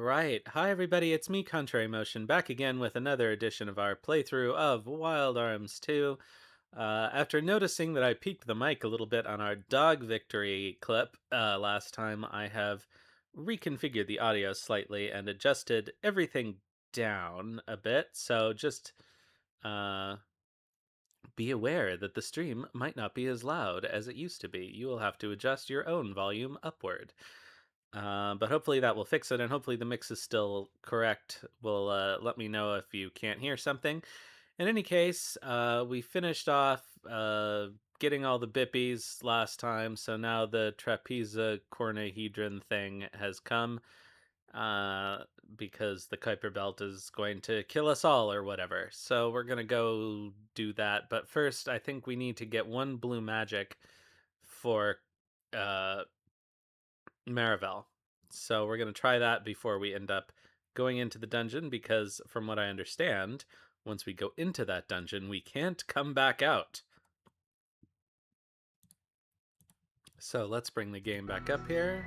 Alright, hi everybody, it's me, Contrary Motion, back again with another edition of our playthrough of Wild Arms 2. After noticing that I peaked the mic a little bit on our dog victory clip last time, I have reconfigured the audio slightly and adjusted everything down a bit, so just uh, be aware that the stream might not be as loud as it used to be. You will have to adjust your own volume upward. But hopefully that will fix it, and hopefully the mix is still correct. Will let me know if you can't hear something. In any case, we finished off getting all the bippies last time, so now the Trapezohedron thing has come uh, because the Kuiper Belt is going to kill us all or whatever. So we're going to go do that. But first, I think we need to get one blue magic for uh, Marivel. So we're going to try that before we end up going into the dungeon, because from what I understand, once we go into that dungeon, we can't come back out. So let's bring the game back up here.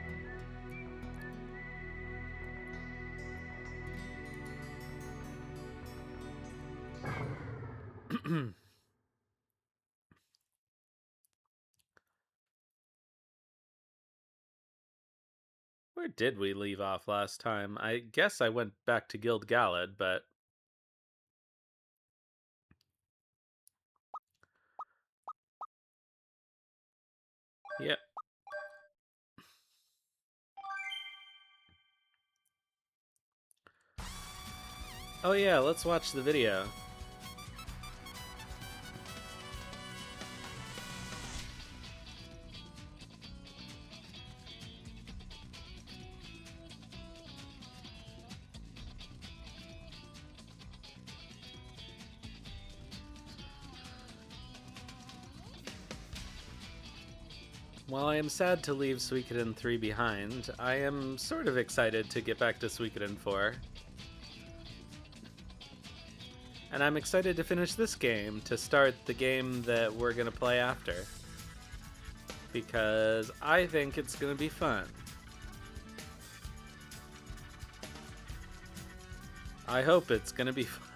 Where did we leave off last time? I guess I went back to Guild Galad, but yep. Oh yeah, let's watch the video. While I am sad to leave Suikoden 3 behind, I am sort of excited to get back to Suikoden 4. And I'm excited to finish this game to start the game that we're going to play after. Because I think it's going to be fun. I hope it's going to be fun.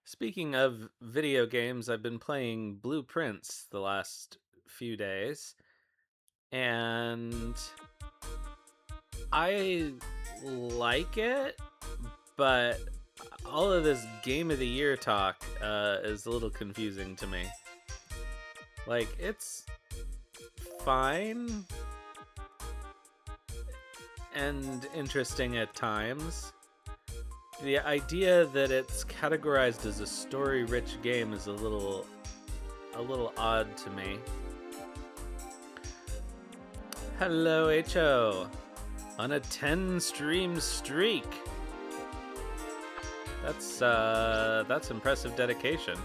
Speaking of video games, I've been playing Blueprints the last few days, and I like it, but all of this Game of the Year talk is a little confusing to me. Like, it's fine and interesting at times. The idea that it's categorized as a story-rich game is a little odd to me. Hello, HO. On a 10-stream streak. That's impressive dedication.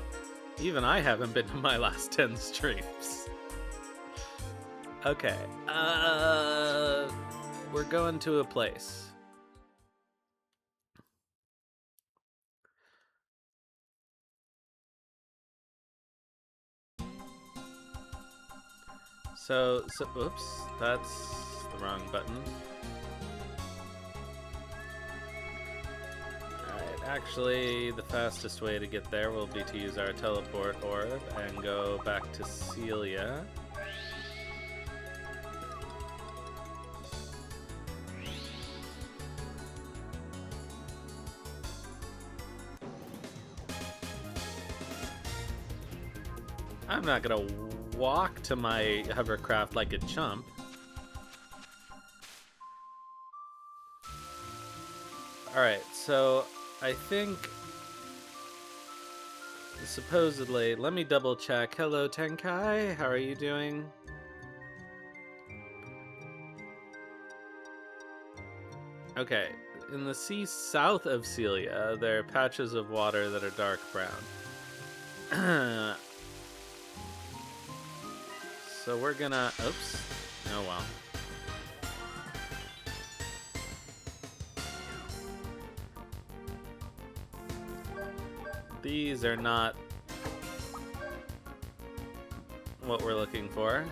Even I haven't been to my last 10 streams. Okay. We're going to a place. So, oops, that's the wrong button. Alright, actually, the fastest way to get there will be to use our teleport orb and go back to Celia. I'm not gonna walk to my hovercraft like a chump. Alright, so I think supposedly, let me double check. Hello, Tenkai. How are you doing? Okay, in the sea south of Celia, there are patches of water that are dark brown. So we're gonna. Oops. Oh well. These are not what we're looking for.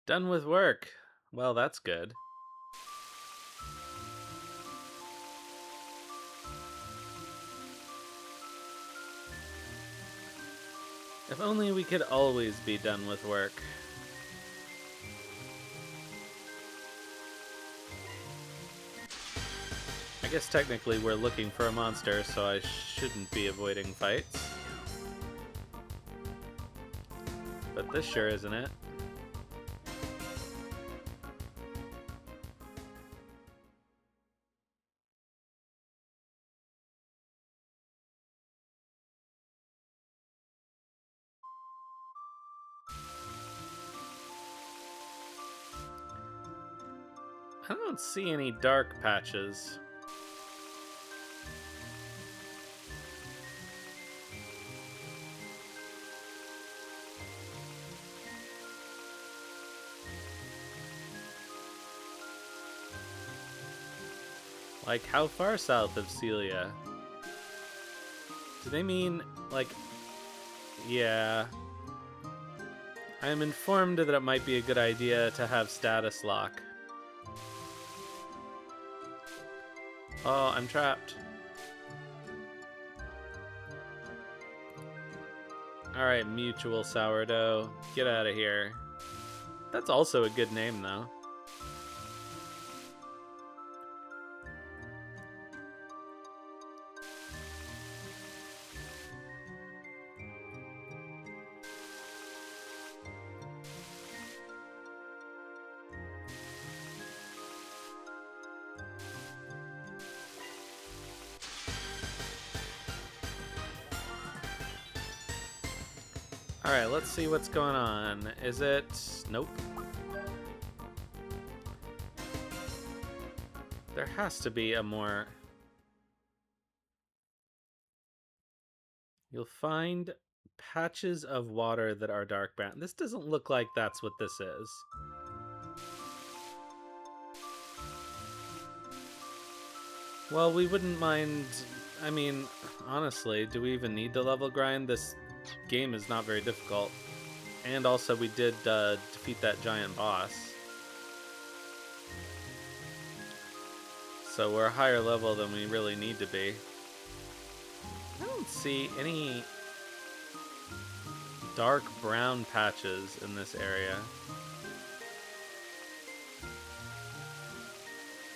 Done with work. Well, that's good. If only we could always be done with work. I guess technically we're looking for a monster, so I shouldn't be avoiding fights. But this sure isn't it. I don't see any dark patches. Like, how far south of Celia? Do they mean, like... Yeah. I am informed that it might be a good idea to have status lock. Oh, I'm trapped. Alright, Mutual Sourdough. Get out of here. That's also a good name, though. Alright, let's see what's going on. Is it... Nope. There has to be a more... You'll find patches of water that are dark brown. This doesn't look like that's what this is. Well, we wouldn't mind... I mean, honestly, do we even need to level grind? This game is not very difficult. And also, we did defeat that giant boss. So we're a higher level than we really need to be. I don't see any dark brown patches in this area.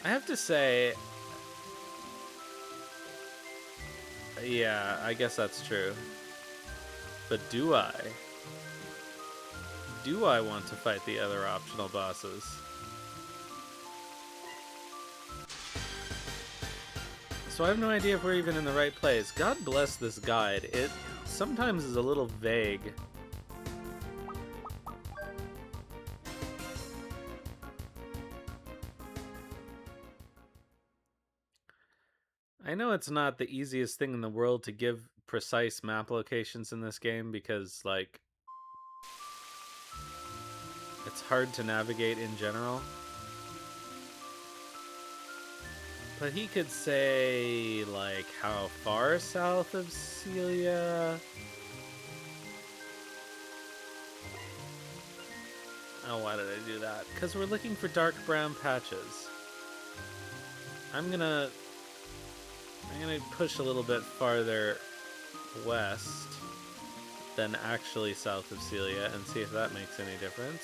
I have to say... Yeah, I guess that's true. But do I? Do I want to fight the other optional bosses? So I have no idea if we're even in the right place. God bless this guide. It sometimes is a little vague. I know it's not the easiest thing in the world to give precise map locations in this game because, like, it's hard to navigate in general. But he could say, like, how far south of Celia? Oh, why did I do that? Because we're looking for dark brown patches. I'm gonna push a little bit farther west than actually south of Celia and see if that makes any difference.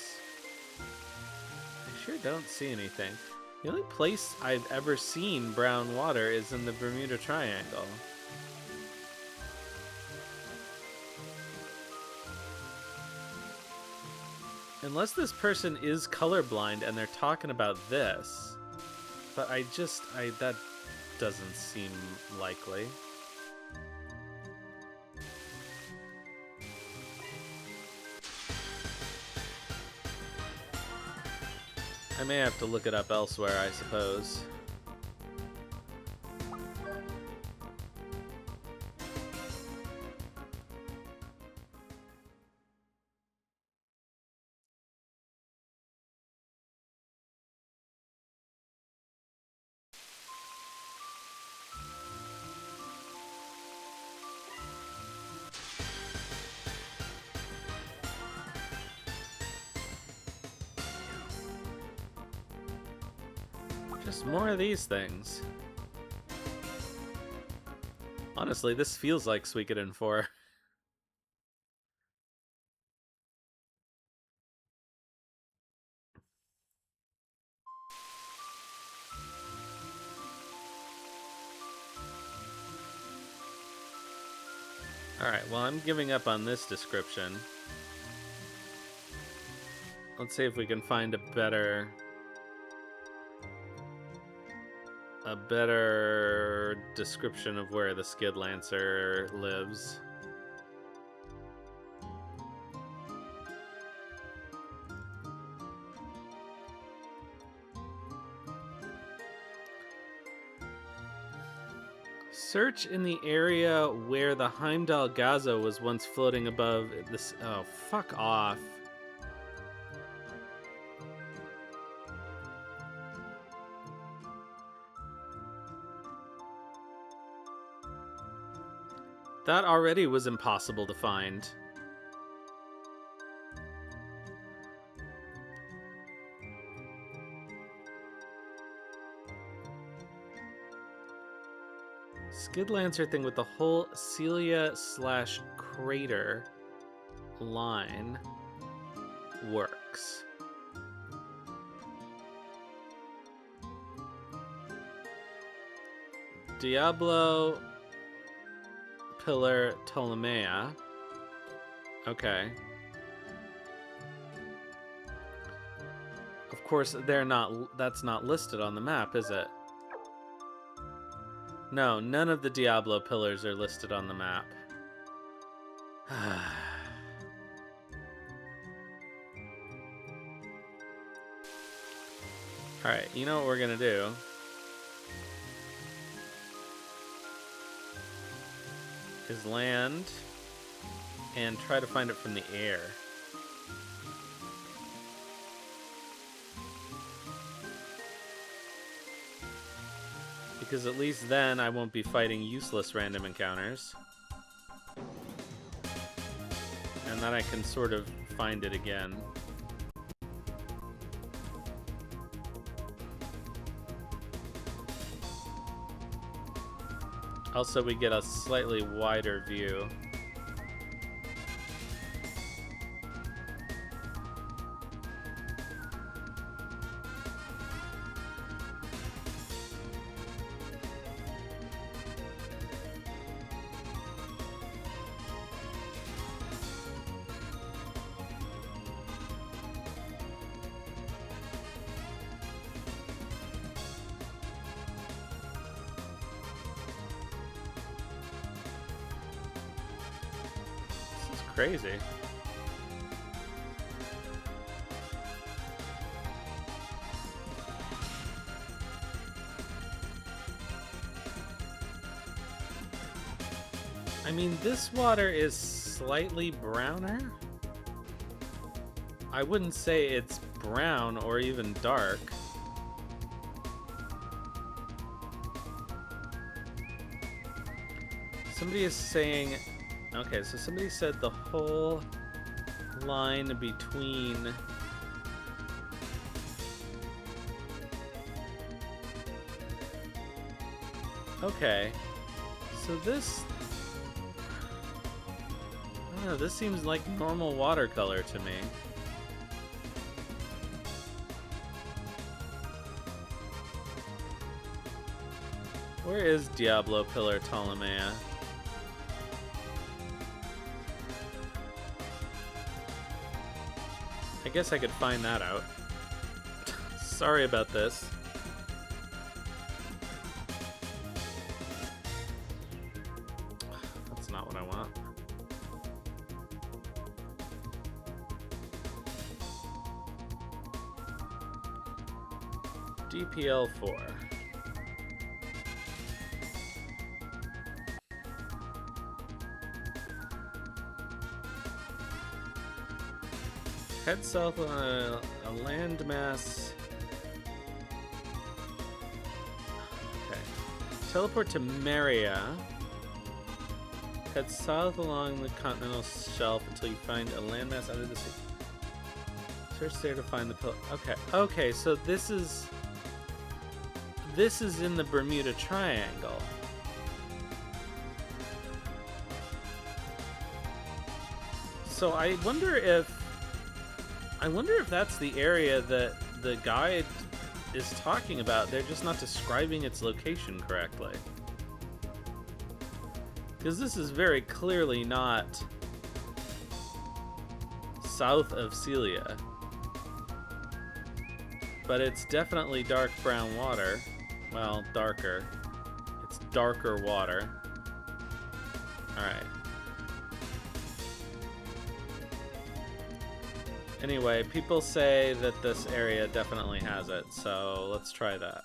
I sure don't see anything. The only place I've ever seen brown water is in the Bermuda Triangle. Unless this person is colorblind and they're talking about this. But that doesn't seem likely. I may have to look it up elsewhere, I suppose. Just more of these things. Honestly, this feels like Suikoden 4. Alright, well, I'm giving up on this description. Let's see if we can find a better description of where the Skid Lancer lives. Search in the area where the Heimdall Gazo was once floating above this. Oh, fuck off. That already was impossible to find. Skid Lancer thing with the whole Celia/crater line works. Diablo Pillar Ptolemea. Okay. Of course, that's not listed on the map, is it? No, none of the Diablo pillars are listed on the map. Alright, you know what we're gonna do? Is land and try to find it from the air. Because at least then I won't be fighting useless random encounters. And then I can sort of find it again. Also, we get a slightly wider view. Crazy. I mean, this water is slightly browner. I wouldn't say it's brown or even dark. Somebody is saying... Okay, so somebody said the whole line between... Okay, so this... I don't know, this seems like normal watercolor to me. Where is Diablo Pillar Ptolemea? I guess I could find that out. Sorry about this. That's not what I want. DPL4. Head south on a landmass. Okay. Teleport to Maria. Head south along the continental shelf until you find a landmass under the sea. Search there to find the pillar. Okay. Okay, so this is in the Bermuda Triangle. So I wonder if that's the area that the guide is talking about. They're just not describing its location correctly. Because this is very clearly not south of Celia. But it's definitely dark brown water. Well, darker. It's darker water. Alright. Anyway, people say that this area definitely has it, so let's try that.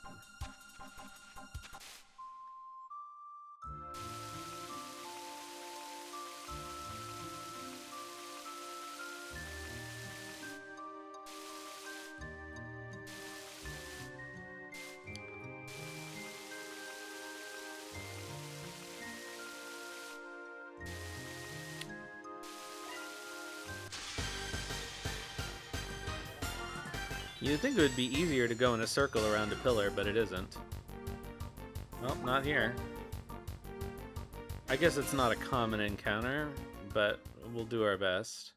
You'd think it would be easier to go in a circle around a pillar, but it isn't. Well, not here. I guess it's not a common encounter, but we'll do our best.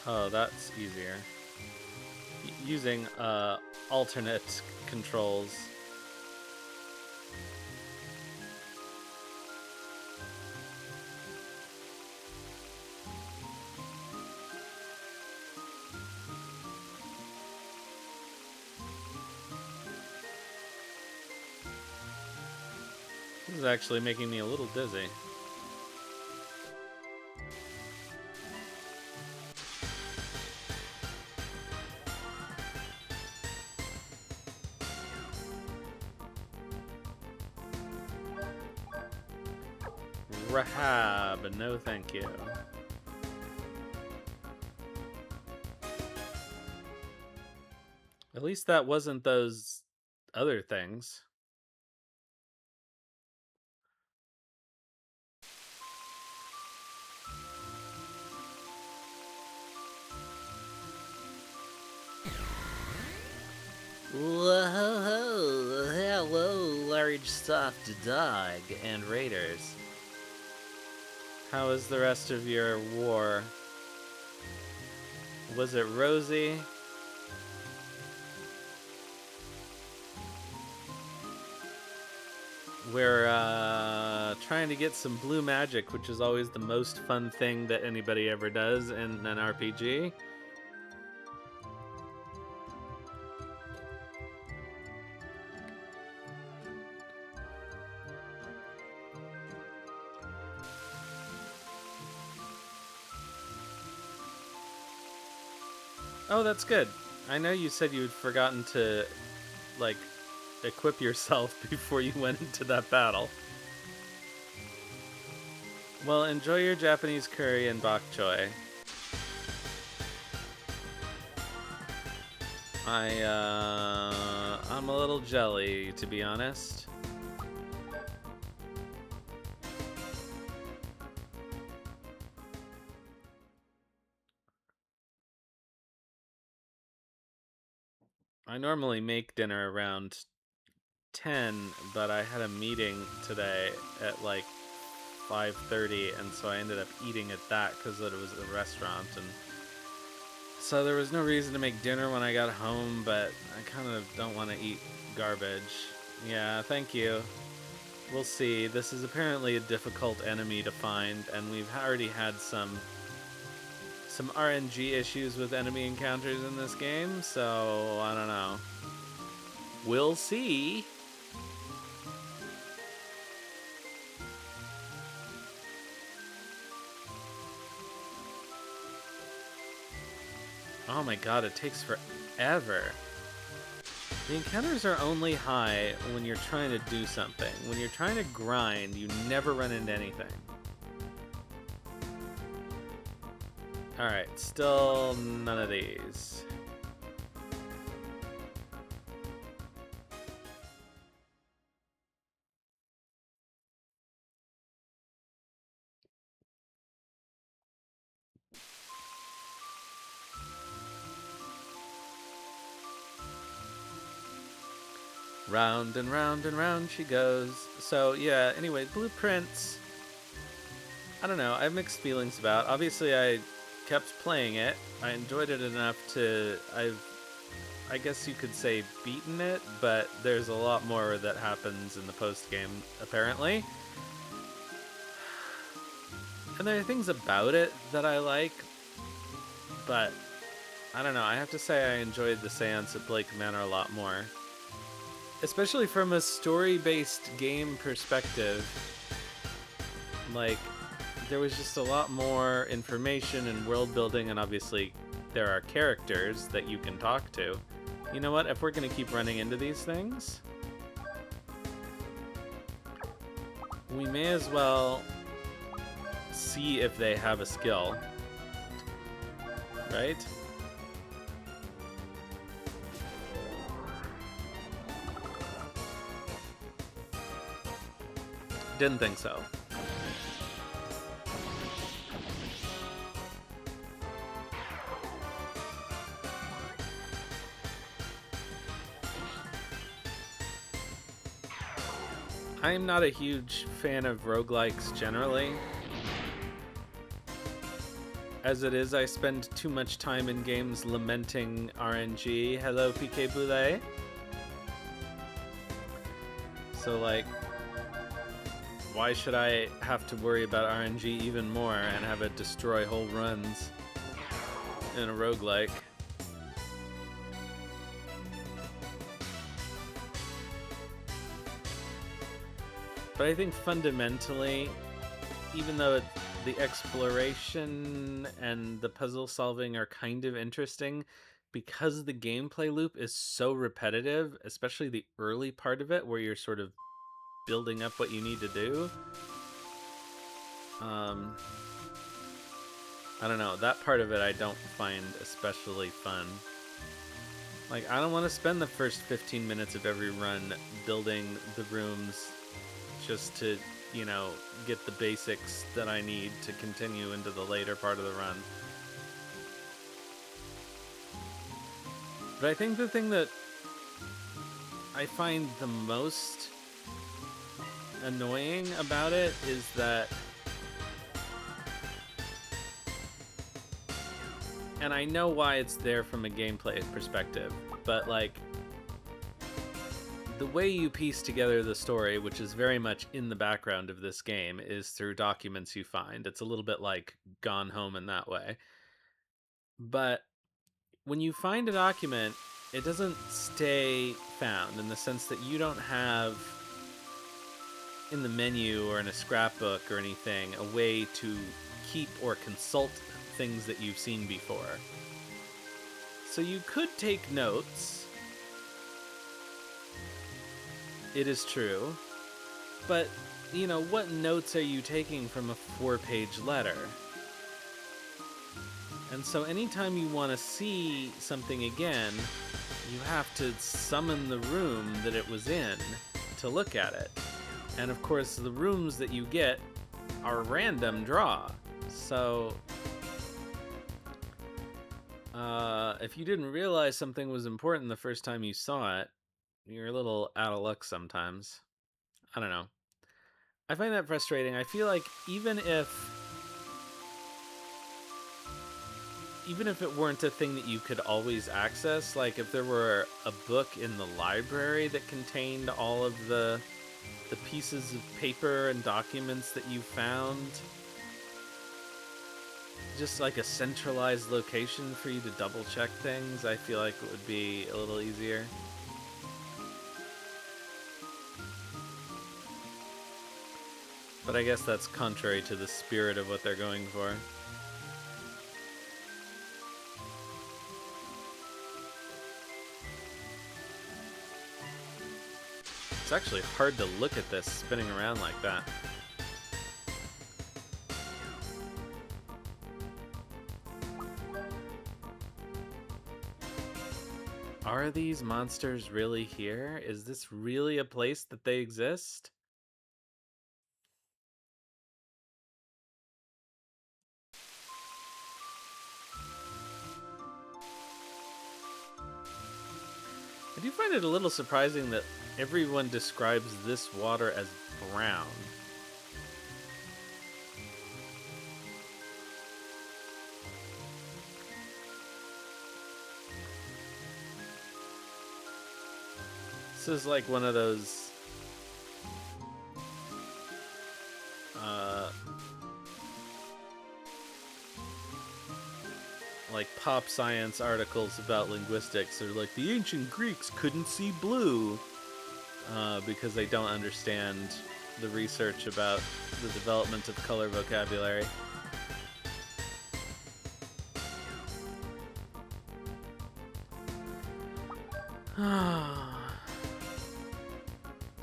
Oh, that's easier. Using alternate controls. This is actually making me a little dizzy. Rahab, no thank you. At least that wasn't those other things. Whoa, hello, large soft dog and raiders. How was the rest of your war? Was it rosy? We're trying to get some blue magic, which is always the most fun thing that anybody ever does in an RPG. Oh, that's good. I know you said you'd forgotten to, like, equip yourself before you went into that battle. Well, enjoy your Japanese curry and bok choy. I'm a little jelly, to be honest. I normally make dinner around 10, but I had a meeting today at like 5:30, and so I ended up eating at that because it was a restaurant, and so there was no reason to make dinner when I got home. But I kind of don't want to eat garbage. Yeah, thank you. We'll see. This is apparently a difficult enemy to find, and we've already had some RNG issues with enemy encounters in this game, so I don't know. We'll see. Oh my god, it takes forever. The encounters are only high when you're trying to do something. When you're trying to grind, you never run into anything. Alright, still none of these. Round and round and round she goes. So yeah, anyway, blueprints. I don't know, I have mixed feelings about. Obviously I kept playing it. I enjoyed it enough to I guess you could say beaten it, but there's a lot more that happens in the post game apparently. And there are things about it that I like, but I don't know, I have to say I enjoyed the Seance at Blake Manor a lot more. Especially from a story-based game perspective. Like, there was just a lot more information and world building, and obviously there are characters that you can talk to. You know what? If we're going to keep running into these things, we may as well see if they have a skill. Right? Didn't think so. I am not a huge fan of roguelikes generally. As it is, I spend too much time in games lamenting RNG. Hello, PK Boulay. So, like, why should I have to worry about RNG even more and have it destroy whole runs in a roguelike? But I think fundamentally, even though the exploration and the puzzle solving are kind of interesting, because the gameplay loop is so repetitive, especially the early part of it where you're sort of building up what you need to do. I don't know, that part of it I don't find especially fun. Like, I don't want to spend the first 15 minutes of every run building the rooms just to, you know, get the basics that I need to continue into the later part of the run. But I think the thing that I find the most annoying about it is that, and I know why it's there from a gameplay perspective, but like, the way you piece together the story, which is very much in the background of this game, is through documents you find. It's a little bit like Gone Home in that way. But when you find a document, it doesn't stay found in the sense that you don't have in the menu or in a scrapbook or anything a way to keep or consult things that you've seen before. So you could take notes. It is true. But, you know, what notes are you taking from a 4-page letter? And so anytime you want to see something again, you have to summon the room that it was in to look at it. And of course, the rooms that you get are random draw. So, if you didn't realize something was important the first time you saw it, you're a little out of luck sometimes. I don't know. I find that frustrating. I feel like even if it weren't a thing that you could always access, like if there were a book in the library that contained all of the pieces of paper and documents that you found, just like a centralized location for you to double check things, I feel like it would be a little easier. But I guess that's contrary to the spirit of what they're going for. It's actually hard to look at this spinning around like that. Are these monsters really here? Is this really a place that they exist? I do find it a little surprising that everyone describes this water as brown. This is like one of those uh, like pop science articles about linguistics. They're like, the ancient Greeks couldn't see blue because they don't understand the research about the development of color vocabulary.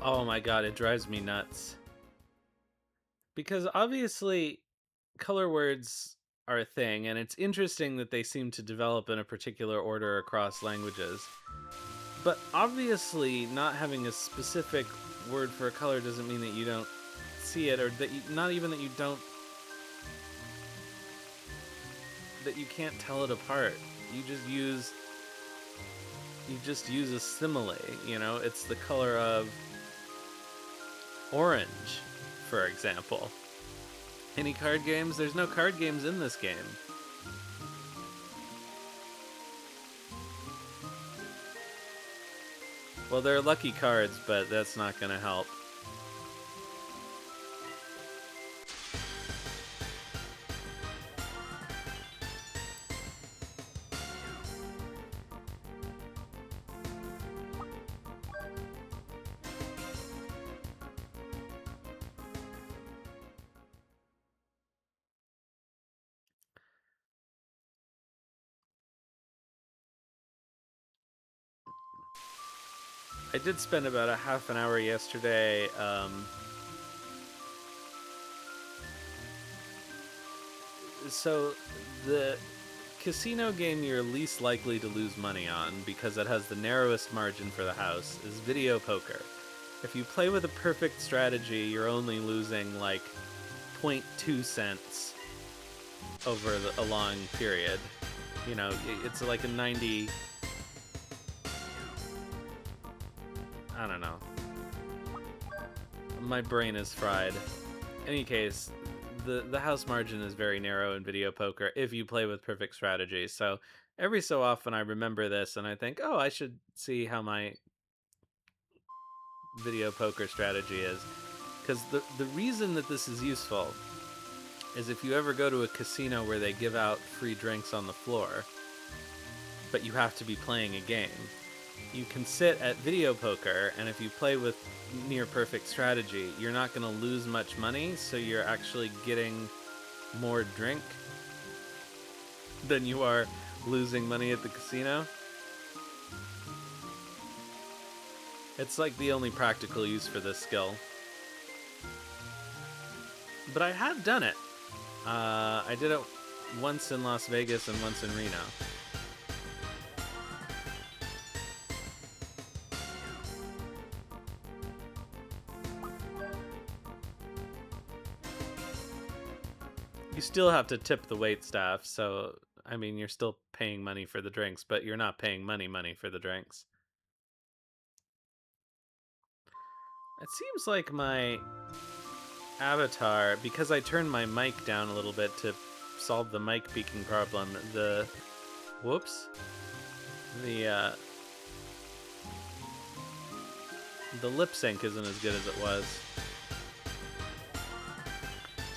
Oh my god, it drives me nuts. Because obviously, color words are a thing, and it's interesting that they seem to develop in a particular order across languages. But obviously, not having a specific word for a color doesn't mean that you don't see it, or that you, not even that you don't, that you can't tell it apart. You just use you just use a simile. You know, it's the color of orange, for example. Any card games? There's no card games in this game. Well, they're lucky cards, but that's not going to help. I did spend about a half an hour yesterday so the casino game you're least likely to lose money on, because it has the narrowest margin for the house, is video poker. If you play with a perfect strategy, you're only losing like 0.2 cents over a long period. You know, it's like a 90. I don't know. My brain is fried. Any case, the house margin is very narrow in video poker if you play with perfect strategy. So every so often I remember this and I think, oh, I should see how my video poker strategy is. Because the reason that this is useful is if you ever go to a casino where they give out free drinks on the floor, but you have to be playing a game, you can sit at video poker, and if you play with near perfect strategy, you're not going to lose much money, so you're actually getting more drink than you are losing money at the casino. It's like the only practical use for this skill. But I have done it. I did it once in Las Vegas and once in Reno. You still have to tip the wait staff, so I mean, you're still paying money for the drinks, but you're not paying money for the drinks. It seems like my avatar, because I turned my mic down a little bit to solve the mic peaking problem, whoops, the the lip sync isn't as good as it was.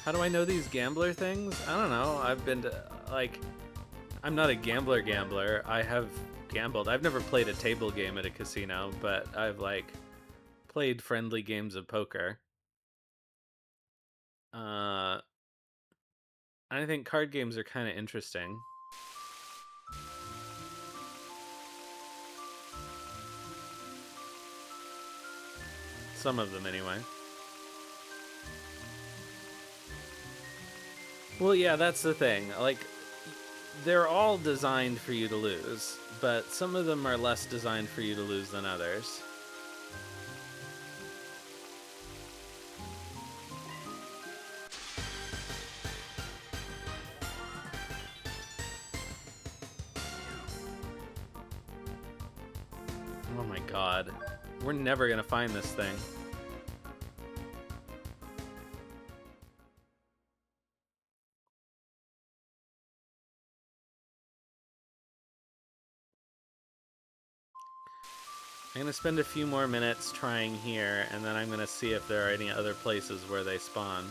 How do I know these gambler things? I don't know. I've been to, like, I'm not a gambler. I have gambled. I've never played a table game at a casino, but I've, like, played friendly games of poker. I think card games are kind of interesting. Some of them, anyway. Well, yeah, that's the thing. Like, they're all designed for you to lose, but some of them are less designed for you to lose than others. Oh my god. We're never gonna find this thing. I'm gonna spend a few more minutes trying here, and then I'm gonna see if there are any other places where they spawn.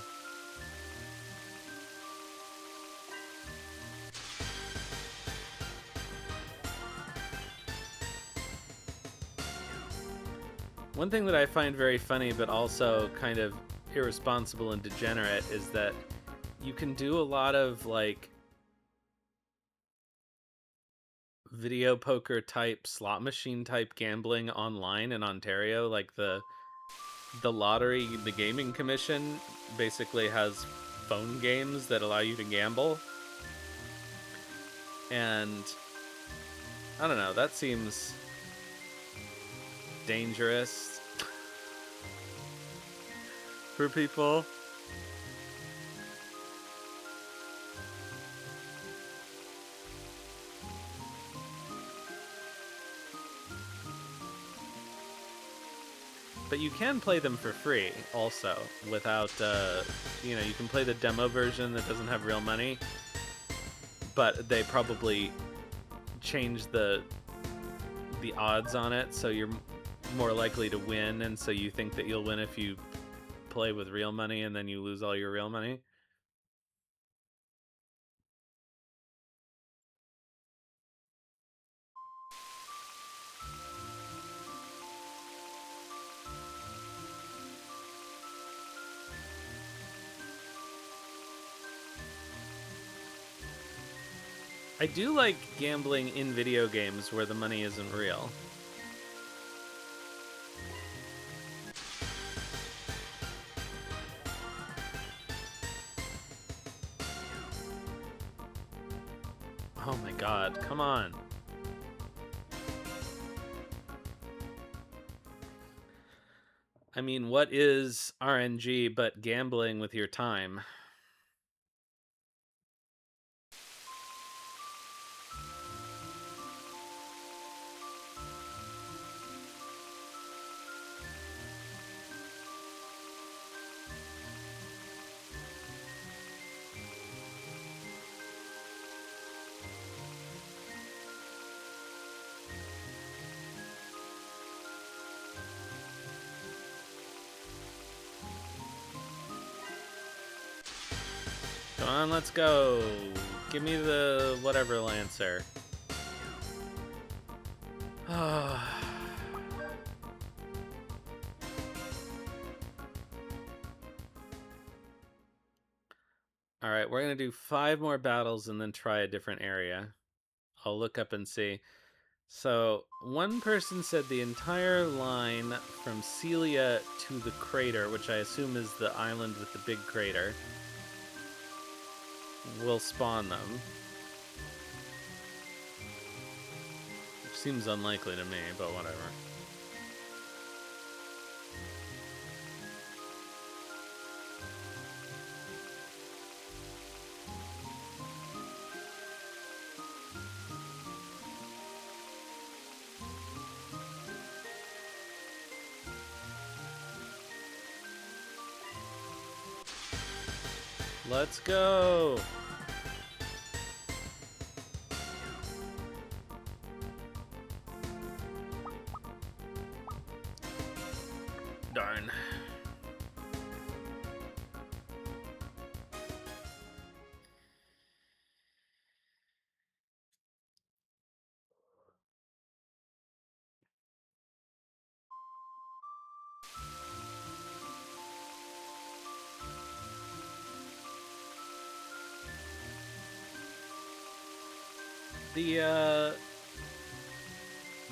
One thing that I find very funny, but also kind of irresponsible and degenerate, is that you can do a lot of, like, video poker type, slot machine type gambling online in Ontario. Like, the lottery, the gaming commission basically has phone games that allow you to gamble. And I don't know, that seems dangerous for people. But you can play them for free also without, you know, you can play the demo version that doesn't have real money, but they probably change the odds on it so you're more likely to win, and so you think that you'll win if you play with real money and then you lose all your real money. I do like gambling in video games where the money isn't real. Oh my god, come on. I mean, what is RNG but gambling with your time? Come on, let's go. Give me the whatever Lancer. Alright, we're going to do 5 more battles and then try a different area. I'll look up and see. So, one person said the entire line from Celia to the crater, which I assume is the island with the big crater, will spawn them. Which seems unlikely to me, but whatever. Let's go! Darn.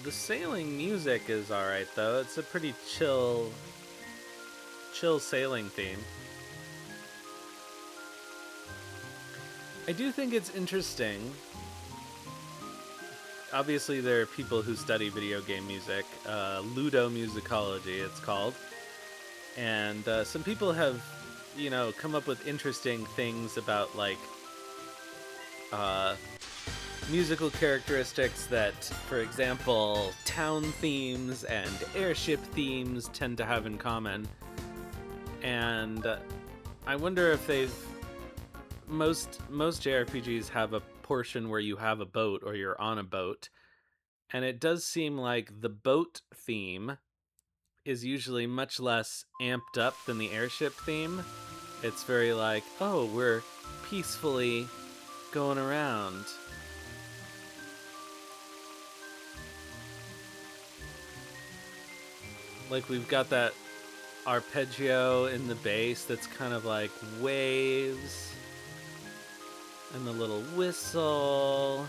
The sailing music is alright though. It's a pretty chill sailing theme. I do think it's interesting. Obviously, there are people who study video game music, ludomusicology, it's called, and some people have, come up with interesting things about like musical characteristics that, for example, town themes and airship themes tend to have in common. And I wonder if most JRPGs have a portion where you have a boat or you're on a boat, and it does seem like the boat theme is usually much less amped up than the airship theme. It's very like, oh, we're peacefully going around. Like, we've got that arpeggio in the bass that's kind of like waves, and the little whistle.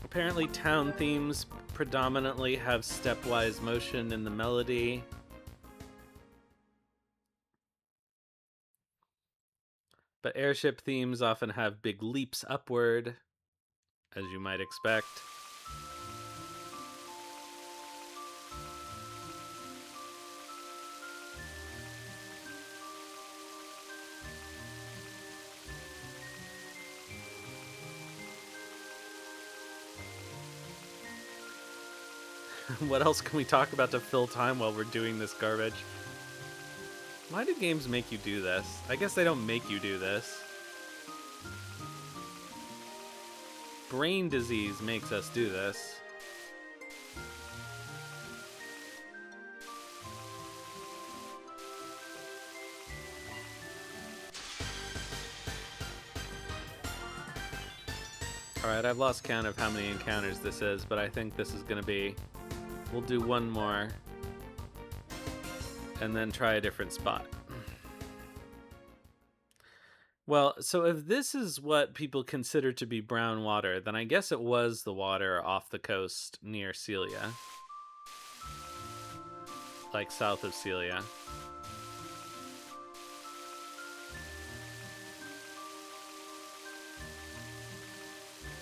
Apparently town themes predominantly have stepwise motion in the melody. But airship themes often have big leaps upward, as you might expect. What else can we talk about to fill time while we're doing this garbage? Why do games make you do this? I guess they don't make you do this. Brain disease makes us do this. Alright, I've lost count of how many encounters this is, but I think this is gonna be... We'll do one more, and then try a different spot. Well, so if this is what people consider to be brown water, then I guess it was the water off the coast near Celia. Like south of Celia.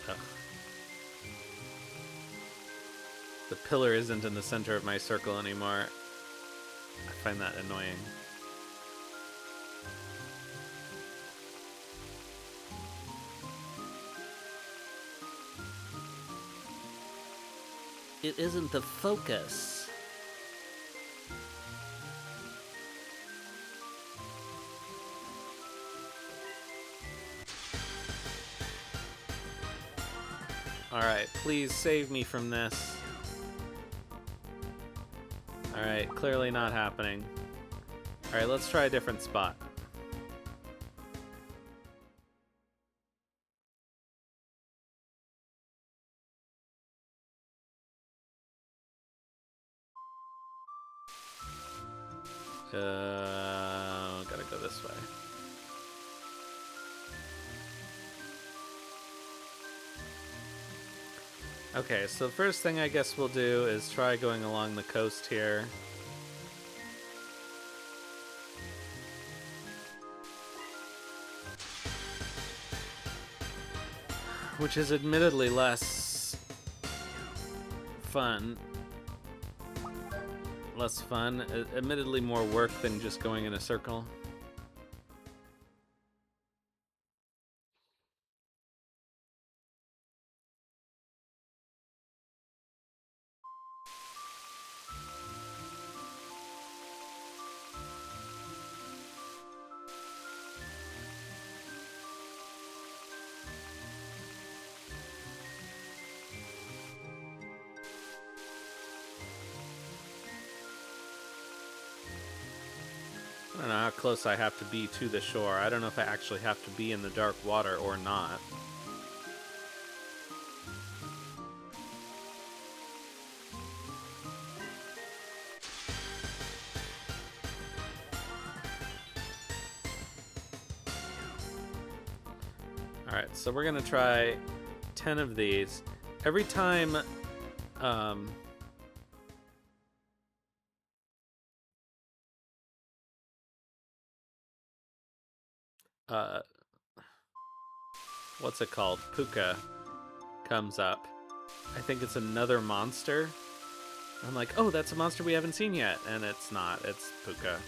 Ugh. The pillar isn't in the center of my circle anymore. I find that annoying. It isn't the focus. Alright, please save me from this. Alright, clearly not happening. Alright, let's try a different spot. Gotta go this way. Okay, so the first thing I guess we'll do is try going along the coast here. Which is admittedly less fun. Admittedly more work than just going in a circle. close I have to be to the shore. I don't know if I actually have to be in the dark water or not. Alright, so we're gonna try 10 of these. Every time, uh, what's it called? Puka comes up. I think it's another monster. I'm like, oh, that's a monster we haven't seen yet. And it's not, it's Puka.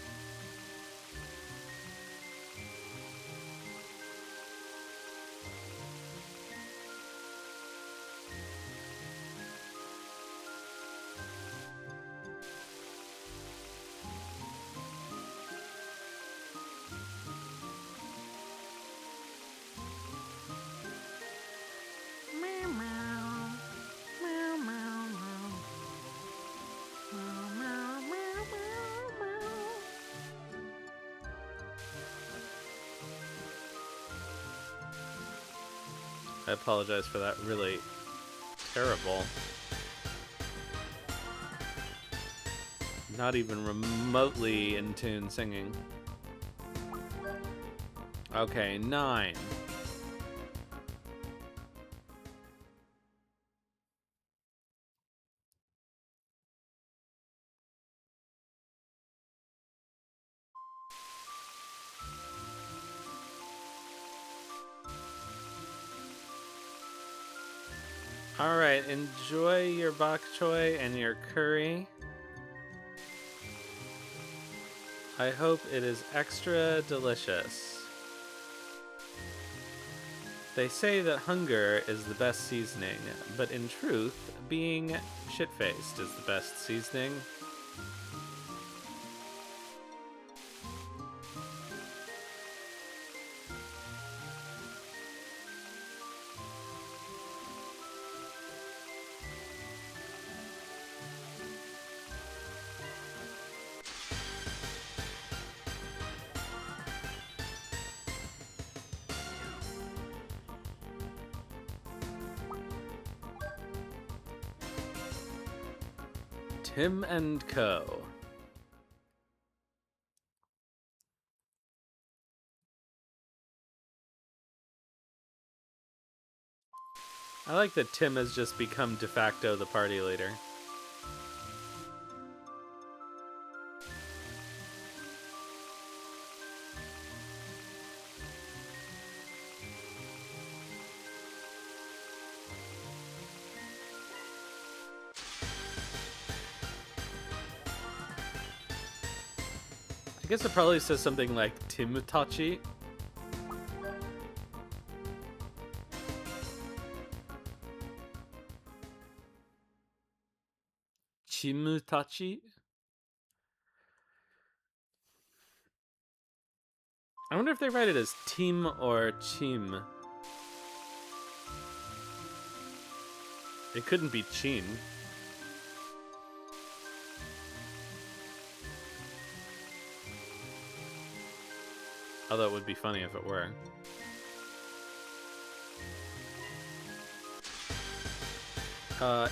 I apologize for that really terrible, not even remotely in tune singing. Okay, 9. Alright, enjoy your bok choy and your curry. I hope it is extra delicious. They say that hunger is the best seasoning, but in truth, being shit-faced is the best seasoning. Tim and Co. I like that Tim has just become de facto the party leader. I guess it probably says something like Timutachi. Chimutachi? I wonder if they write it as Tim or Chim. It couldn't be Chin. Although it would be funny if it were.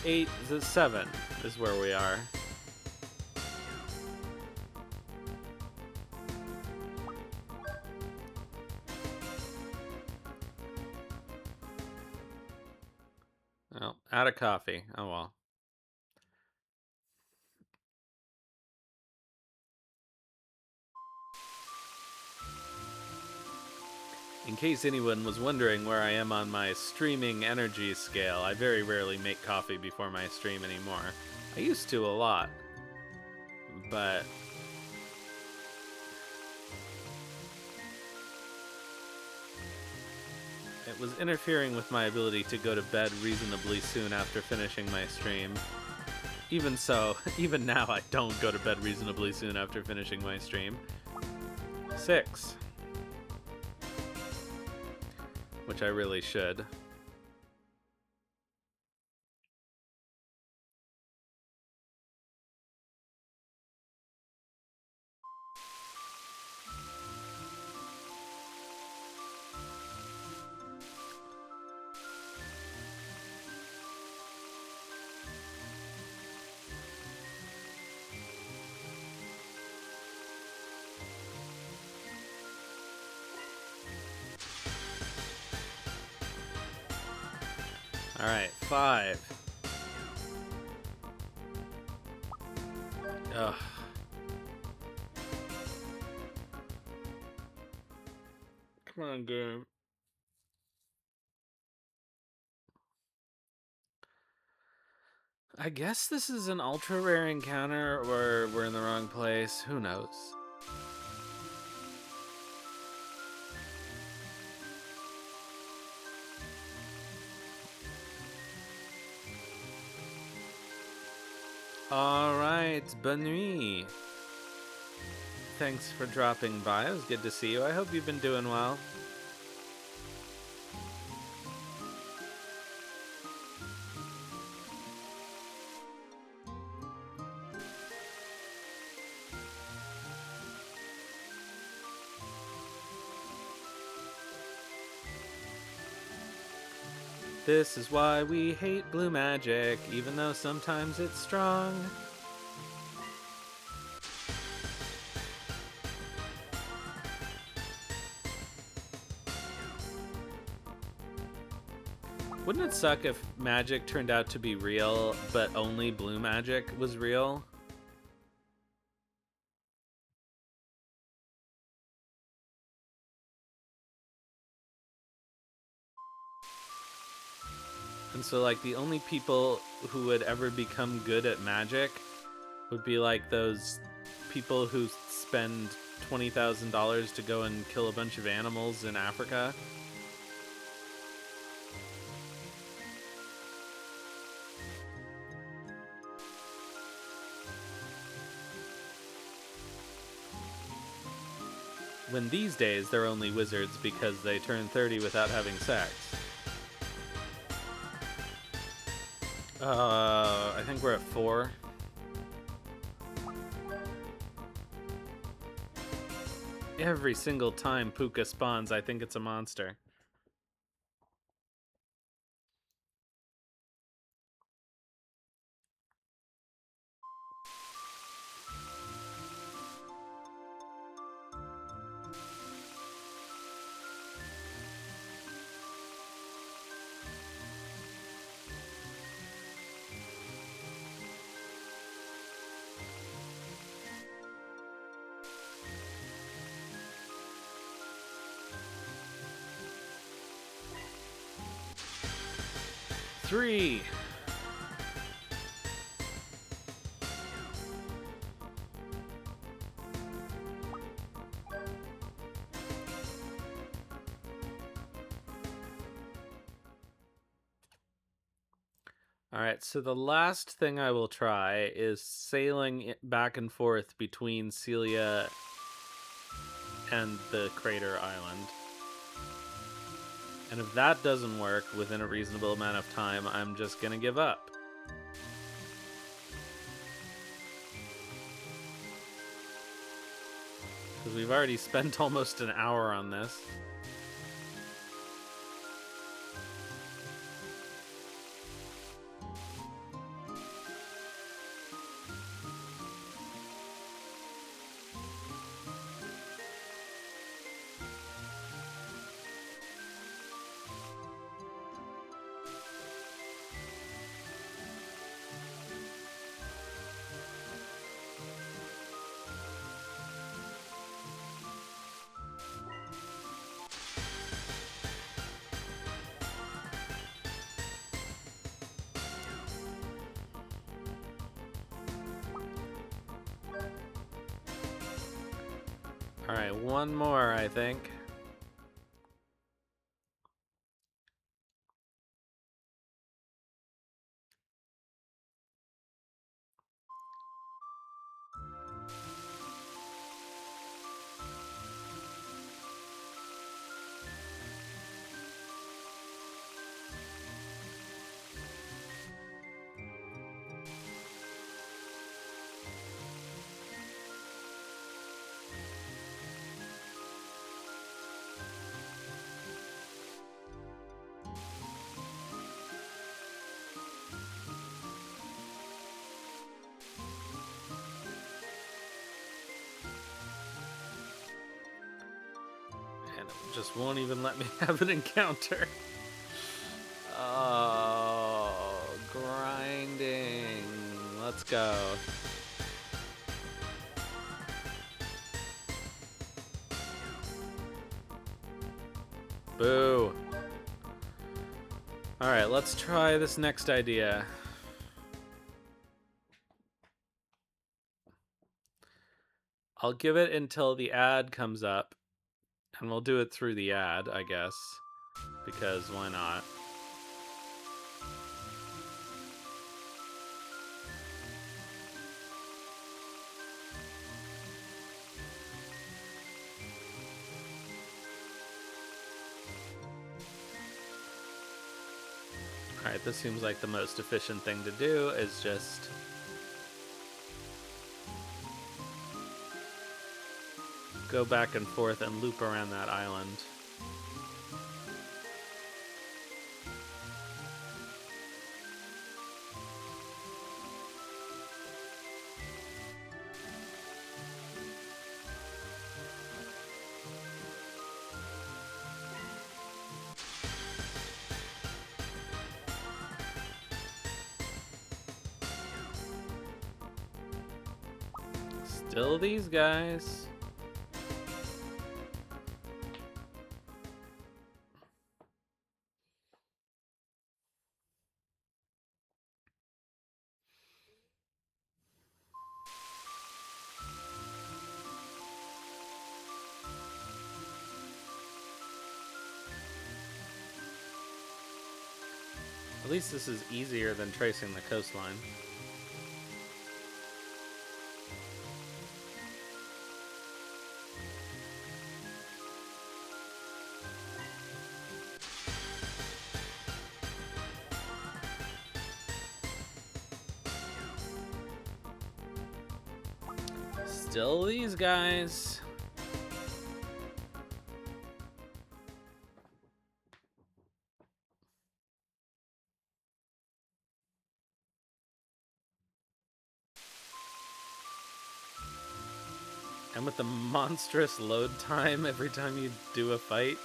Eight, 7 is where we are. Well, out of coffee. Oh well. In case anyone was wondering where I am on my streaming energy scale, I very rarely make coffee before my stream anymore. I used to a lot, but it was interfering with my ability to go to bed reasonably soon after finishing my stream. Even so, even now I don't go to bed reasonably soon after finishing my stream. 6. Which I really should. Alright, 5. Ugh. Come on, game. I guess this is an ultra rare encounter, or we're in the wrong place. Who knows? Alright, bonne nuit. Thanks for dropping by. It was good to see you. I hope you've been doing well. This is why we hate blue magic, even though sometimes it's strong. Wouldn't it suck if magic turned out to be real, but only blue magic was real? And so, like, the only people who would ever become good at magic would be like those people who spend $20,000 to go and kill a bunch of animals in Africa. When these days they're only wizards because they turn 30 without having sex. I think we're at 4. Every single time Puka spawns, I think it's a monster. Three. Alright, so the last thing I will try is sailing back and forth between Celia and the crater island. And if that doesn't work within a reasonable amount of time, I'm just gonna give up. Because we've already spent almost an hour on this. Alright, one more, I think. And it just won't even let me have an encounter. Oh. Let's go. Boo. Alright, let's try this next idea. I'll give it until the ad comes up, and we'll do it through the ad, I guess, because why not? Alright, this seems like the most efficient thing to do is just go back and forth and loop around that island. Still these guys. At least this is easier than tracing the coastline. Still these guys. And with the monstrous load time every time you do a fight.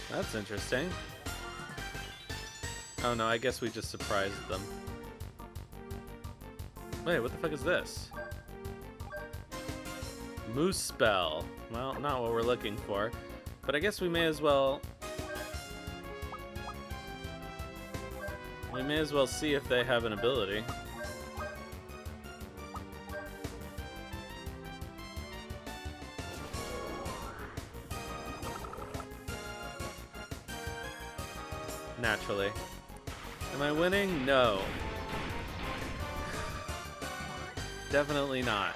That's interesting. Oh no, I guess we just surprised them. Wait, what the fuck is this? Moose spell. Well, not what we're looking for. But I guess we may as well... We may as well see if they have an ability. Naturally. Am I winning? No. Definitely not.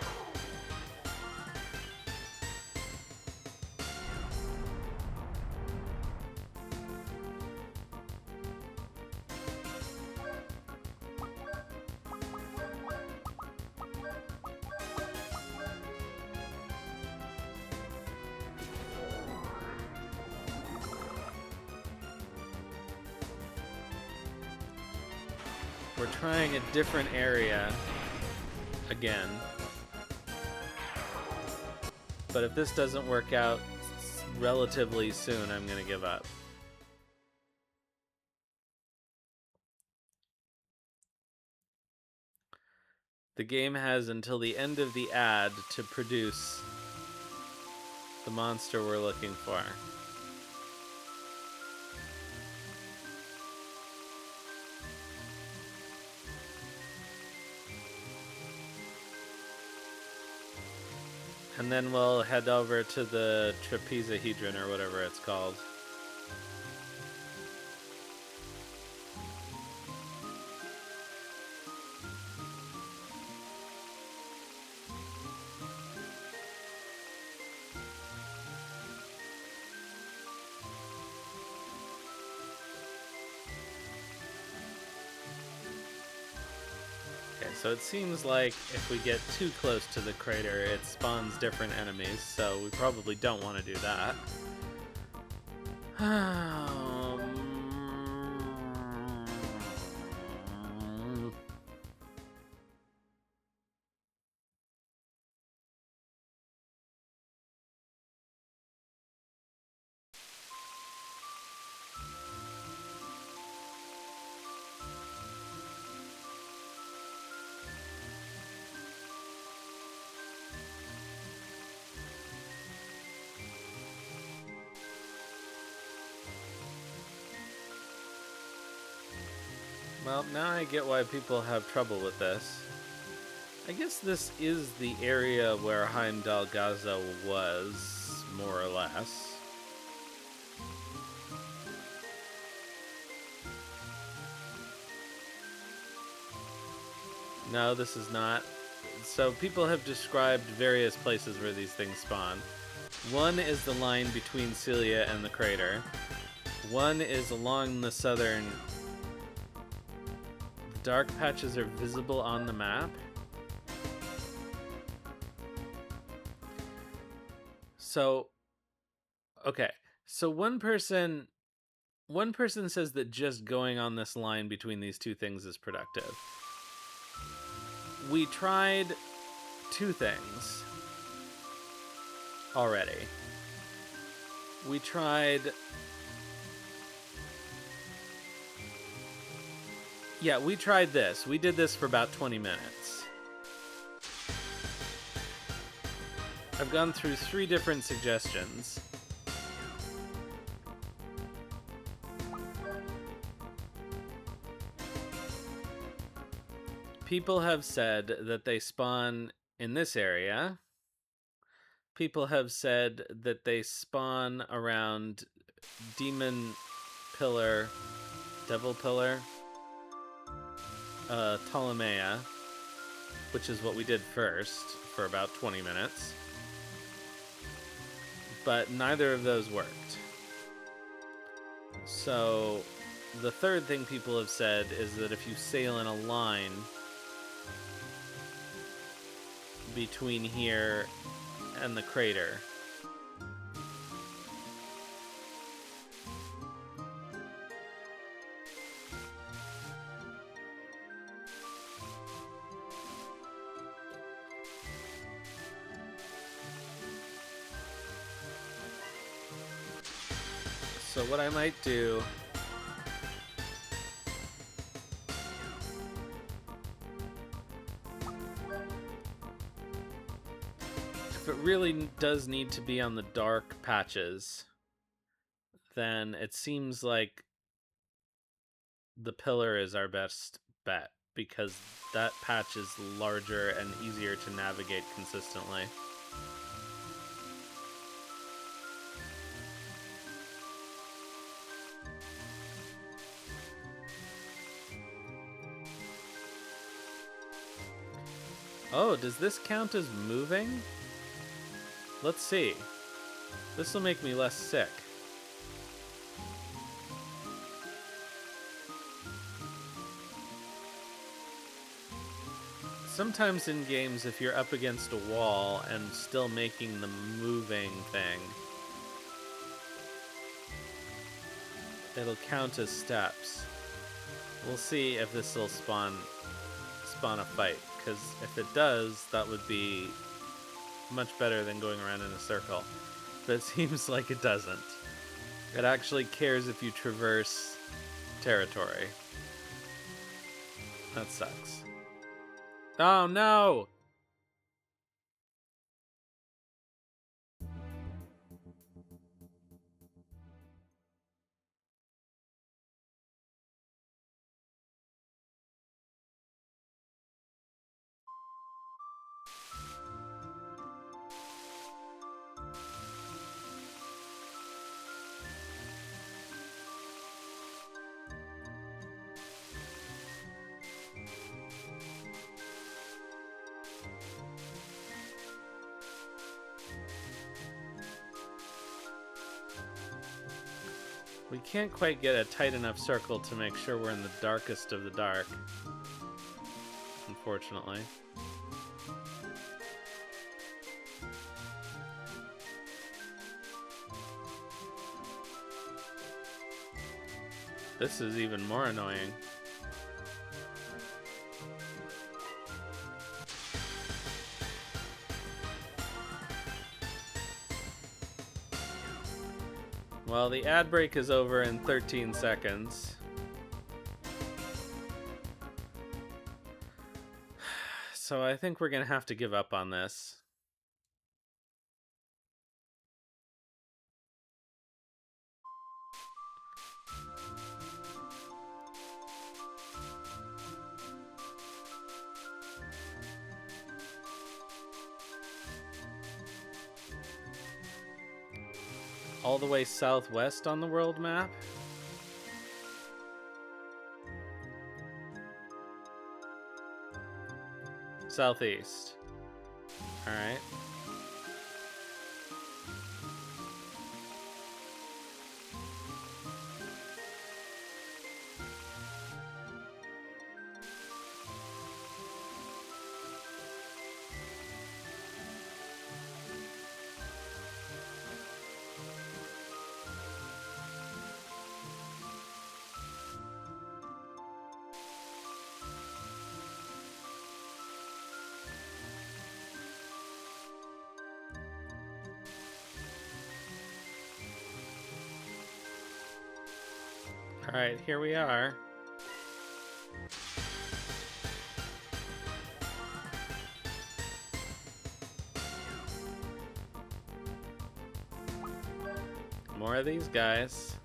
We're trying a different area again. But if this doesn't work out relatively soon, I'm gonna give up. The game has until the end of the ad to produce the monster we're looking for. And then we'll head over to the Trapezohedron or whatever it's called. So it seems like if we get too close to the crater, it spawns different enemies, so we probably don't want to do that. Well, now I get why people have trouble with this. I guess this is the area where Heimdall Gaza was, more or less. No, this is not. So people have described various places where these things spawn. One is the line between Celia and the crater. One is along the southern... The dark patches are visible on the map. So, okay. So one person says that just going on this line between these two things is productive. We tried two things already. We tried... Yeah, we tried this. We did this for about 20 minutes. I've gone through 3 different suggestions. People have said that they spawn in this area. People have said that they spawn around Demon Pillar, Devil Pillar, Ptolemea, which is what we did first for about 20 minutes. But neither of those worked. So the third thing people have said is that if you sail in a line between here and the crater, so what I might do if it really does need to be on the dark patches, then it seems like the pillar is our best bet, because that patch is larger and easier to navigate consistently. Oh, does this count as moving? Let's see. This will make me less sick. Sometimes in games, if you're up against a wall and still making the moving thing, it'll count as steps. We'll see if this will spawn a fight, because if it does, that would be much better than going around in a circle. But it seems like it doesn't. It actually cares if you traverse territory. That sucks. Oh no! We can't quite get a tight enough circle to make sure we're in the darkest of the dark. In unfortunately. This is even more annoying. Well, the ad break is over in 13 seconds. So I think we're gonna have to give up on this. All the way southwest on the world map? Southeast. Alright. Alright, here we are. More of these guys.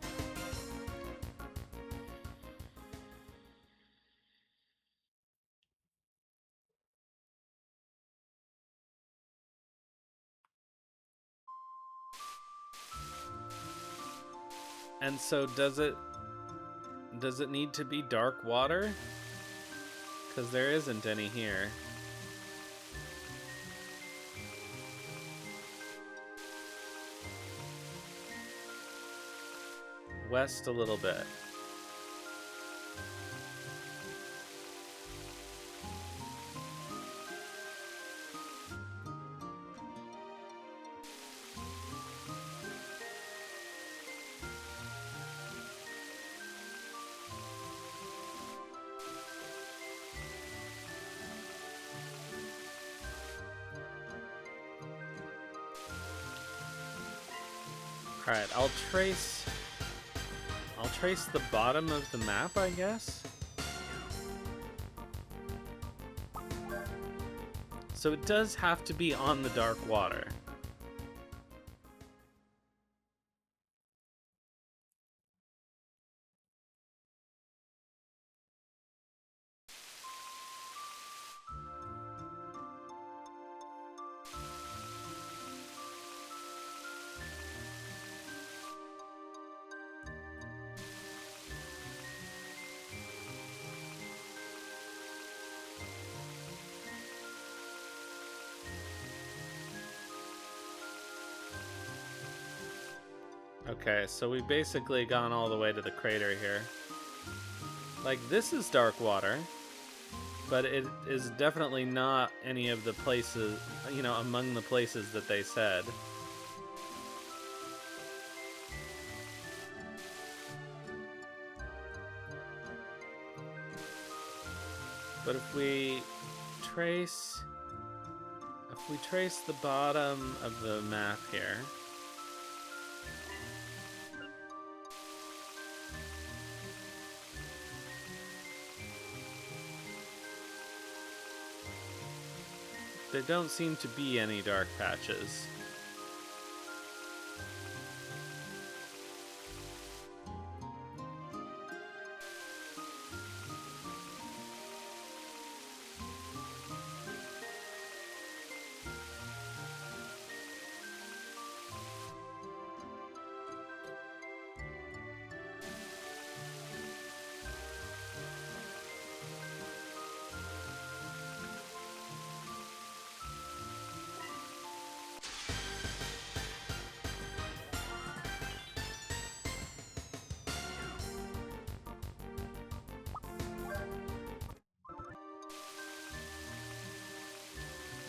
And so does it need to be dark water? Because there isn't any here. West a little bit. Alright, I'll trace the bottom of the map, I guess. So it does have to be on the dark water. Okay, so we've basically gone all the way to the crater here. Like, this is dark water, but it is definitely not any of the places, you know, among the places that they said. But if we trace the bottom of the map here, there don't seem to be any dark patches.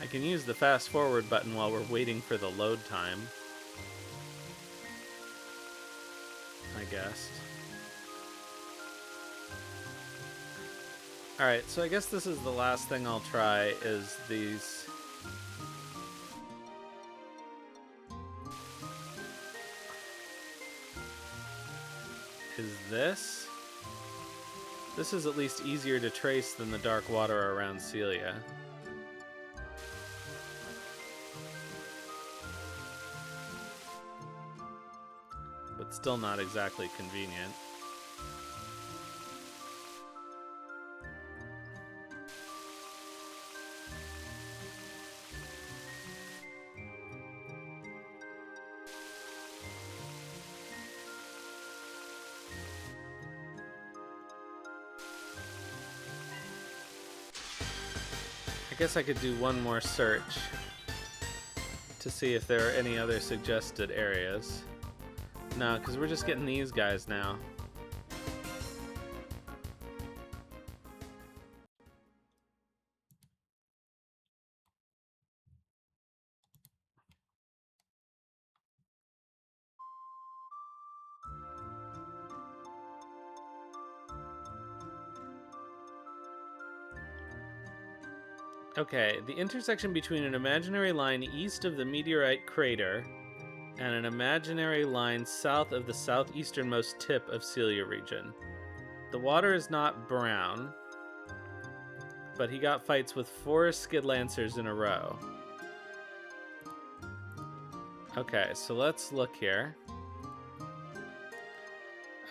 I can use the fast forward button while we're waiting for the load time, I guess. Alright, so I guess this is the last thing I'll try, is these... Is this? This is at least easier to trace than the dark water around Celia. But still not exactly convenient. I guess I could do one more search to see if there are any other suggested areas. No, because we're just getting these guys now. Okay, the intersection between an imaginary line east of the meteorite crater and an imaginary line south of the southeasternmost tip of Celia region. The water is not brown, but he got fights with 4 skid lancers in a row. Okay, so let's look here.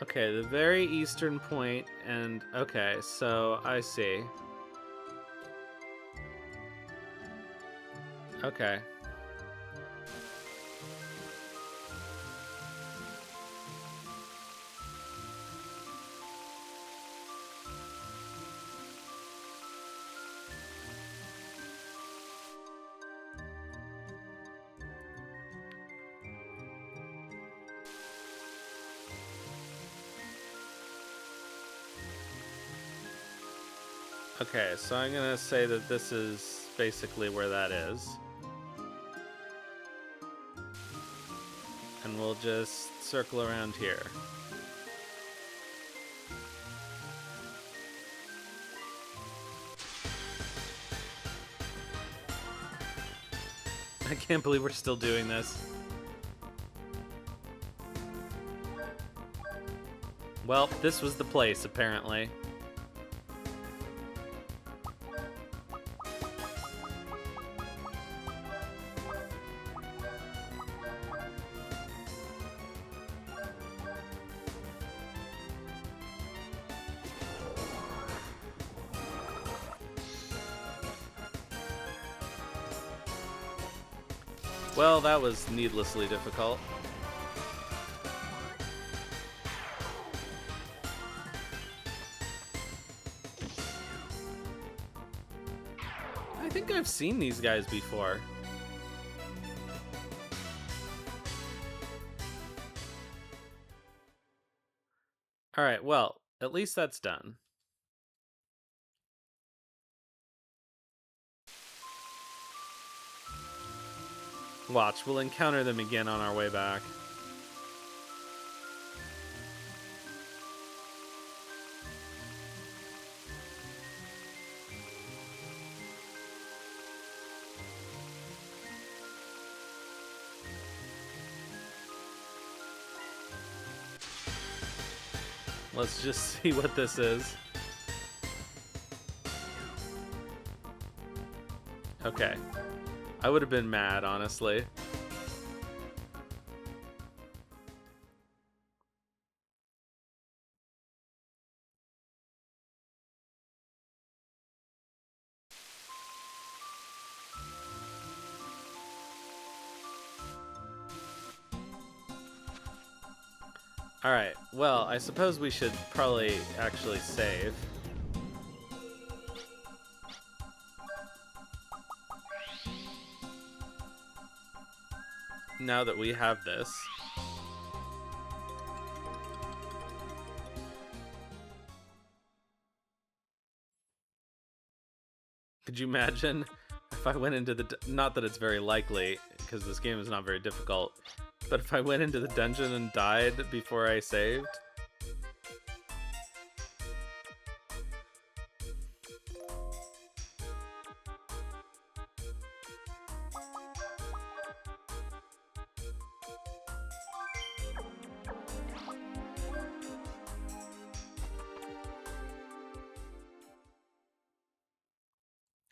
Okay, the very eastern point, and okay, so I see. Okay. Okay, so I'm gonna say that this is basically where that is. And we'll just circle around here. I can't believe we're still doing this. Well, this was the place, apparently. Well, that was needlessly difficult. I think I've seen these guys before. Alright, well, at least that's done. Watch, we'll encounter them again on our way back. Let's just see what this is. Okay. I would have been mad, honestly. Alright, well, I suppose we should probably actually save. Now that we have this. Could you imagine if if I went into the... Not that it's very likely, because this game is not very difficult. But if I went into the dungeon and died before I saved...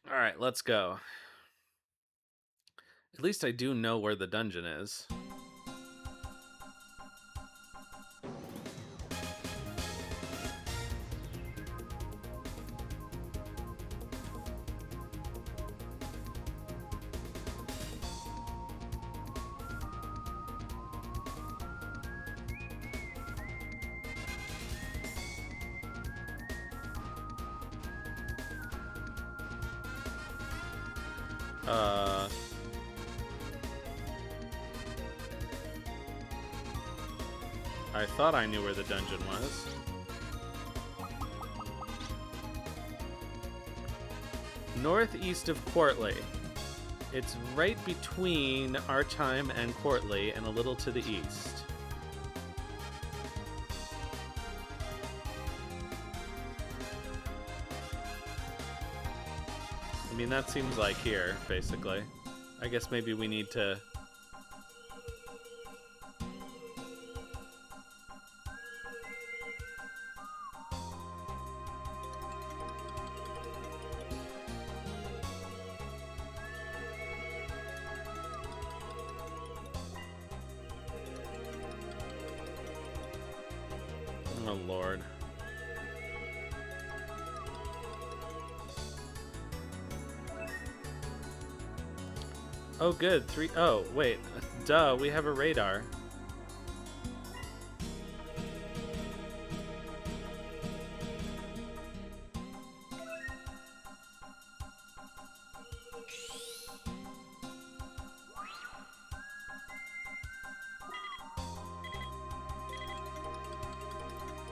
Alright, let's go. At least I do know where the dungeon is. I thought I knew where the dungeon was. Northeast of Quartley. It's right between Archheim and Quartley and a little to the east. I mean, that seems like here, basically. I guess maybe we need to... Oh, Lord. Oh, good. Oh, wait. Duh, we have a radar.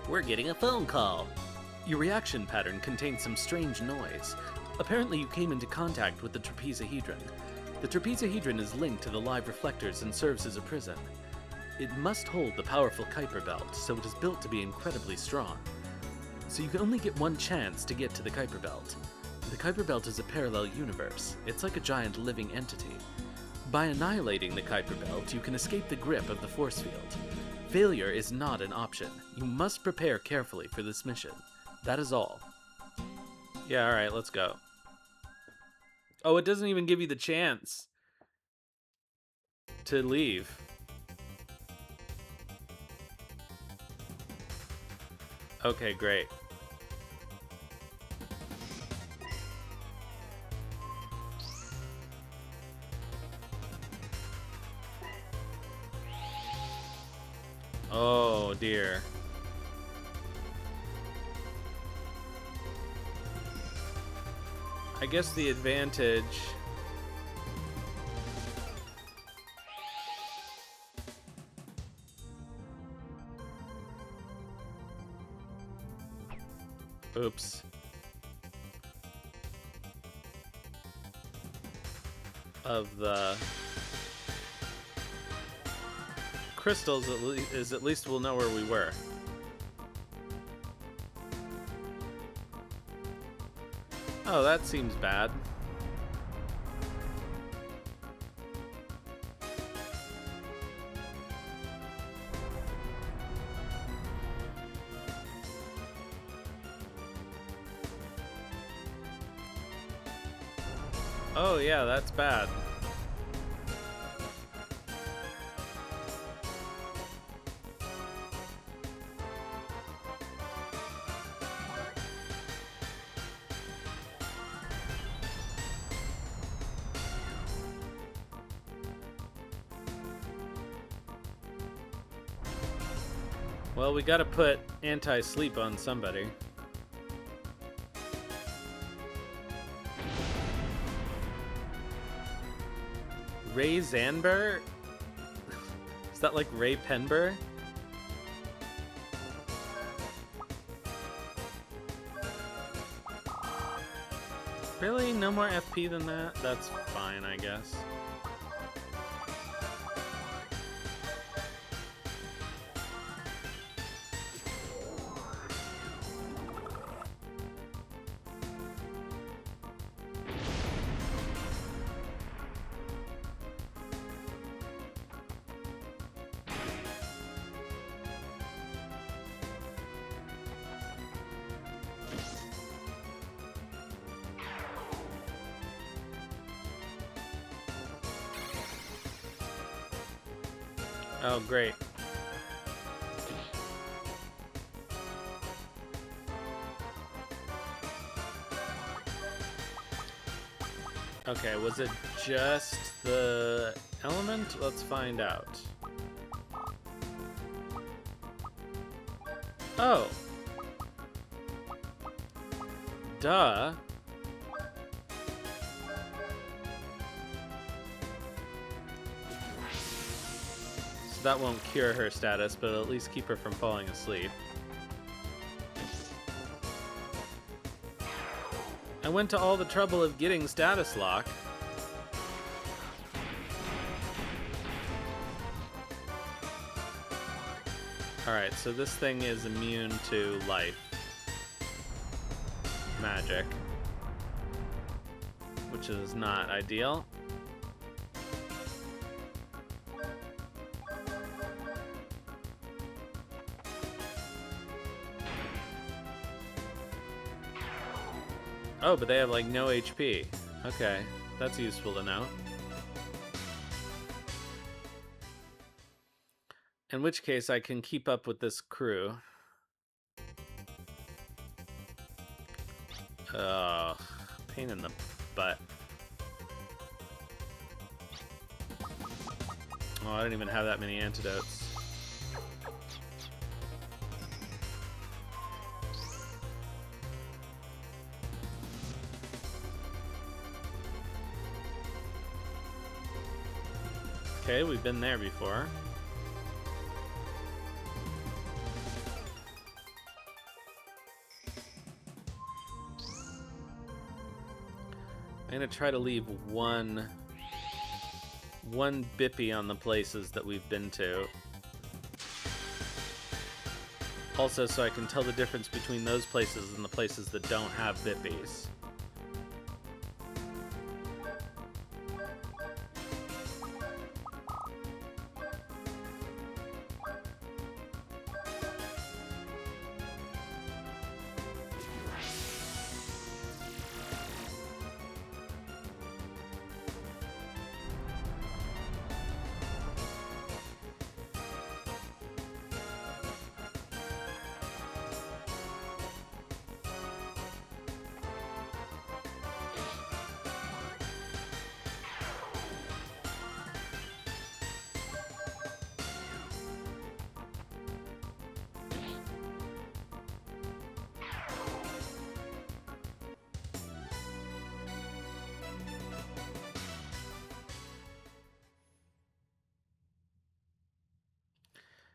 We're getting a phone call. Your reaction pattern contains some strange noise. Apparently you came into contact with the Trapezohedron. The Trapezohedron is linked to the live reflectors and serves as a prison. It must hold the powerful Kuiper Belt, so it is built to be incredibly strong. So you can only get one chance to get to the Kuiper Belt. The Kuiper Belt is a parallel universe. It's like a giant living entity. By annihilating the Kuiper Belt, you can escape the grip of the force field. Failure is not an option. You must prepare carefully for this mission. That is all. Yeah, alright, let's go. Oh, it doesn't even give you the chance to leave. Okay, great. Oh, dear. I guess the advantage... Oops. Of the crystals is at least we'll know where we were. Oh, that seems bad. Oh yeah, that's bad. Well, we gotta put anti-sleep on somebody. Ray Zanber? Is that like Ray Penber? Really? No more FP than that? That's fine, I guess. Oh, great. Okay, was it just the element? Let's find out. Oh. Duh. So that won't cure her status, but it'll at least keep her from falling asleep. I went to all the trouble of getting status lock. Alright, so this thing is immune to life magic, which is not ideal. Oh, but they have like no HP. Okay, that's useful to know. In which case I can keep up with this crew. Oh, pain in the butt. Oh, I don't even have that many antidotes. Okay, we've been there before. I'm gonna try to leave one bippy on the places that we've been to. Also, so I can tell the difference between those places and the places that don't have bippies.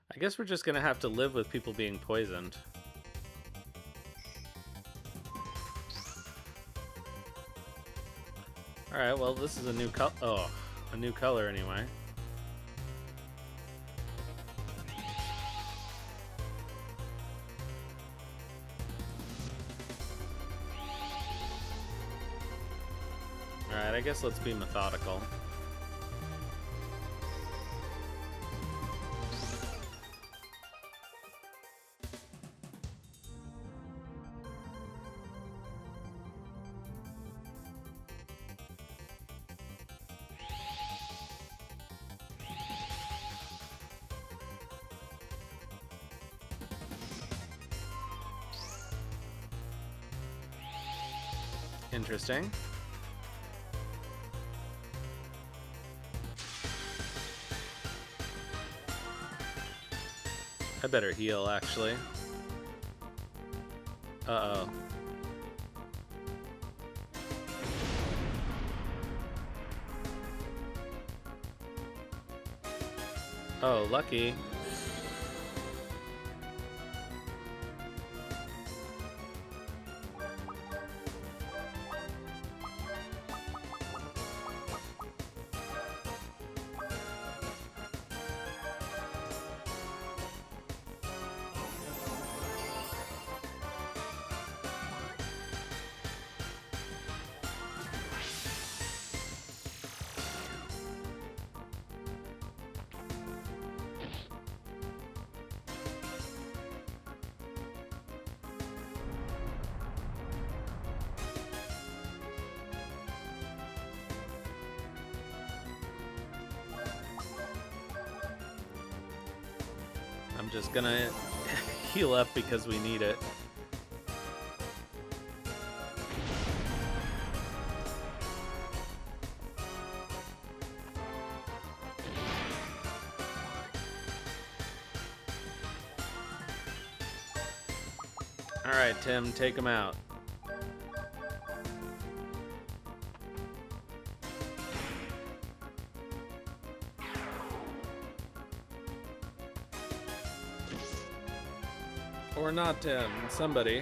I guess we're just gonna have to live with people being poisoned. Alright, well, this is a new color. Oh, a new color anyway. Alright, I guess let's be methodical. Interesting. I better heal, actually. Uh-oh. Oh, lucky. I'm just gonna heal up because we need it. Alright, Tim, take him out. Or not Tim, somebody.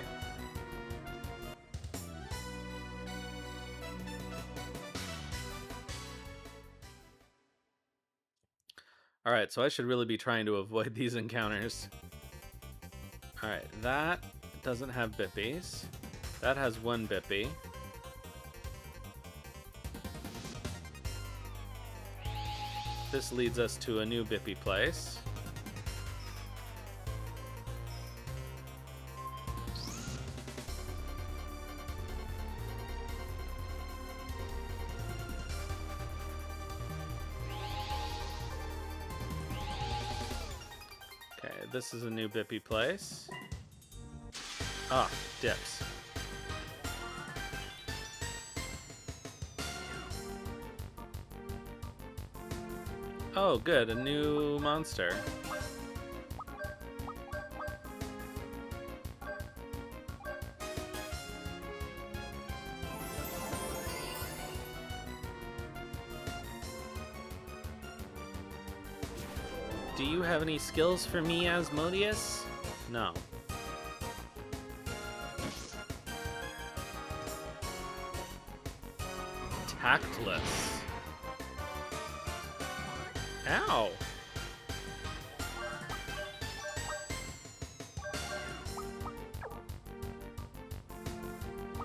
Alright, so I should really be trying to avoid these encounters. Alright, that doesn't have Bippies. That has one Bippy. This leads us to a new Bippy place. Okay, this is a new Bippy place. Ah, dips. Oh, good, a new monster. Do you have any skills for me, Asmodeus? No. Tactless. Ow!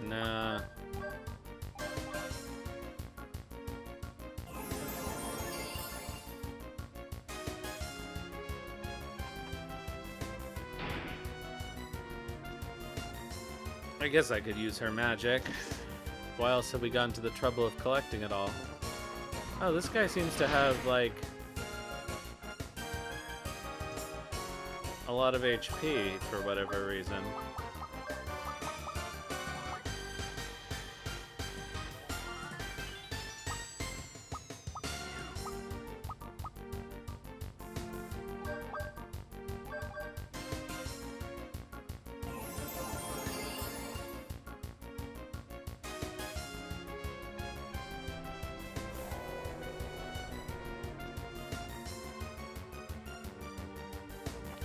Nah. I guess I could use her magic. Why else have we gone to the trouble of collecting it all? Oh, this guy seems to have, like, a lot of HP for whatever reason.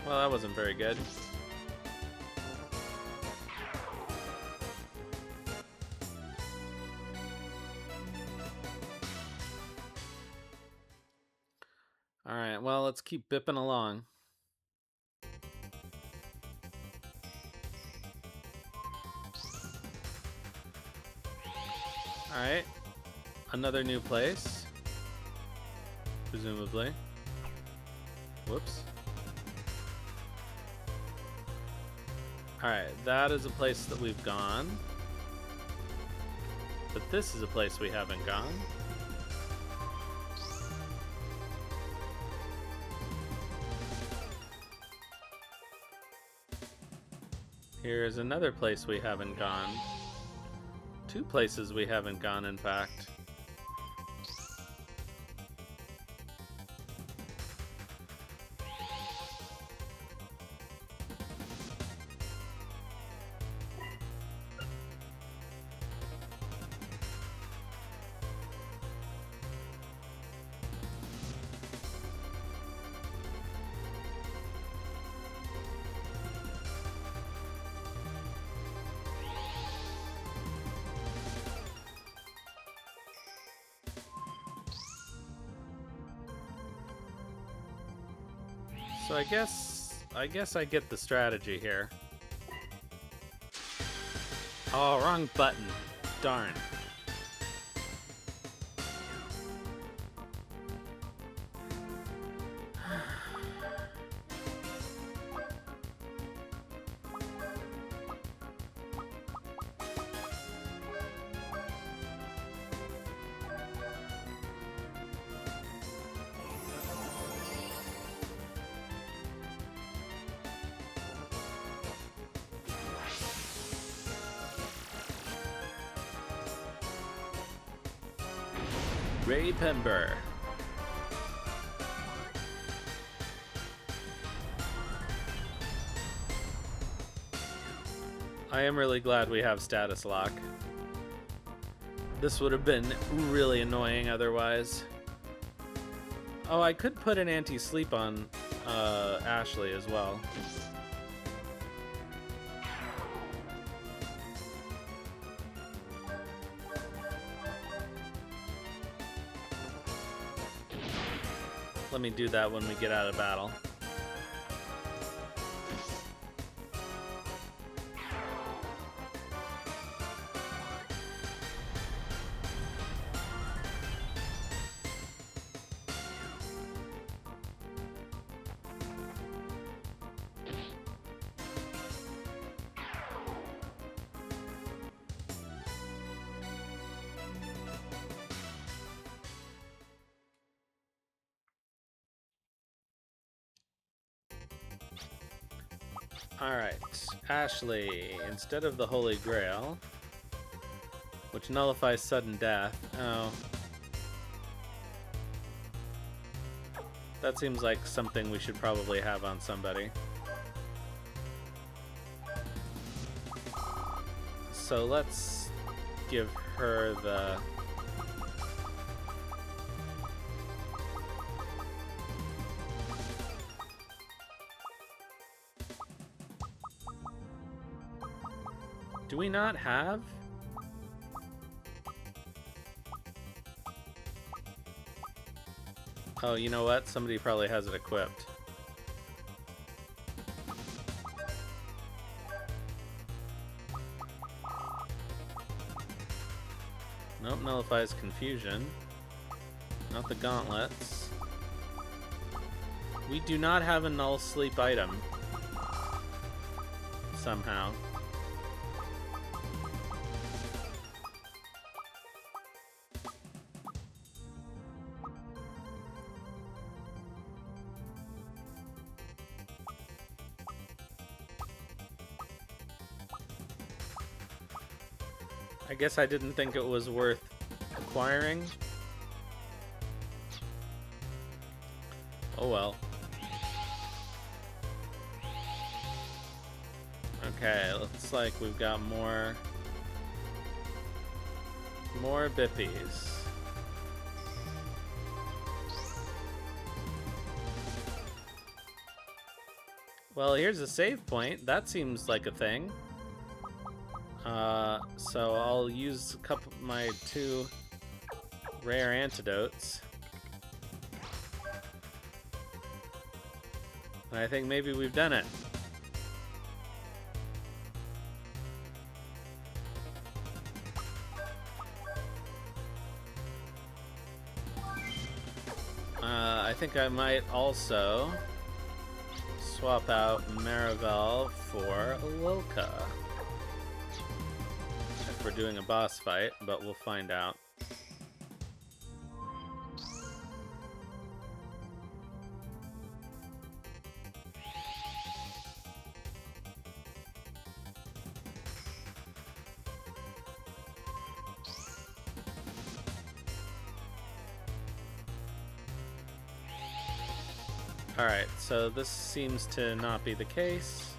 Well, that wasn't very good. Alright, well, let's keep bipping along. Alright, another new place. Presumably. Whoops. Alright, that is a place that we've gone. But this is a place we haven't gone. Here's another place we haven't gone. Two places we haven't gone, in fact. So I guess I get the strategy here. Oh, wrong button. Darn. Ray Pember. I am really glad we have status lock. This would have been really annoying otherwise. Oh, I could put an anti-sleep on Ashley as well. Let me do that when we get out of battle. Alright, Ashley, instead of the Holy Grail, which nullifies sudden death. Oh. That seems like something we should probably have on somebody. So let's give her the... Do we not have? Oh, you know what? Somebody probably has it equipped. Nope, nullifies confusion. Not the gauntlets. We do not have a null sleep item. Somehow. I guess I didn't think it was worth acquiring. Oh well. Okay, looks like we've got more Bippies. Well, here's a save point. That seems like a thing. So I'll use my 2 rare antidotes. And I think maybe we've done it. I think I might also swap out Maribel for Loka. If we're doing a boss fight, but we'll find out. Alright, so this seems to not be the case.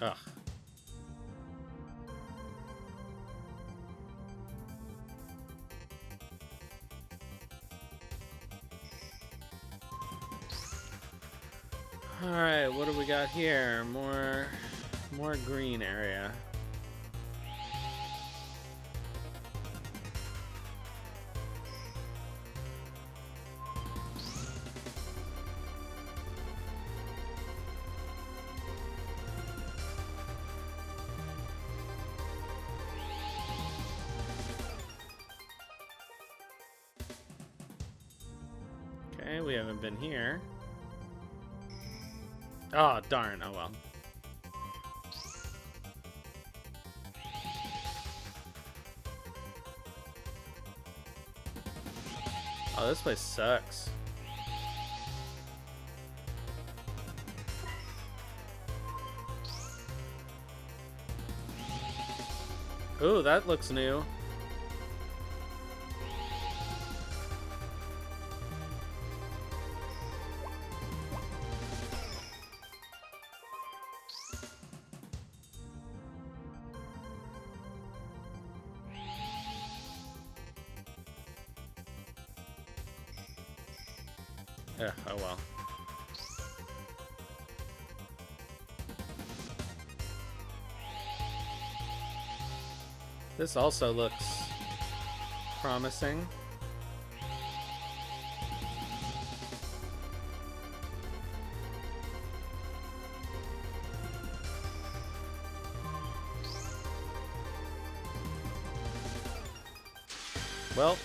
Ugh. Alright, what do we got here? More green area. Okay, we haven't been here. Oh, darn. Oh, well. Oh, this place sucks. Ooh, that looks new. Yeah, oh well. This also looks promising. Well,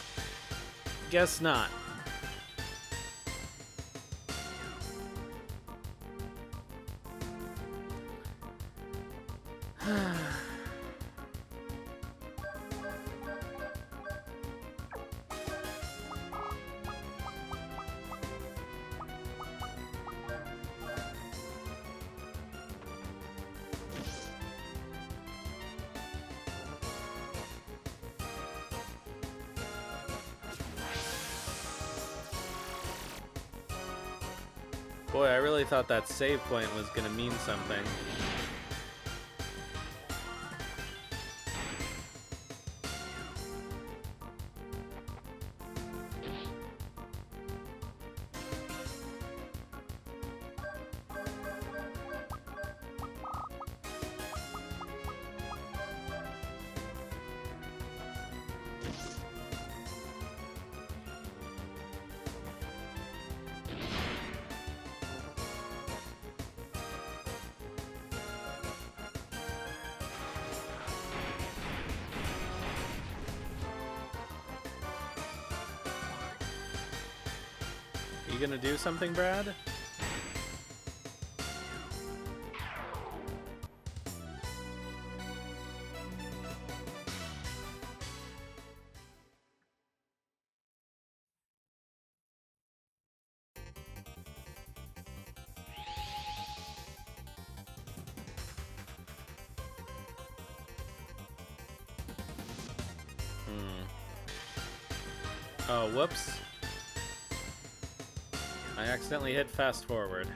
guess not. Boy, I really thought that save point was gonna mean something. You gonna do something, Brad? Oh, whoops. I accidentally hit fast forward.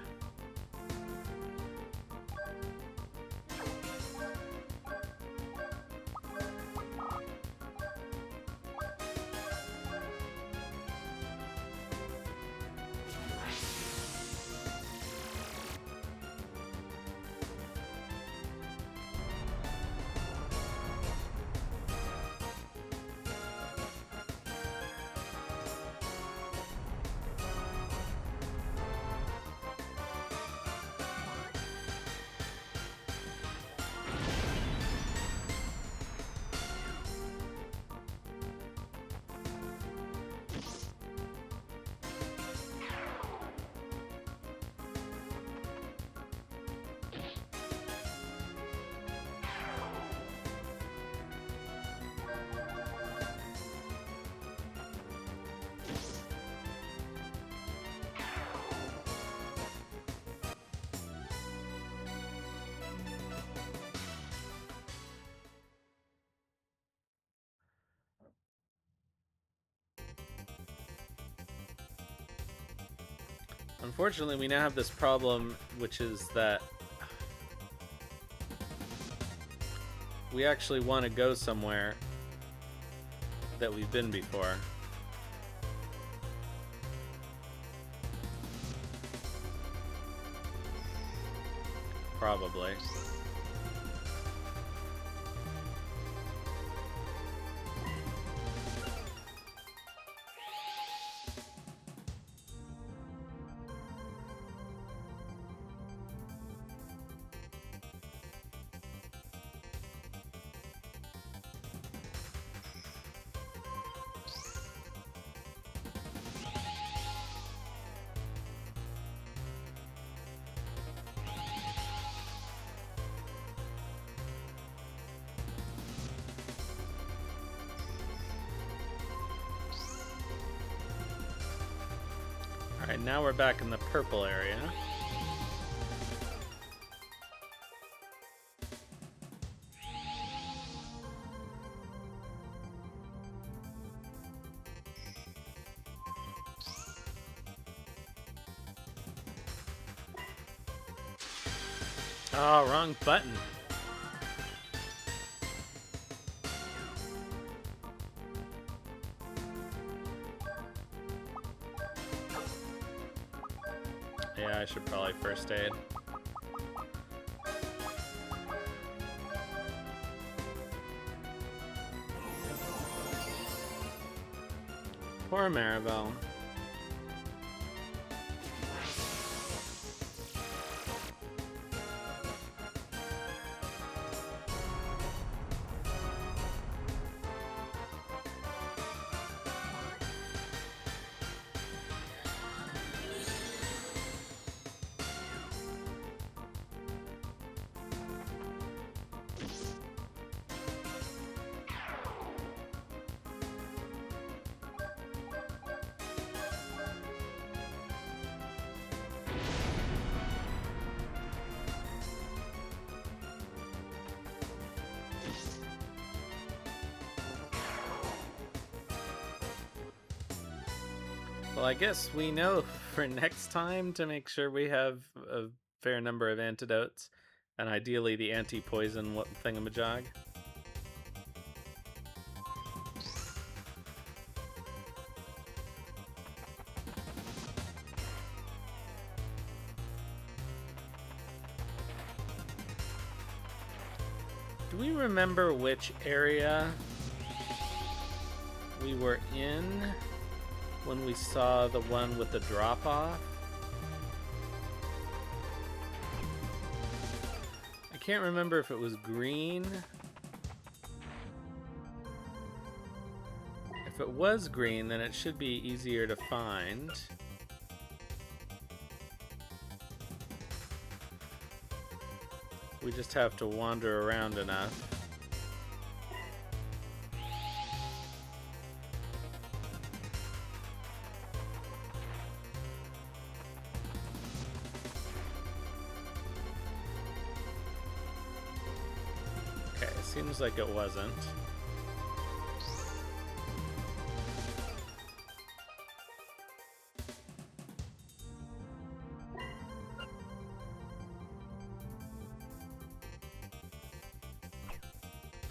Unfortunately, we now have this problem, which is that we actually want to go somewhere that we've been before. Probably. Alright, now we're back in the purple area. Oh, wrong button. Yeah, I should probably first aid. Poor Maribel. Well, I guess we know for next time to make sure we have a fair number of antidotes, and ideally the anti-poison thingamajig. Do we remember which area we were in when we saw the one with the drop-off? I can't remember if it was green. If it was green, then it should be easier to find. We just have to wander around enough. Okay, seems like it wasn't.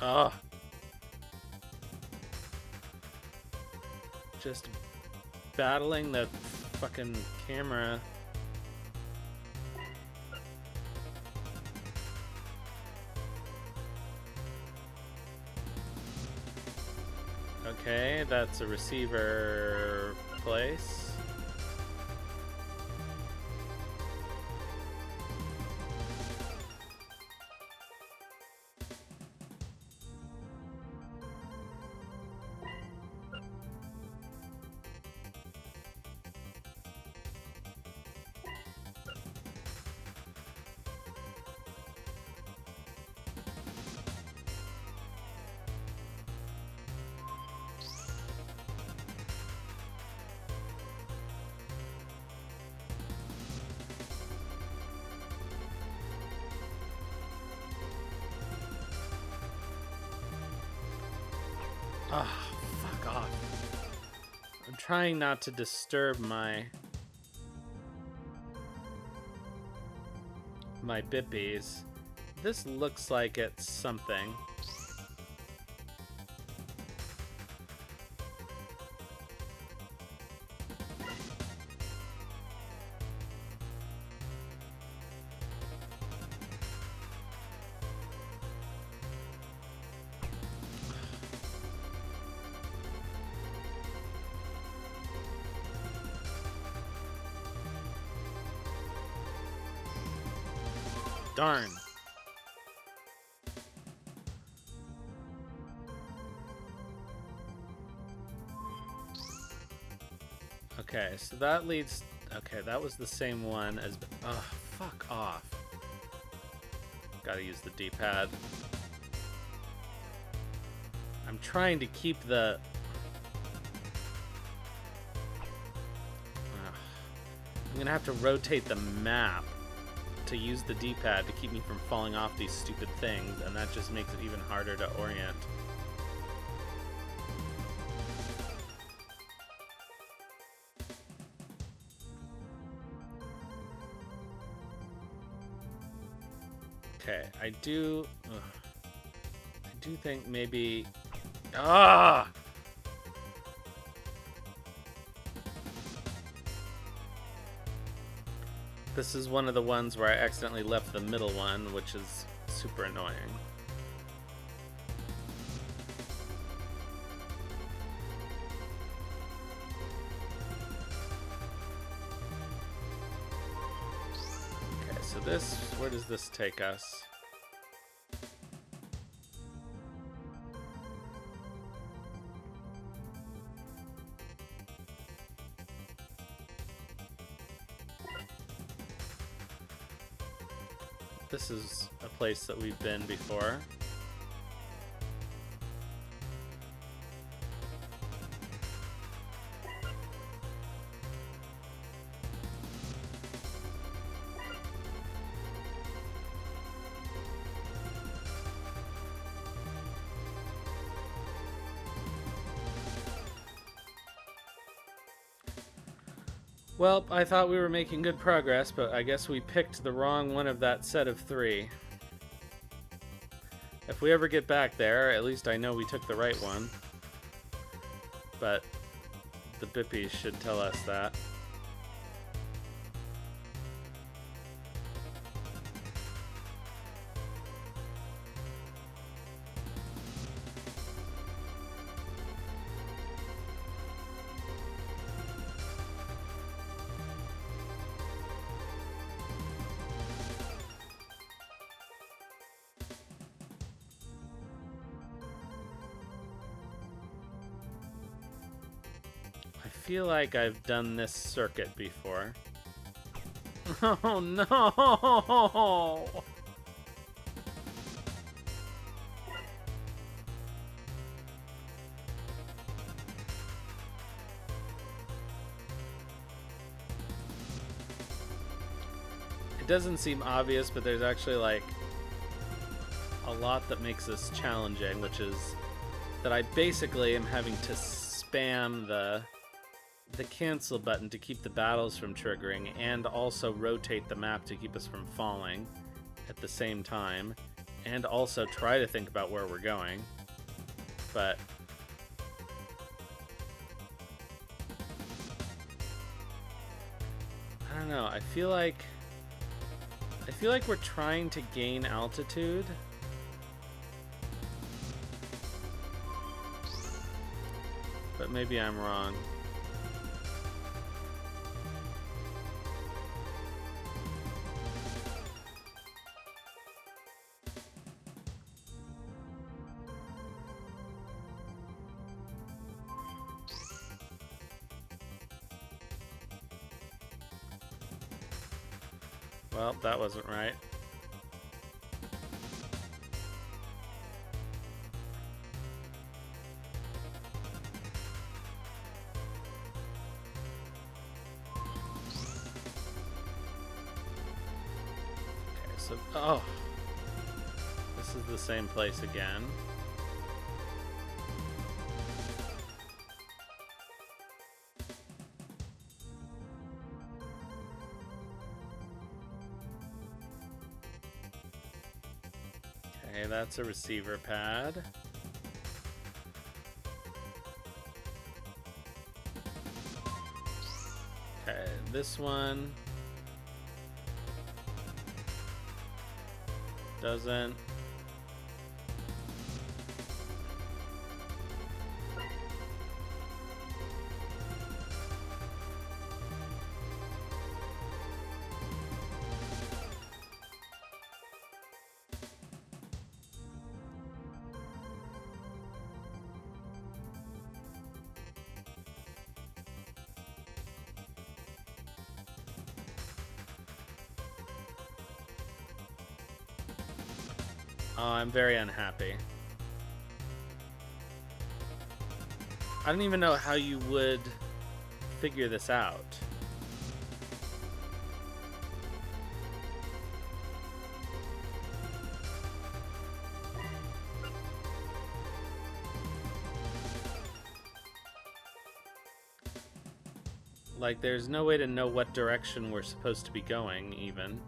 Oh. Just battling the fucking camera. Okay, that's a receiver place. Ah, fuck off. I'm trying not to disturb my bippies. This looks like it's something. Darn. Okay, so that leads... Okay, that was the same one as... Ugh, fuck off. Gotta use the D-pad. I'm trying to keep the... Ugh. I'm gonna have to rotate the map to use the D-pad to keep me from falling off these stupid things, and that just makes it even harder to orient. Okay, I do think maybe... Ah! This is one of the ones where I accidentally left the middle one, which is super annoying. Okay, so this, where does this take us? This is a place that we've been before. Well, I thought we were making good progress, but I guess we picked the wrong one of that set of 3. If we ever get back there, at least I know we took the right one. But the Bippies should tell us that. I feel like I've done this circuit before. Oh no! It doesn't seem obvious, but there's actually like a lot that makes this challenging, which is that I basically am having to spam the cancel button to keep the battles from triggering, and also rotate the map to keep us from falling at the same time, and also try to think about where we're going. But I don't know, I feel like we're trying to gain altitude. But maybe I'm wrong. Well, that wasn't right. Okay, so... Oh! This is the same place again. Okay, that's a receiver pad. Okay, this one doesn't. Oh, I'm very unhappy. I don't even know how you would figure this out. Like, there's no way to know what direction we're supposed to be going, even.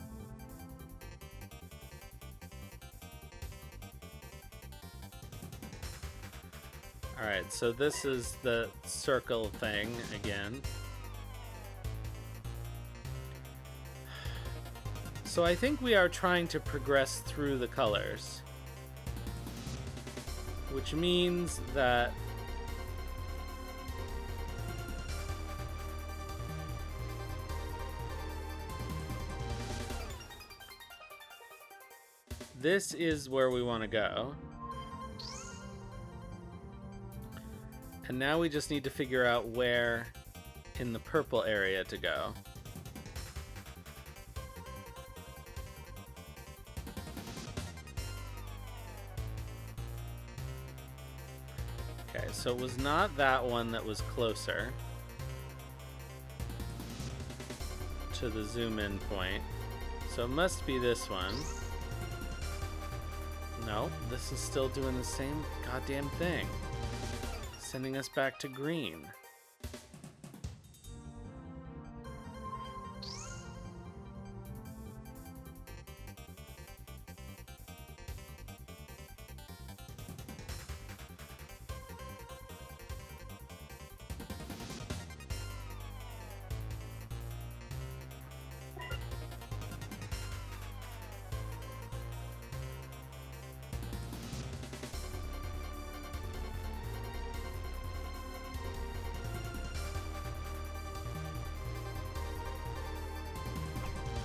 Alright, so this is the circle thing again. So I think we are trying to progress through the colors. Which means that this is where we want to go. And now we just need to figure out where in the purple area to go. Okay, so it was not that one that was closer to the zoom in point. So it must be this one. No, this is still doing the same goddamn thing. Sending us back to green.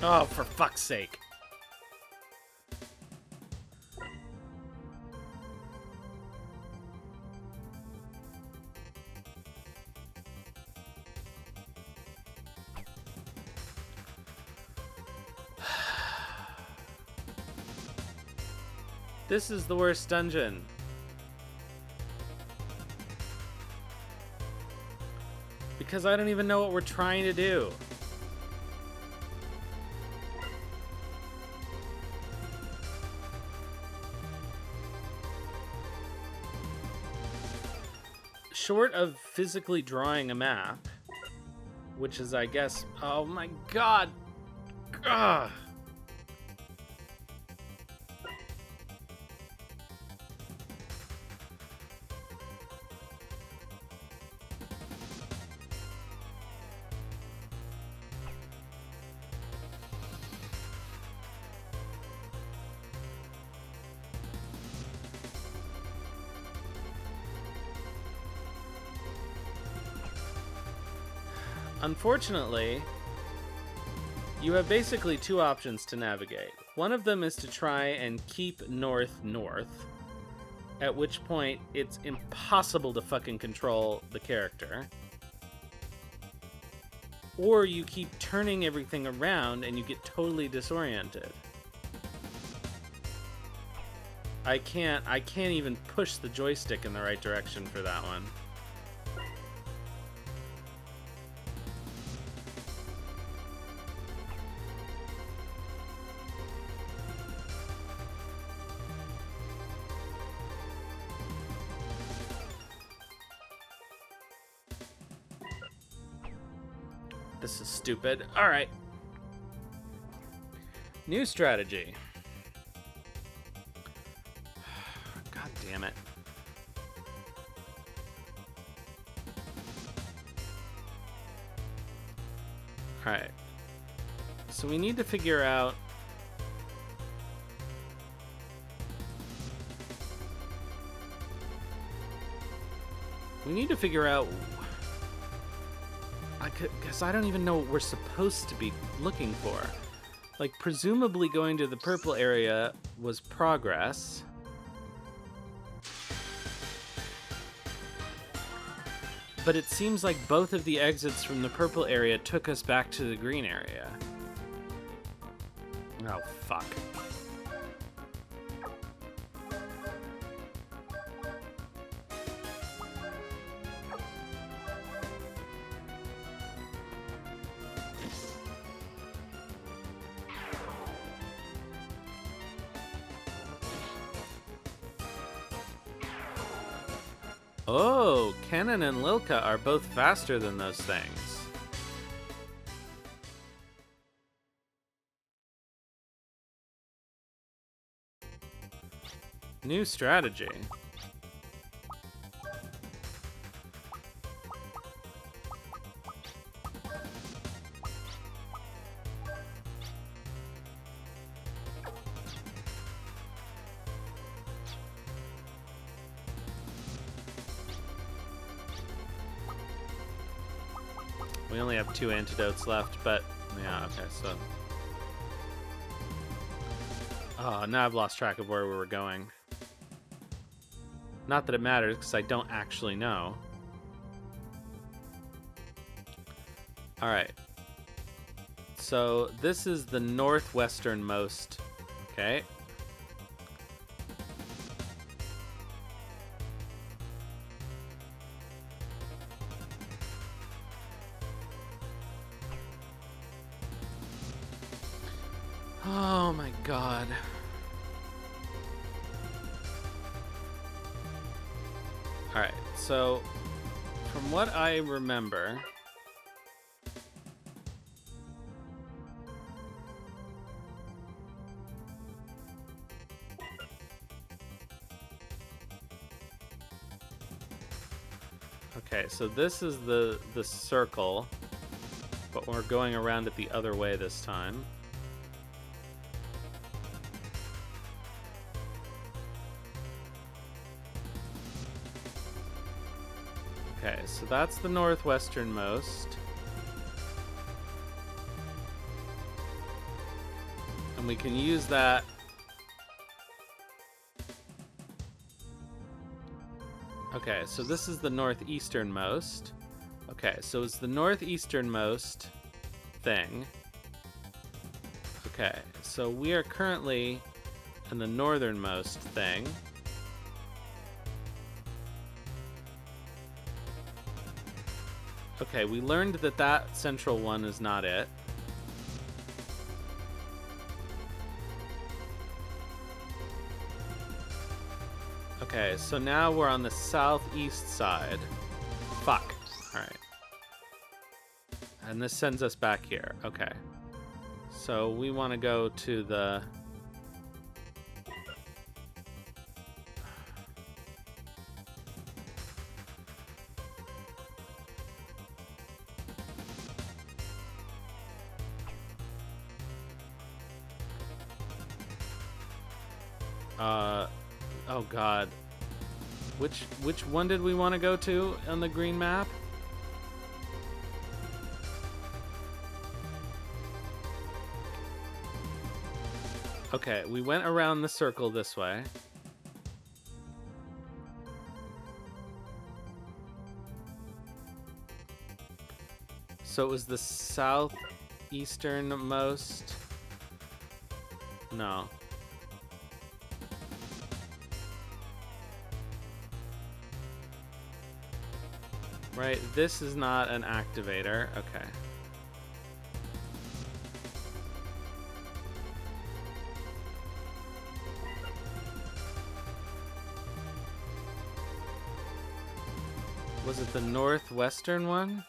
Oh, for fuck's sake. This is the worst dungeon. Because I don't even know what we're trying to do. Short of physically drawing a map, which is, I guess, oh my god. Ugh. Unfortunately, you have basically two options to navigate. One of them is to try and keep north-north, at which point it's impossible to fucking control the character. Or you keep turning everything around and you get totally disoriented. I can't even push the joystick in the right direction for that one. This is stupid. All right. New strategy. God damn it. All right. So we need to figure out because I don't even know what we're supposed to be looking for. Like, presumably going to the purple area was progress. But it seems like both of the exits from the purple area took us back to the green area. Oh, fuck. Oh, Kennen and Lilka are both faster than those things. New strategy. We only have 2 antidotes left, but yeah, okay, so. Oh, now I've lost track of where we were going. Not that it matters, because I don't actually know. Alright. So, this is the northwesternmost. Okay. Oh my god. Alright, so from what I remember, okay, so this is the circle, but we're going around it the other way this time. Okay, so that's the northwesternmost. And we can use that. Okay, so this is the northeasternmost. Okay, so it's the northeasternmost thing. Okay, so we are currently in the northernmost thing. Okay, we learned that that central one is not it. Okay, so now we're on the southeast side. Fuck. Alright. And this sends us back here. Okay. So we want to go to the... oh god. Which one did we want to go to on the green map? Okay, we went around the circle this way. So it was the southeasternmost. No. Right, this is not an activator. Okay. Was it the northwestern one?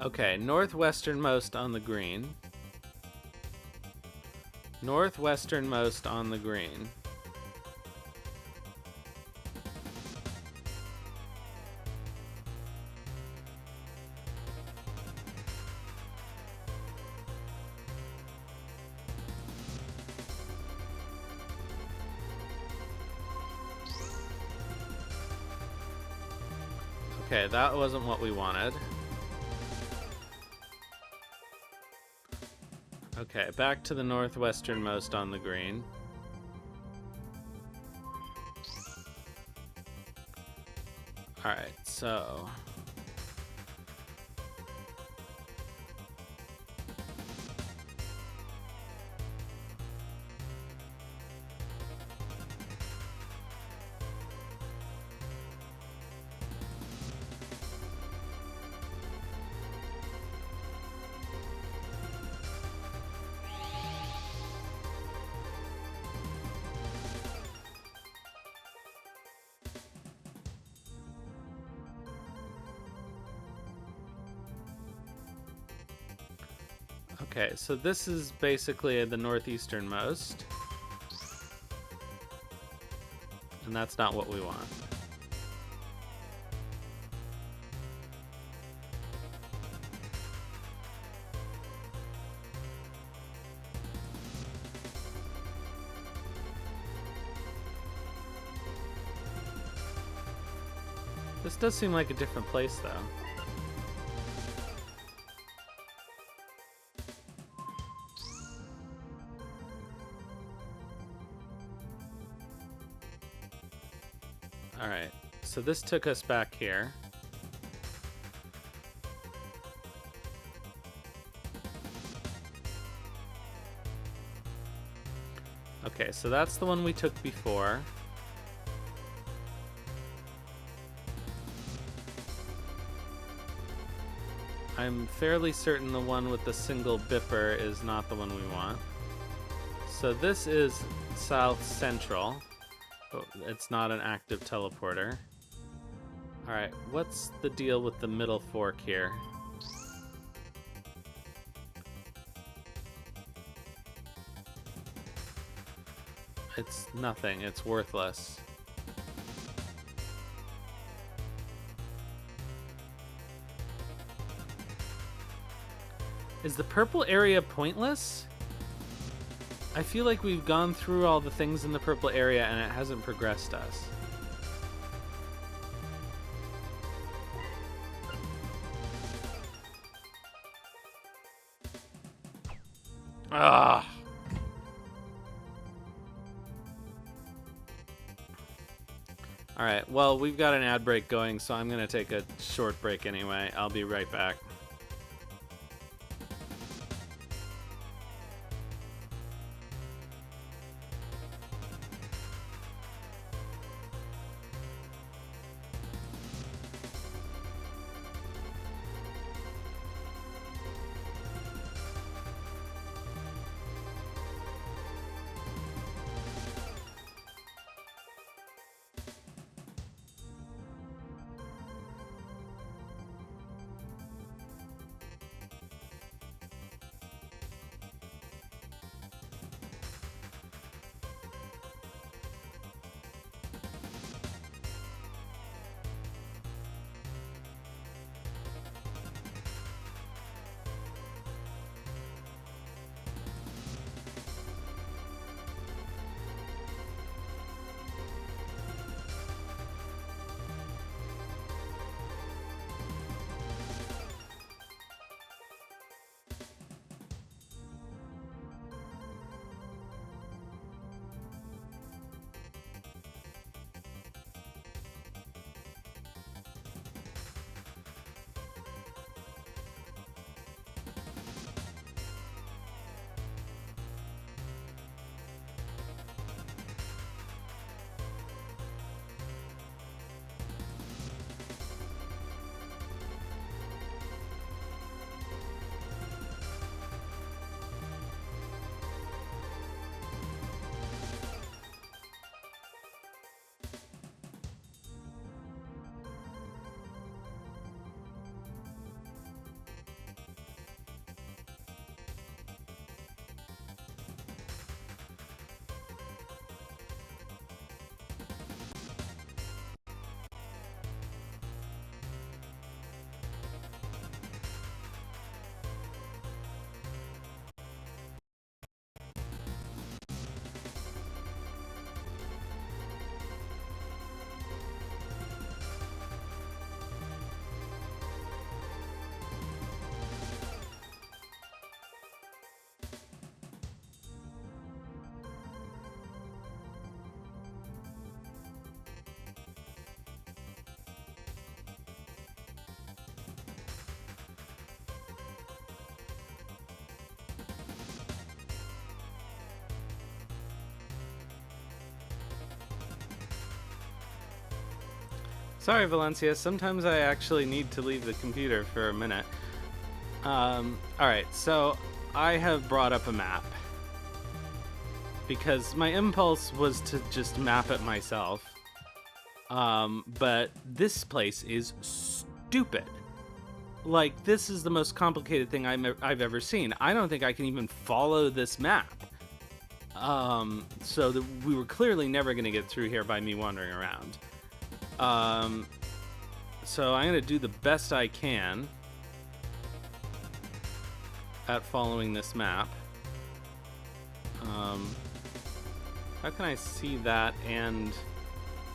Okay, northwesternmost on the green. Northwesternmost on the green. Okay, that wasn't what we wanted. Okay, back to the northwesternmost on the green. Alright, so... Okay, so this is basically the northeasternmost. And that's not what we want. This does seem like a different place, though. Alright, so this took us back here. Okay, so that's the one we took before. I'm fairly certain the one with the single bipper is not the one we want. So this is South Central. But it's not an active teleporter. Alright, what's the deal with the middle fork here? It's nothing, it's worthless. Is the purple area pointless? I feel like we've gone through all the things in the purple area and it hasn't progressed us. Ah. Alright, well, we've got an ad break going, so I'm going to take a short break anyway. I'll be right back. Sorry, Valencia. Sometimes I actually need to leave the computer for a minute. Alright, so I have brought up a map. Because my impulse was to just map it myself. But this place is stupid. Like, this is the most complicated thing I've ever seen. I don't think I can even follow this map. So we were clearly never going to get through here by me wandering around. So I'm going to do the best I can at following this map. How can I see that and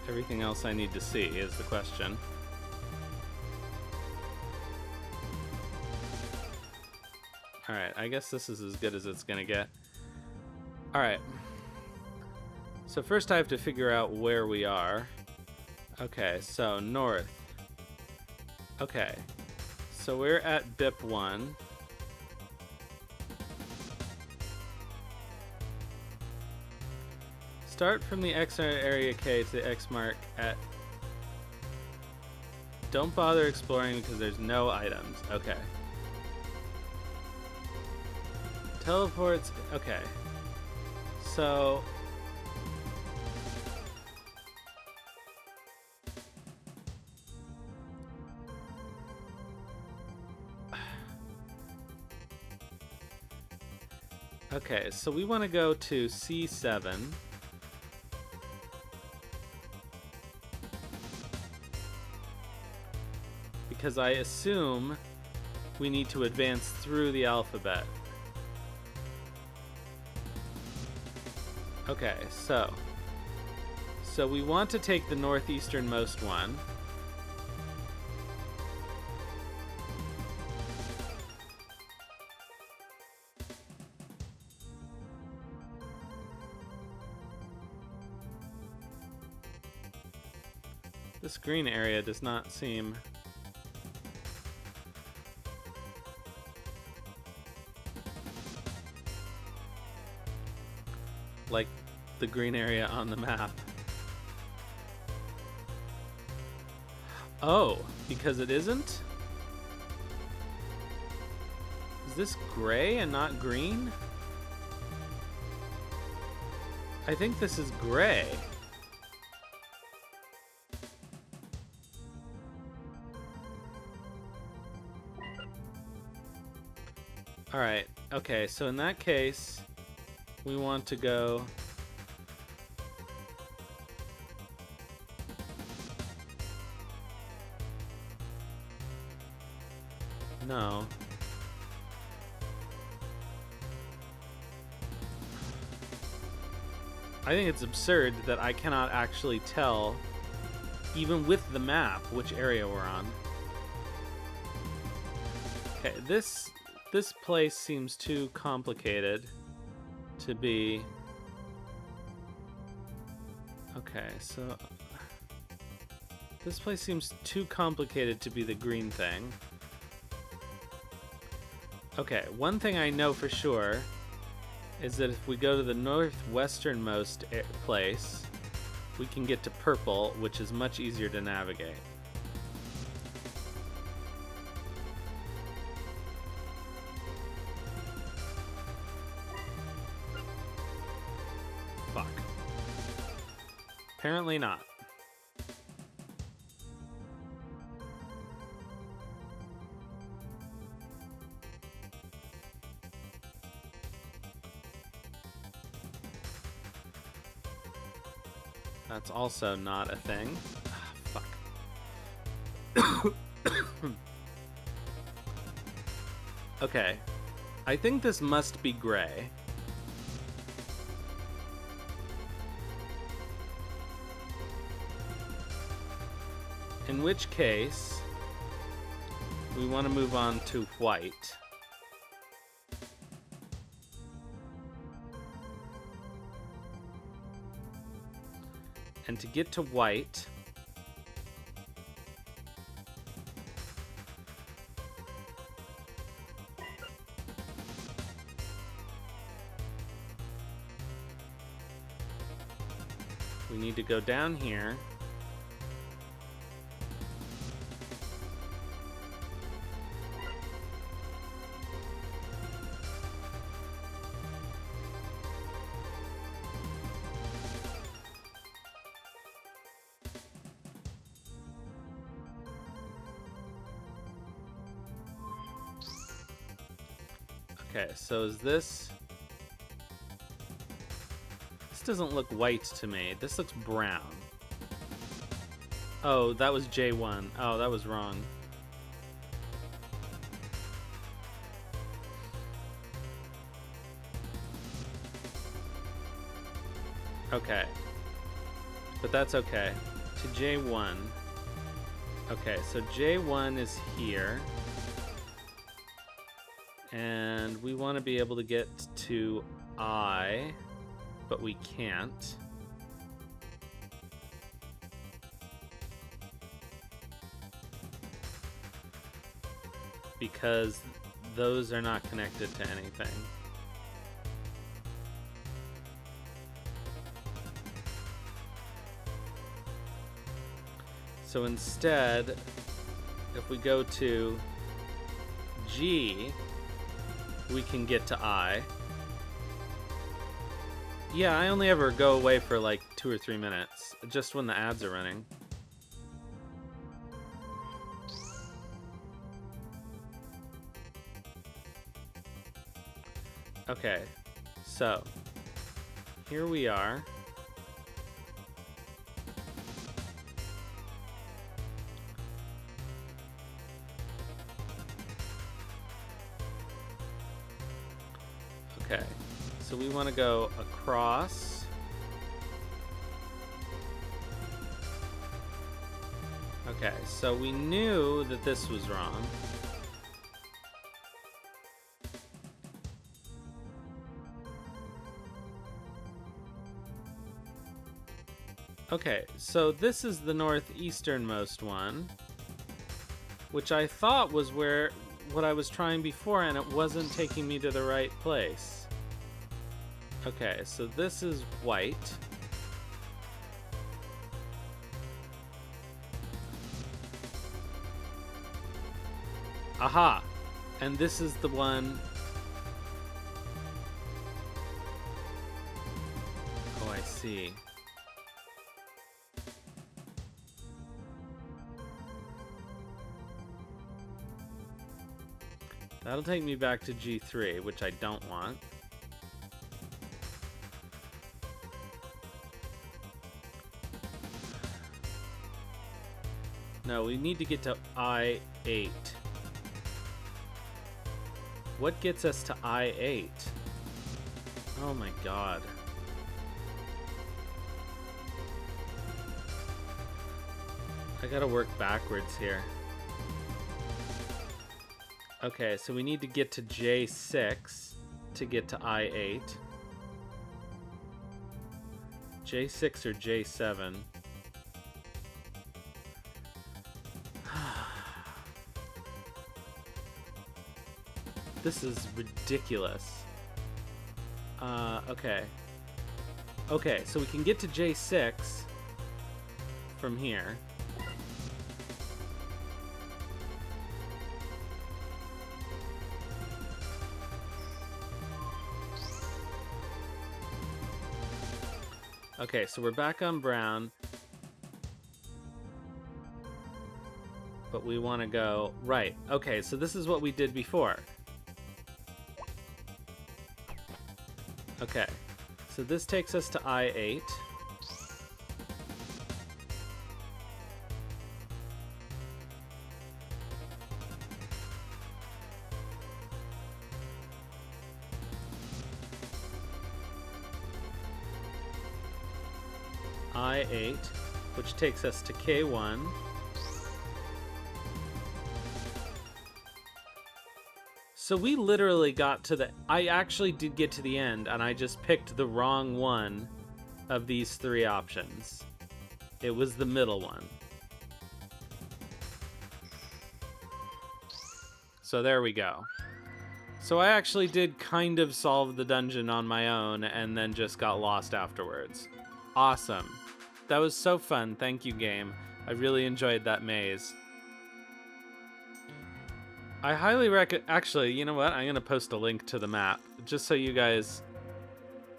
everything else I need to see is the question. Alright, I guess this is as good as it's gonna get. Alright. So first I have to figure out where we are. Okay, so north. Okay. So we're at BIP 1. Start from the X area K to the X mark at... Don't bother exploring because there's no items. Okay. Teleports... Okay. So... Okay, so we want to go to C7. Because I assume we need to advance through the alphabet. Okay, so we want to take the northeasternmost one. This green area does not seem... like the green area on the map. Oh, because it isn't? Is this gray and not green? I think this is gray. Alright, okay, so in that case, we want to go... No. I think it's absurd that I cannot actually tell, even with the map, which area we're on. Okay, this place seems too complicated to be... Okay, so... This place seems too complicated to be the green thing. Okay, one thing I know for sure is that if we go to the northwesternmost place, we can get to purple, which is much easier to navigate. Fuck. Apparently not. That's also not a thing. Ah, fuck. Okay. I think this must be gray. In which case, we want to move on to white. And to get to white, we need to go down here. Okay, so is this... This doesn't look white to me. This looks brown. Oh, that was J1. Oh, that was wrong. Okay. But that's okay. To J1. Okay, so J1 is here. And we want to be able to get to I, but we can't. Because those are not connected to anything. So instead, if we go to G, we can get to I. Yeah, I only ever go away for like 2 or 3 minutes, just when the ads are running. Okay, so here we are. Okay, so we want to go across. Okay, so we knew that this was wrong. Okay, so this is the northeasternmost one, which I thought was where what I was trying before, and it wasn't taking me to the right place. Okay, so this is white. Aha! And this is the one... Oh, I see. That'll take me back to G3, which I don't want. No, we need to get to I8. What gets us to I8? Oh my god. I gotta work backwards here. Okay, so we need to get to J6 to get to I8. J6 or J7? This is ridiculous. Okay. Okay, so we can get to J6 from here. Okay, so we're back on brown. But we want to go right. Okay, so this is what we did before. Okay, so this takes us to I8. I8, which takes us to K1. So we literally got to the... I actually did get to the end, and I just picked the wrong one of these 3 options. It was the middle one. So there we go. So I actually did kind of solve the dungeon on my own, and then just got lost afterwards. Awesome. That was so fun. Thank you, game. I really enjoyed that maze. I highly recommend... Actually, you know what? I'm going to post a link to the map just so you guys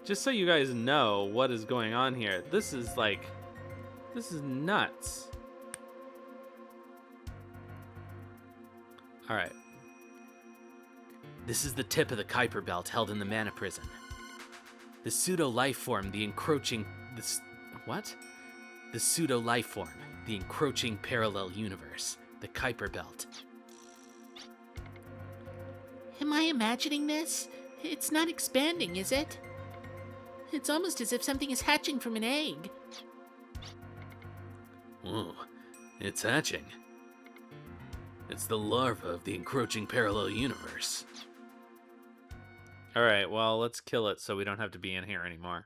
know what is going on here. This is like... This is nuts. All right. This is the tip of the Kuiper Belt held in the mana prison. The pseudo-life form, the encroaching... What? The pseudo-life form, the encroaching parallel universe, the Kuiper Belt. Am I imagining this? It's not expanding, is it? It's almost as if something is hatching from an egg. Whoa, it's hatching. It's the larva of the encroaching parallel universe. Alright, well, let's kill it so we don't have to be in here anymore.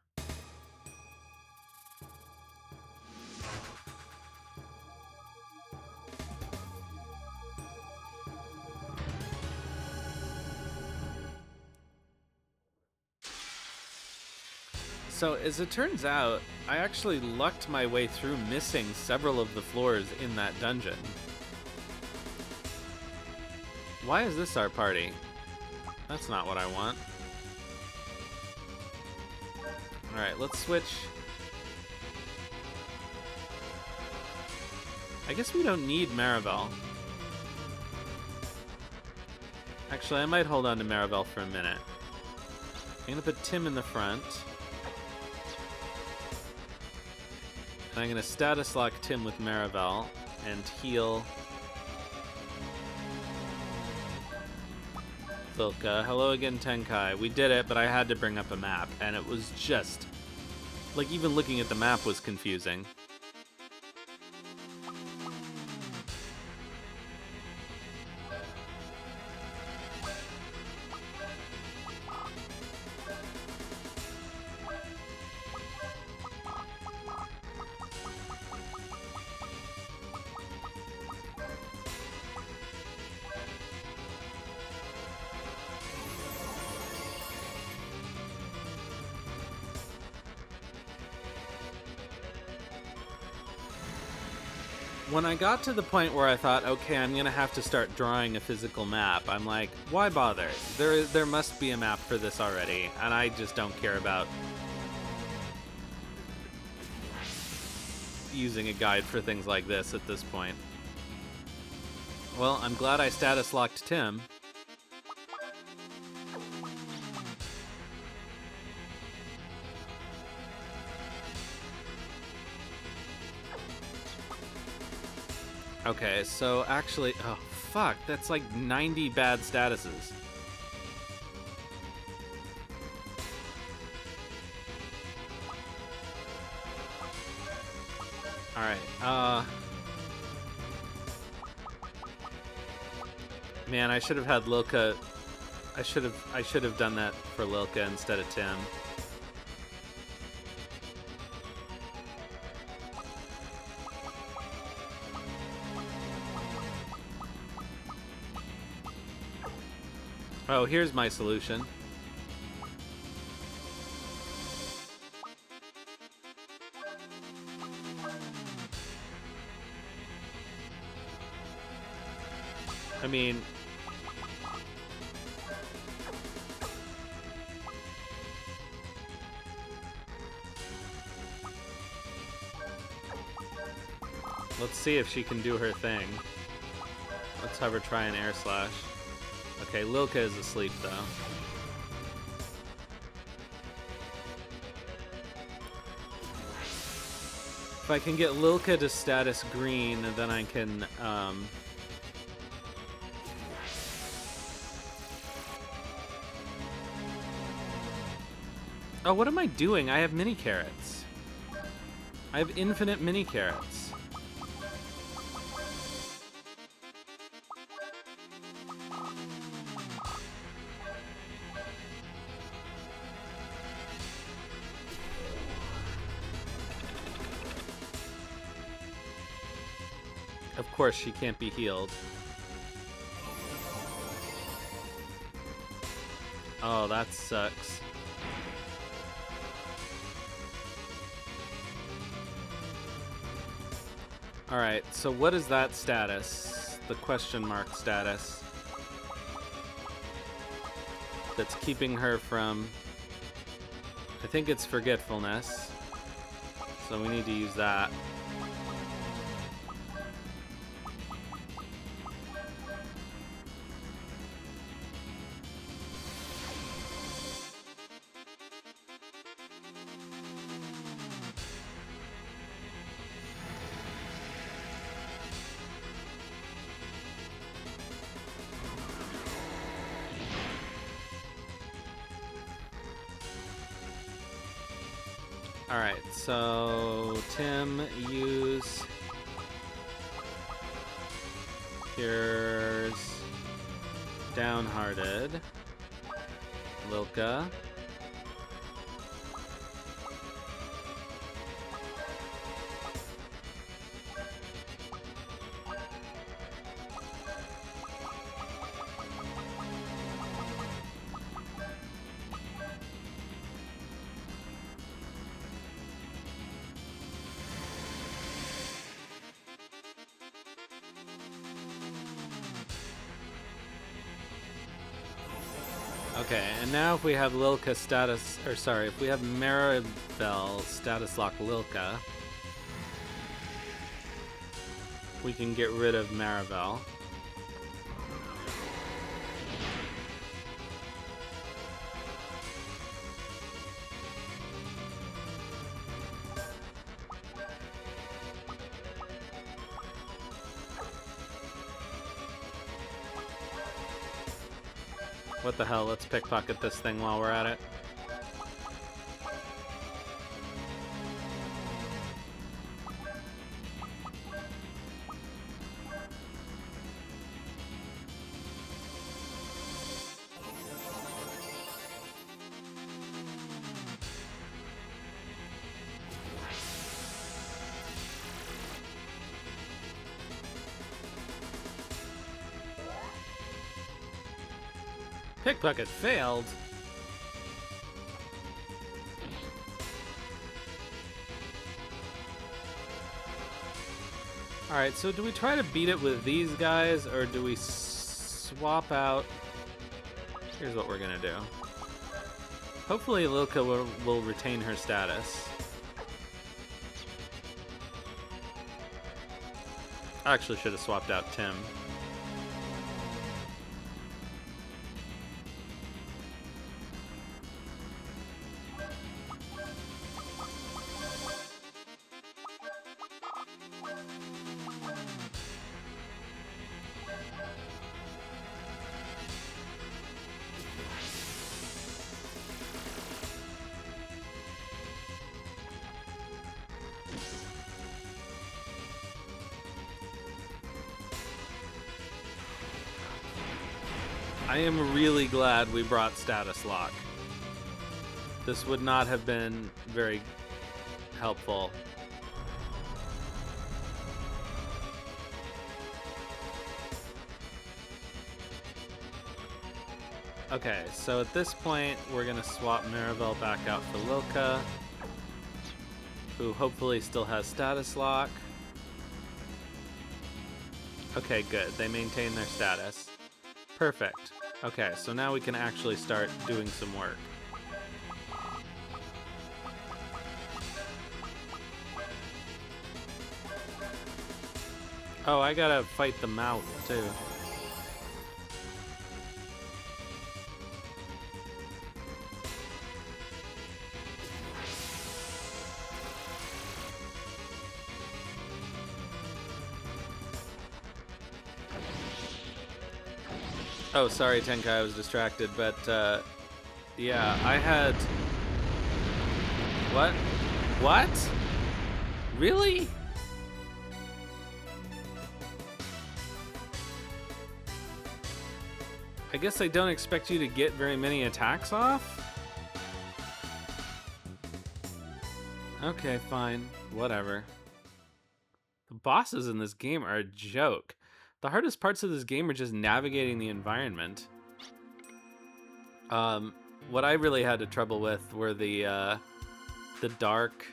So, as it turns out, I actually lucked my way through missing several of the floors in that dungeon. Why is this our party? That's not what I want. Alright, let's switch. I guess we don't need Maribel. Actually, I might hold on to Maribel for a minute. I'm gonna put Tim in the front. And I'm gonna status lock Tim with Maribel and heal Vilka. Hello again, Tenkai. We did it, but I had to bring up a map, and it was just... like, even looking at the map was confusing. When I got to the point where I thought, okay, I'm gonna have to start drawing a physical map, I'm like, why bother? There must be a map for this already, and I just don't care about using a guide for things like this at this point. Well, I'm glad I status locked Tim. Okay, so actually, oh fuck, that's like 90 bad statuses. Alright, man, I should have had Lilka. I should have done that for Lilka instead of Tim. Oh, here's my solution. I mean... let's see if she can do her thing. Let's have her try an air slash. Okay, Lilka is asleep, though. If I can get Lilka to status green, then I can, Oh, what am I doing? I have mini carrots. I have infinite mini carrots. Of course, she can't be healed. Oh, that sucks. Alright, so what is that status? The question mark status. That's keeping her from... I think it's forgetfulness. So we need to use that. Alright, so Tim, use cures downhearted. Lilka. Okay, and now if we have Lilka status, or sorry, if we have Maribel status lock Lilka, we can get rid of Maribel. What the hell, let's pickpocket this thing while we're at it. Pickpocket failed. Alright, so do we try to beat it with these guys, or do we swap out? Here's what we're gonna do. Hopefully Lilka will retain her status. I actually should have swapped out Tim. I am really glad we brought status lock. This would not have been very helpful. Okay, so at this point, we're gonna swap Maribel back out for Lilka, who hopefully still has status lock. Okay, good. They maintain their status. Perfect. Okay, so now we can actually start doing some work. Oh, I gotta fight the mouth, too. Oh, sorry, Tenkai, I was distracted, but, yeah, I had... What? What? Really? I guess I don't expect you to get very many attacks off? Okay, fine. Whatever. The bosses in this game are a joke. The hardest parts of this game are just navigating the environment. What I really had trouble with were the dark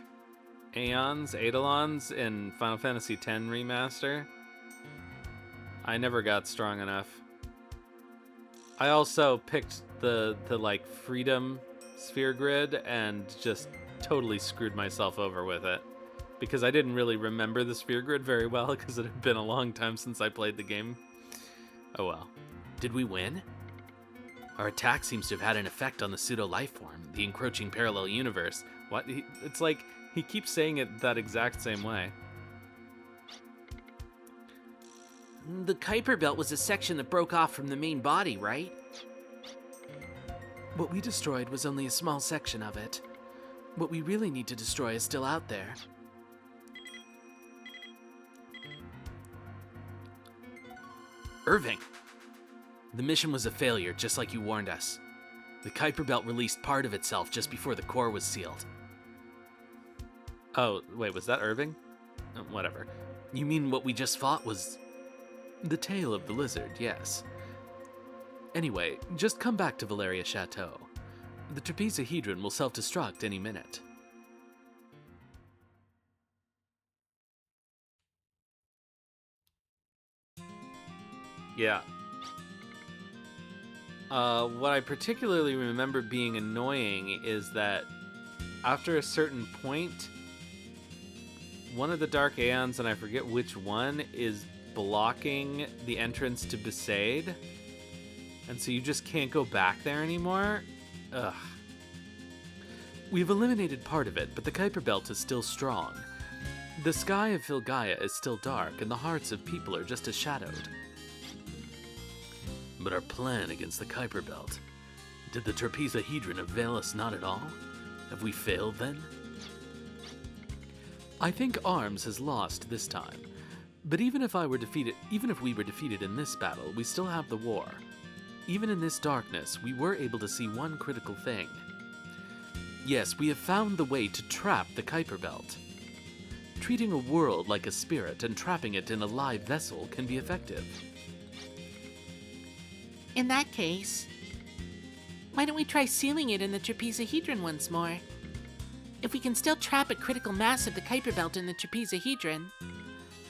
Eidolons in Final Fantasy X Remaster. I never got strong enough. I also picked the like Freedom Sphere Grid and just totally screwed myself over with it. Because I didn't really remember the Sphere Grid very well because it had been a long time since I played the game. Oh well. Did we win? Our attack seems to have had an effect on the pseudo-lifeform, the encroaching parallel universe. What? It's like he keeps saying it that exact same way. The Kuiper Belt was a section that broke off from the main body, right? What we destroyed was only a small section of it. What we really need to destroy is still out there. Irving! The mission was a failure, just like you warned us. The Kuiper Belt released part of itself just before the core was sealed. Oh, wait, was that Irving? Whatever. You mean what we just fought was... The tail of the lizard, yes. Anyway, just come back to Valeria Chateau. The Trapezohedron will self-destruct any minute. Yeah. What I particularly remember being annoying is that after a certain point, one of the Dark Aeons, and I forget which one, is blocking the entrance to Besaid, and so you just can't go back there anymore. Ugh. We've eliminated part of it, but the Kuiper Belt is still strong. The sky of Filgaia is still dark, and the hearts of people are just as shadowed. But our plan against the Kuiper Belt, did the Trapezohedron avail us not at all? Have we failed then? I think Arms has lost this time. But even if we were defeated in this battle, we still have the war. Even in this darkness, we were able to see one critical thing. Yes, we have found the way to trap the Kuiper Belt. Treating a world like a spirit and trapping it in a live vessel can be effective. In that case, why don't we try sealing it in the Trapezohedron once more? If we can still trap a critical mass of the Kuiper Belt in the Trapezohedron,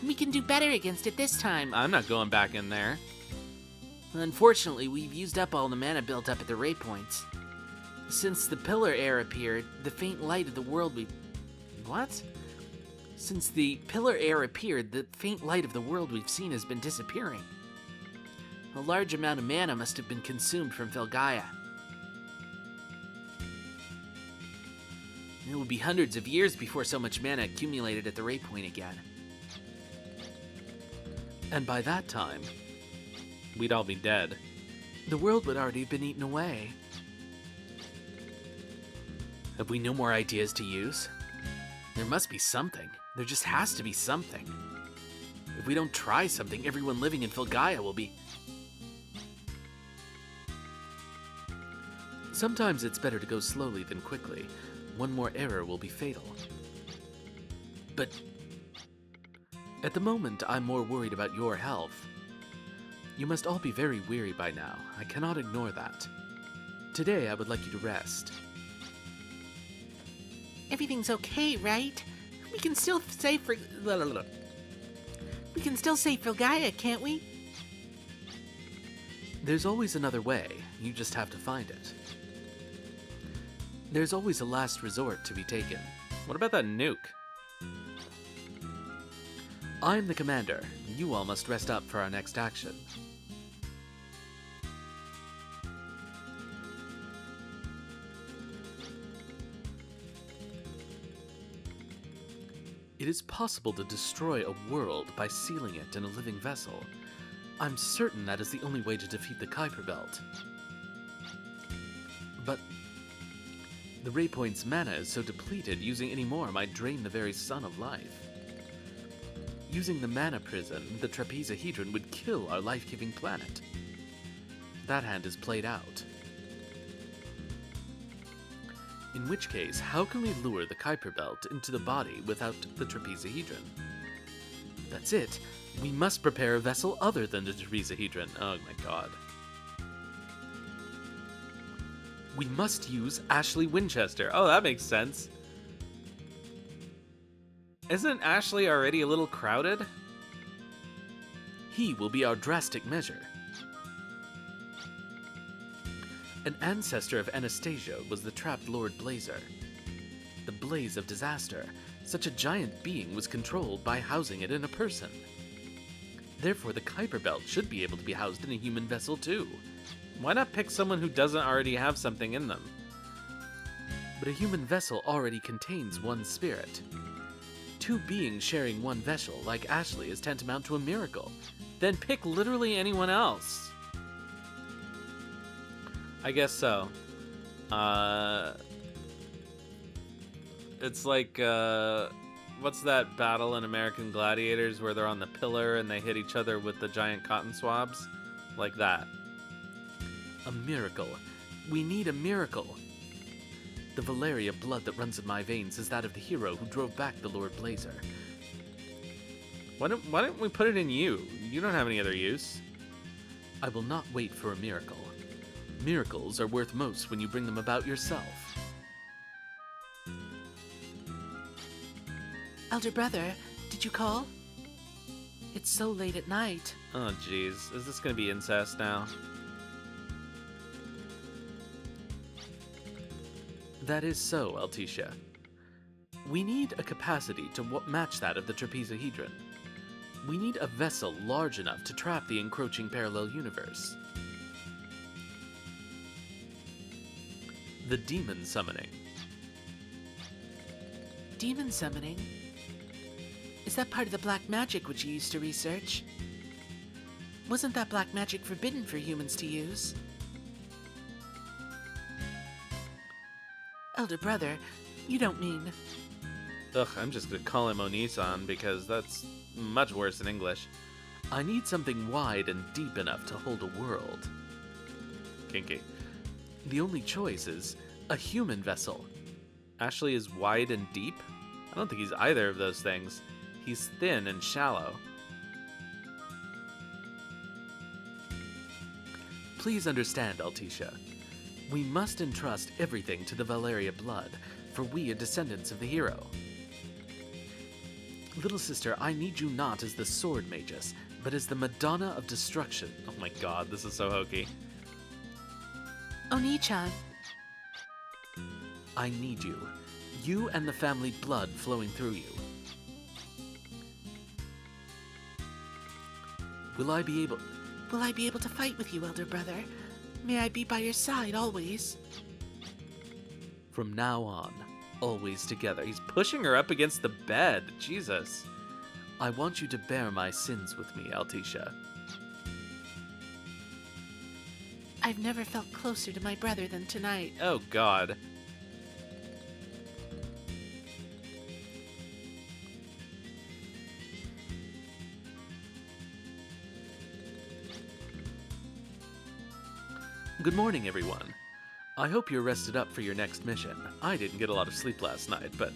we can do better against it this time. I'm not going back in there. Unfortunately, we've used up all the mana built up at the ray points. Since the Pillar Air appeared, the faint light of the world we've... What? Since the Pillar Air appeared, the faint light of the world we've seen has been disappearing. A large amount of mana must have been consumed from Filgaia. It will be hundreds of years before so much mana accumulated at the ray point again. And by that time, we'd all be dead. The world would already have been eaten away. Have we no more ideas to use? There must be something. There just has to be something. If we don't try something, everyone living in Filgaia will be... Sometimes it's better to go slowly than quickly. One more error will be fatal. But at the moment, I'm more worried about your health. You must all be very weary by now. I cannot ignore that. Today, I would like you to rest. Everything's okay, right? We can still save for... We can still save Filgaia, can't we? There's always another way. You just have to find it. There's always a last resort to be taken. What about that nuke? I'm the commander. You all must rest up for our next action. It is possible to destroy a world by sealing it in a living vessel. I'm certain that is the only way to defeat the Kuiper Belt. But the ray point's mana is so depleted, using any more might drain the very sun of life. Using the mana prison, the Trapezohedron would kill our life-giving planet. That hand is played out. In which case, how can we lure the Kuiper Belt into the body without the Trapezohedron? That's it. We must prepare a vessel other than the Trapezohedron. Oh my god. We must use Ashley Winchester. Oh, that makes sense. Isn't Ashley already a little crowded? He will be our drastic measure. An ancestor of Anastasia was the trapped Lord Blazer. The blaze of disaster. Such a giant being was controlled by housing it in a person. Therefore, the Kuiper Belt should be able to be housed in a human vessel too. Why not pick someone who doesn't already have something in them? But a human vessel already contains one spirit. Two beings sharing one vessel, like Ashley, is tantamount to a miracle. Then pick literally anyone else. I guess so. It's like, what's that battle in American Gladiators where they're on the pillar and they hit each other with the giant cotton swabs? Like that. A miracle. We need a miracle. The Valeria blood that runs in my veins is that of the hero who drove back the Lord Blazer. Why don't we put it in you? You don't have any other use. I will not wait for a miracle. Miracles are worth most when you bring them about yourself. Elder brother, did you call? It's so late at night. Oh, jeez. Is this gonna be incest now? That is so, Altisha. We need a capacity to match that of the Trapezohedron. We need a vessel large enough to trap the encroaching parallel universe. The demon summoning. Demon summoning? Is that part of the black magic which you used to research? Wasn't that black magic forbidden for humans to use? Elder brother, you don't mean... Ugh, I'm just gonna call him Onisan because that's much worse in English. I need something wide and deep enough to hold a world. Kinky. The only choice is a human vessel. Ashley is wide and deep? I don't think he's either of those things. He's thin and shallow. Please understand, Altisha. We must entrust everything to the Valeria blood, for we are descendants of the hero. Little sister, I need you not as the sword magus, but as the Madonna of destruction. Oh my god, this is so hokey. Oni-chan, I need you. You and the family blood flowing through you. Will I be able to fight with you, elder brother? May I be by your side always? From now on, always together. He's pushing her up against the bed. Jesus. I want you to bear my sins with me, Altisha. I've never felt closer to my brother than tonight. Oh god. Good morning, everyone. I hope you're rested up for your next mission. I didn't get a lot of sleep last night, but...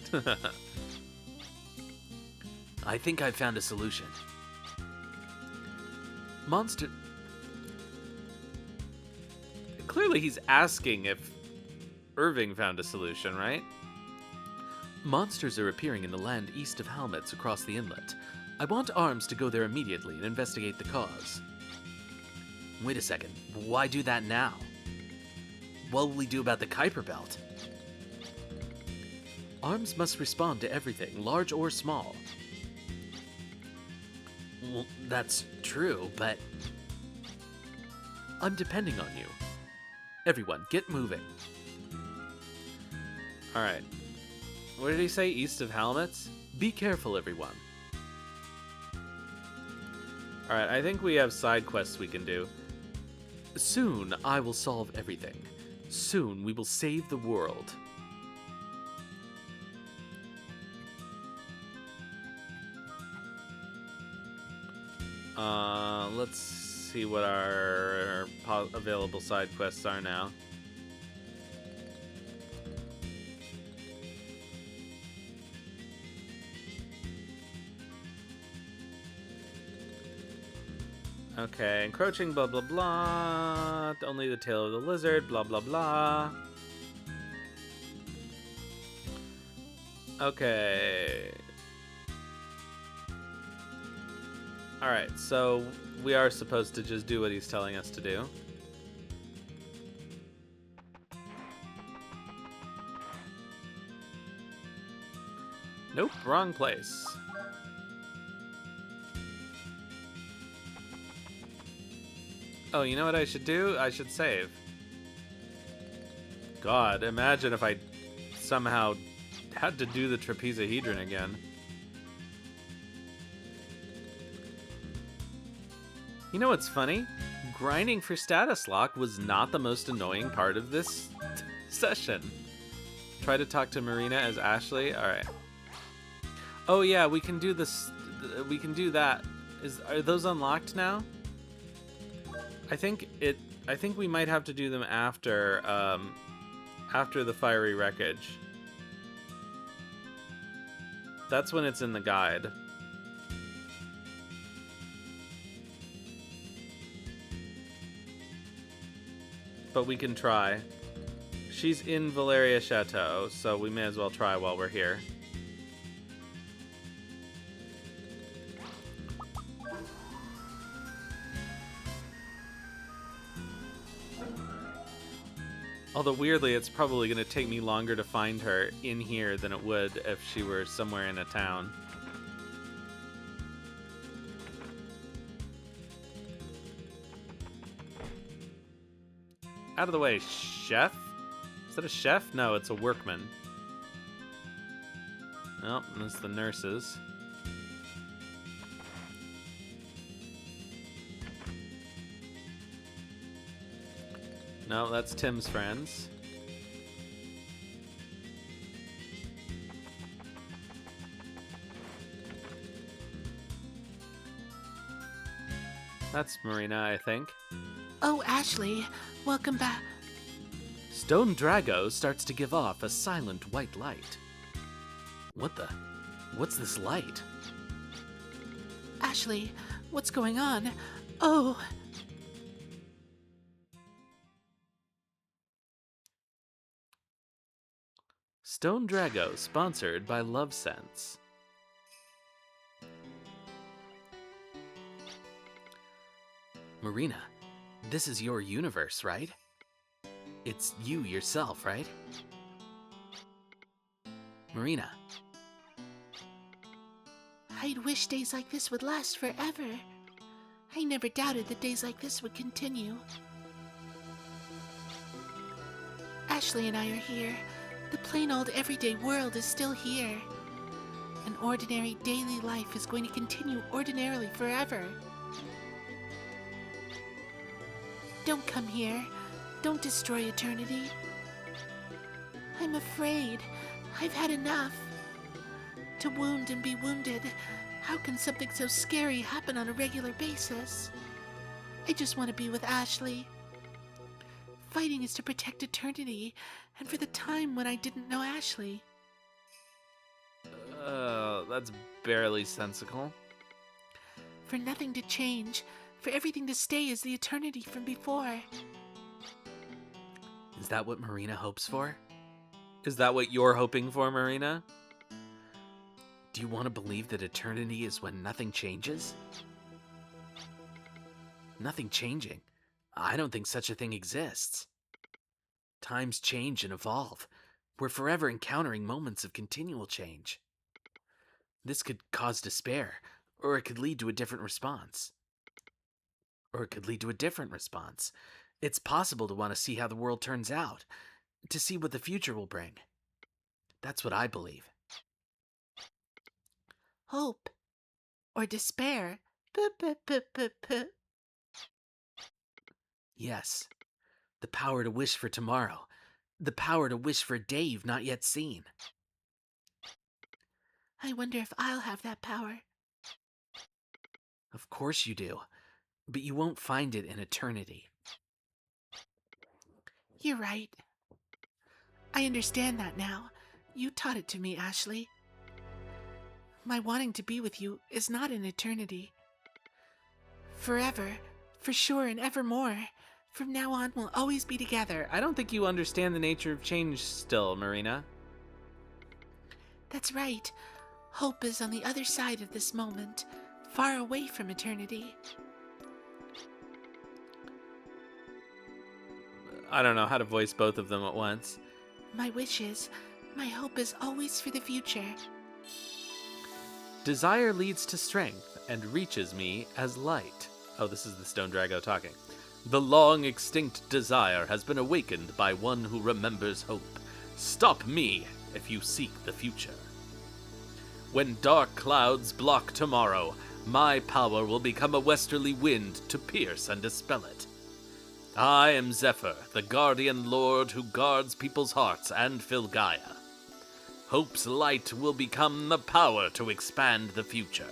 I think I've found a solution. Monster... Clearly he's asking if Irving found a solution, right? Monsters are appearing in the land east of Halmetz across the inlet. I want Arms to go there immediately and investigate the cause. Wait a second. Why do that now? What will we do about the Kuiper Belt? Arms must respond to everything, large or small. Well, that's true, but... I'm depending on you. Everyone, get moving. Alright. What did he say? East of Halmetz? Be careful, everyone. Alright, I think we have side quests we can do. Soon, I will solve everything. Soon, we will save the world. Let's see what our available side quests are now. Okay, encroaching, blah blah blah. Only the tail of the lizard, blah blah blah. Okay. Alright, so we are supposed to just do what he's telling us to do. Nope, wrong place. Oh, you know what I should do? I should save. God, imagine if I somehow had to do the Trapezohedron again. You know what's funny? Grinding for status lock was not the most annoying part of this session. Try to talk to Marina as Ashley. All right. Oh yeah, we can do this. We can do that. Are those unlocked now? I think we might have to do them after after the Fiery Wreckage. That's when it's in the guide. But we can try. She's in Valeria Chateau, so we may as well try while we're here. Although weirdly, it's probably going to take me longer to find her in here than it would if she were somewhere in a town. Out of the way, chef? Is that a chef? No, it's a workman. Nope, that's the nurses. No, that's Tim's friends. That's Marina, I think. Oh, Ashley, welcome back. Stone Drago starts to give off a silent white light. What's this light? Ashley, what's going on? Oh. Stone Drago, sponsored by Love Sense. Marina, this is your universe, right? It's you yourself, right? Marina. I'd wish days like this would last forever. I never doubted that days like this would continue. Ashley and I are here. The plain old everyday world is still here. An ordinary daily life is going to continue ordinarily forever. Don't come here. Don't destroy eternity. I'm afraid. I've had enough. To wound and be wounded. How can something so scary happen on a regular basis? I just want to be with Ashley. Fighting is to protect eternity, and for the time when I didn't know Ashley. That's barely sensical. For nothing to change, for everything to stay as the eternity from before. Is that what Marina hopes for? Is that what you're hoping for, Marina? Do you want to believe that eternity is when nothing changes? Nothing changing? I don't think such a thing exists. Times change and evolve. We're forever encountering moments of continual change. This could cause despair, or it could lead to a different response. Or it could lead to a different response. It's possible to want to see how the world turns out, to see what the future will bring. That's what I believe. Hope. Or despair. Puh. Yes. The power to wish for tomorrow. The power to wish for a day you've not yet seen. I wonder if I'll have that power. Of course you do. But you won't find it in eternity. You're right. I understand that now. You taught it to me, Ashley. My wanting to be with you is not in eternity. Forever, for sure and evermore. From now on, we'll always be together. I don't think you understand the nature of change still, Marina. That's right. Hope is on the other side of this moment, far away from eternity. I don't know how to voice both of them at once. My hope is always for the future. Desire leads to strength and reaches me as light. Oh, this is the Stone Drago talking. The long extinct desire has been awakened by one who remembers hope. Stop me if you seek the future. When dark clouds block tomorrow, my power will become a westerly wind to pierce and dispel it. I am Zephyr, the guardian lord who guards people's hearts and fill Gaia. Hope's light will become the power to expand the future.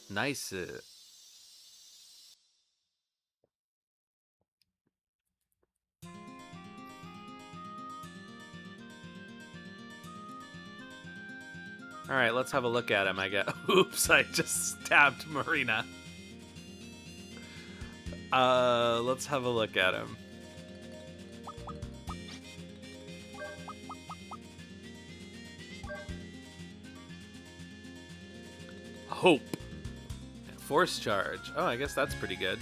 Nice. All right, let's have a look at him. I guess. Oops, I just stabbed Marina. Let's have a look at him. Hope. Force charge. Oh, I guess that's pretty good.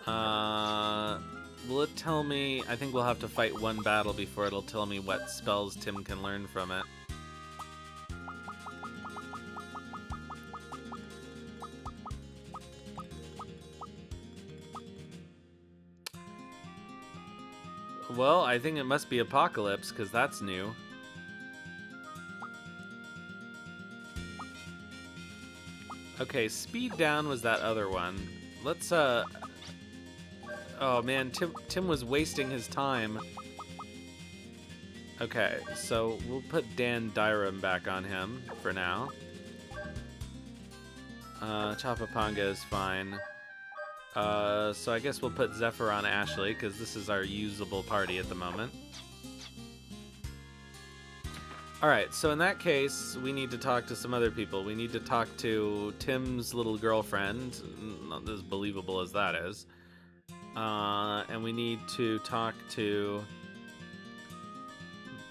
Will it tell me? I think we'll have to fight one battle before it'll tell me what spells Tim can learn from it. Well, I think it must be Apocalypse, because that's new. Okay, Speed Down was that other one. Let's, oh man, Tim was wasting his time. Okay, so we'll put Dan Dyram back on him for now. Chopapanga is fine. So I guess we'll put Zephyr on Ashley, because this is our usable party at the moment. Alright, so in that case, we need to talk to some other people. We need to talk to Tim's little girlfriend, not as believable as that is. And we need to talk to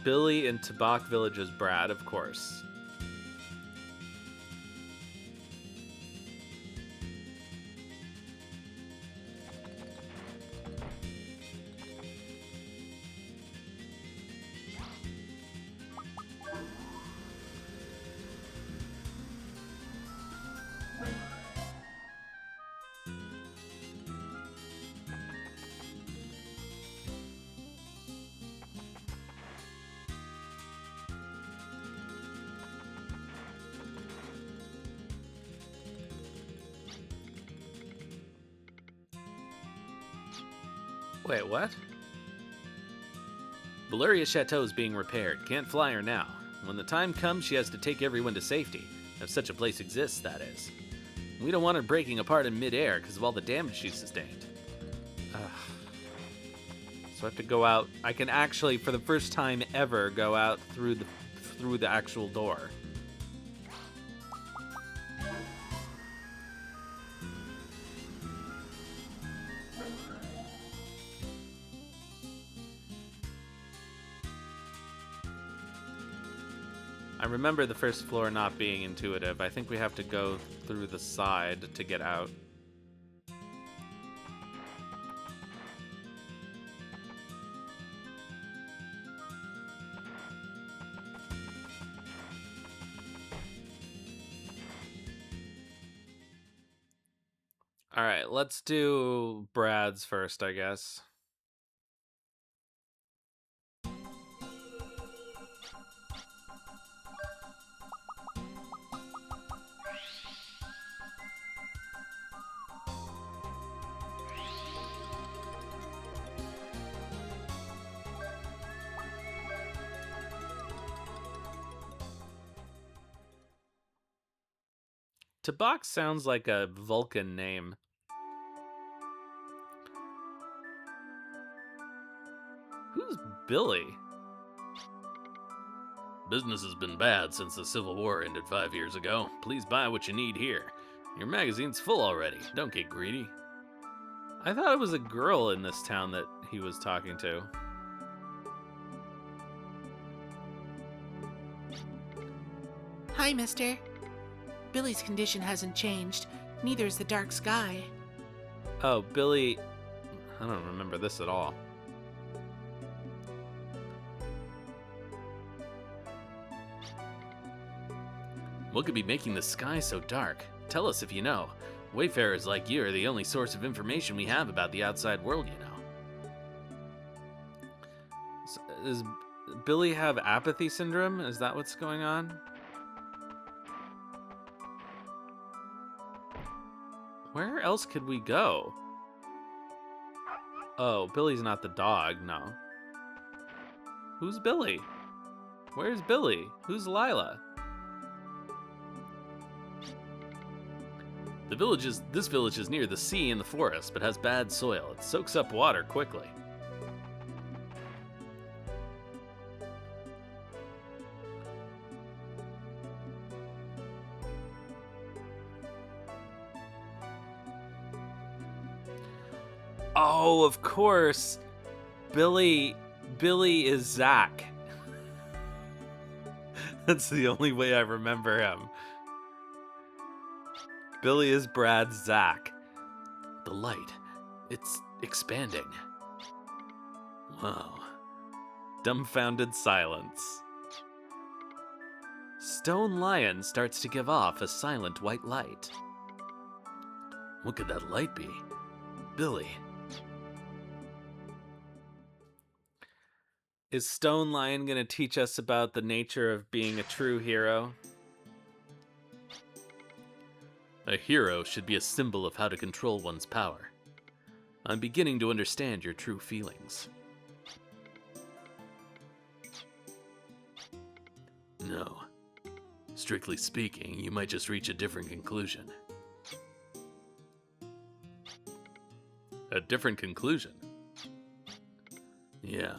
Billy and Tabak Village's Brad, of course. Wait, what? Valyria Chateau is being repaired. Can't fly her now. When the time comes, she has to take everyone to safety. If such a place exists, that is. We don't want her breaking apart in midair because of all the damage she sustained. So I have to go out. I can actually, for the first time ever, go out through the actual door. I remember the first floor not being intuitive. I think we have to go through the side to get out. All right, let's do Brad's first, I guess. Tabak sounds like a Vulcan name. Who's Billy? Business has been bad since the Civil War ended 5 years ago. Please buy what you need here. Your magazine's full already. Don't get greedy. I thought it was a girl in this town that he was talking to. Hi, mister. Billy's condition hasn't changed. Neither is the dark sky. Oh, Billy. I don't remember this at all. What could be making the sky so dark? Tell us if you know. Wayfarers like you are the only source of information we have about the outside world, you know. Does Billy have apathy syndrome? Is that what's going on? Where else could we go? Oh, Billy's not the dog, no. Who's Billy? Where's Billy? Who's Lila? This village is near the sea and the forest, but has bad soil. It soaks up water quickly. Oh, of course. Billy is Zach. That's the only way I remember him. Billy is Brad's Zach. The light, it's expanding. Wow. Dumbfounded silence. Stone Lion starts to give off a silent white light. What could that light be? Billy. Is Stone Lion gonna teach us about the nature of being a true hero? A hero should be a symbol of how to control one's power. I'm beginning to understand your true feelings. No. Strictly speaking, you might just reach a different conclusion. A different conclusion? Yeah.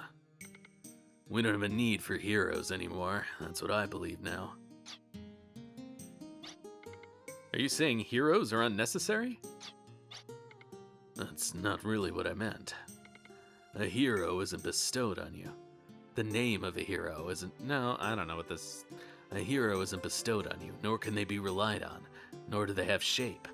We don't have a need for heroes anymore. That's what I believe now. Are you saying heroes are unnecessary? That's not really what I meant. A hero isn't bestowed on you. The name of a hero isn't... No, I don't know what this... A hero isn't bestowed on you, nor can they be relied on, nor do they have shape.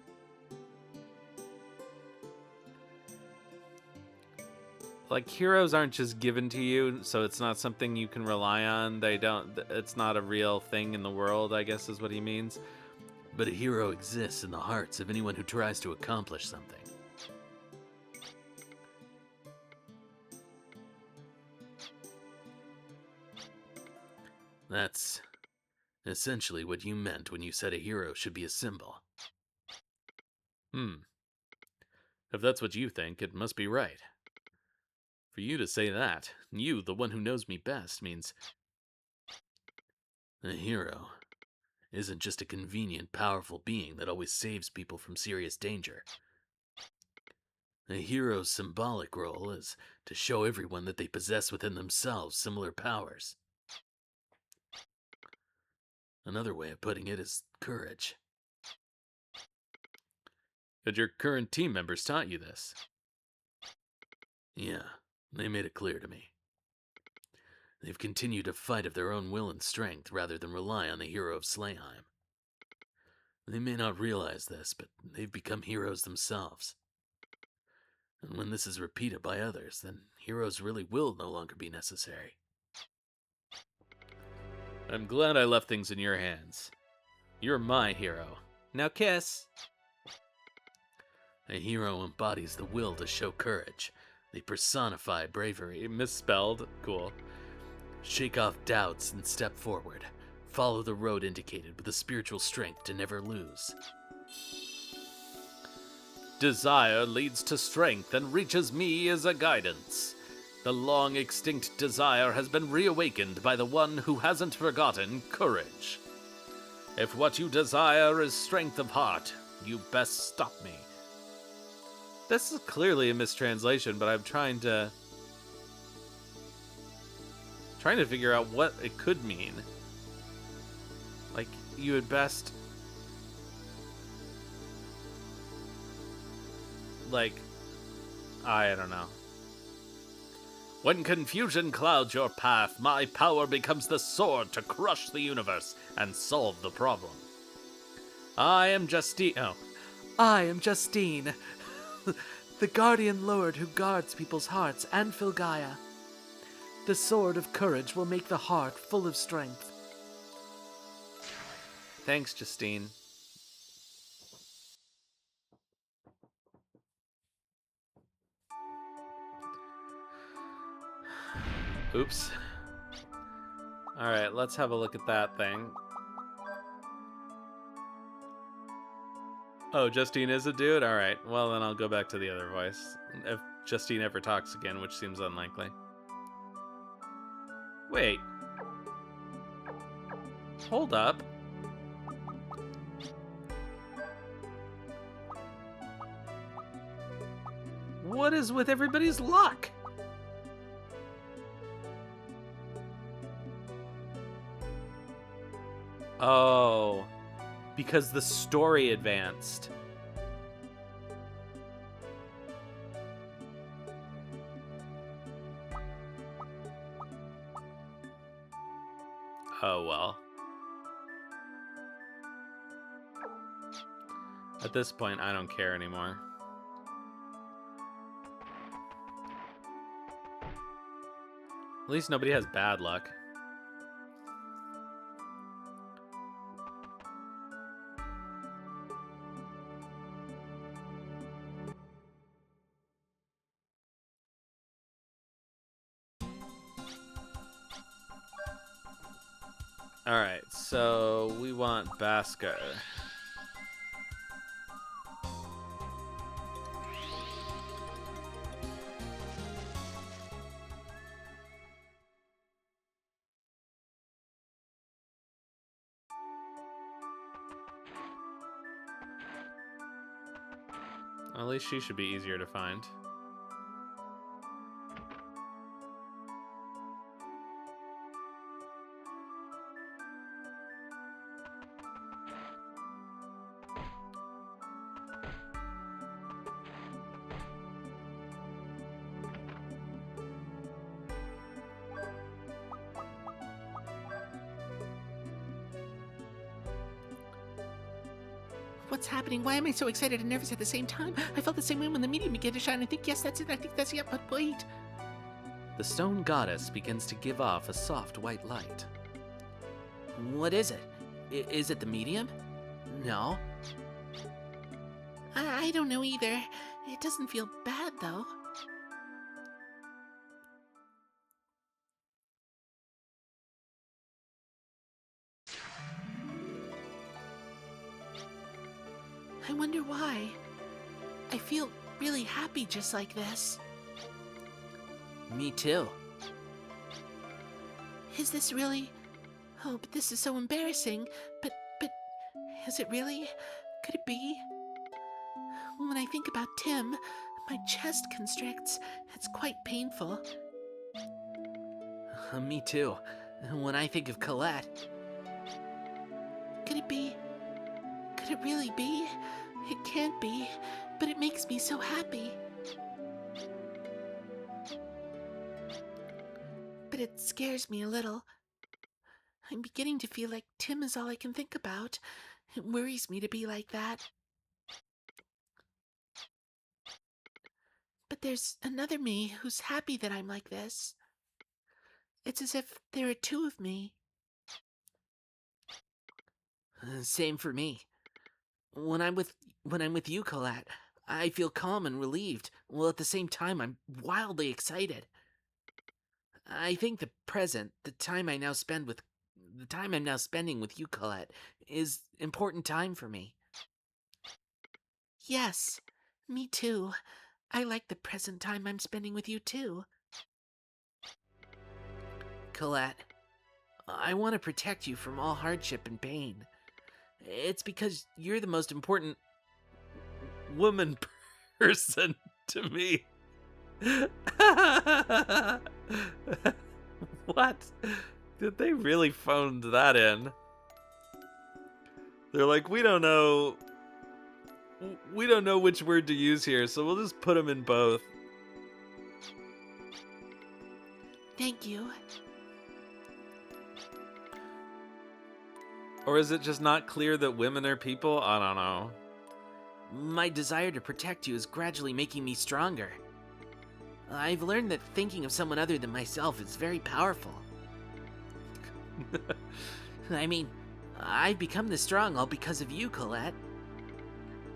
Like, heroes aren't just given to you, so it's not something you can rely on. It's not a real thing in the world, I guess is what he means. But a hero exists in the hearts of anyone who tries to accomplish something. That's essentially what you meant when you said a hero should be a symbol. If that's what you think, it must be right. For you to say that, you, the one who knows me best, means... A hero isn't just a convenient, powerful being that always saves people from serious danger. A hero's symbolic role is to show everyone that they possess within themselves similar powers. Another way of putting it is courage. But your current team members taught you this. Yeah, they made it clear to me. They've continued to fight of their own will and strength rather than rely on the hero of Slayheim. They may not realize this, but they've become heroes themselves. And when this is repeated by others, then heroes really will no longer be necessary. I'm glad I left things in your hands. You're my hero. Now kiss. A hero embodies the will to show courage. They personify bravery. Misspelled. Cool. Shake off doubts and step forward. Follow the road indicated with the spiritual strength to never lose. Desire leads to strength and reaches me as a guidance. The long extinct desire has been reawakened by the one who hasn't forgotten courage. If what you desire is strength of heart, you best stop me. This is clearly a mistranslation, but I'm trying to figure out what it could mean. Like, you had best... Like, I don't know. When confusion clouds your path, my power becomes the sword to crush the universe and solve the problem. I am Justine. Oh. I am Justine, the guardian lord who guards people's hearts and Filgaia. The sword of courage will make the heart full of strength. Thanks, Justine. Oops. Alright, let's have a look at that thing. Oh, Justine is a dude? Alright, well then I'll go back to the other voice. If Justine ever talks again, which seems unlikely. Wait. Hold up. What is with everybody's luck? Oh, because the story advanced. Oh well. At this point, I don't care anymore. At least nobody has bad luck. Alright, so we want Basker. At least she should be easier to find. What's happening? Why am I so excited and nervous at the same time? I felt the same way when the medium began to shine. I think, yes, that's it. I think that's it. But wait. The stone goddess begins to give off a soft white light. What is it? Is it the medium? No. I don't know either. It doesn't feel bad, though. I wonder why. I feel really happy just like this. Me too. Is this really... Oh, but this is so embarrassing. But, is it really? Could it be? When I think about Tim, my chest constricts. It's quite painful. Me too. When I think of Colette. Could it be? Could it really be? It can't be, but it makes me so happy. But it scares me a little. I'm beginning to feel like Tim is all I can think about. It worries me to be like that. But there's another me who's happy that I'm like this. It's as if there are two of me. Same for me. When I'm with you, Colette, I feel calm and relieved, while at the same time I'm wildly excited. I think the present, the time I'm now spending with you, Colette, is important time for me. Yes, me too. I like the present time I'm spending with you too. Colette, I want to protect you from all hardship and pain. It's because you're the most important Woman person to me. What? Did they really phone that in? They're like, we don't know which word to use here, so we'll just put them in both. Thank you. Or is it just not clear that women are people? I don't know. My desire to protect you is gradually making me stronger. I've learned that thinking of someone other than myself is very powerful. I mean, I've become this strong all because of you, Colette.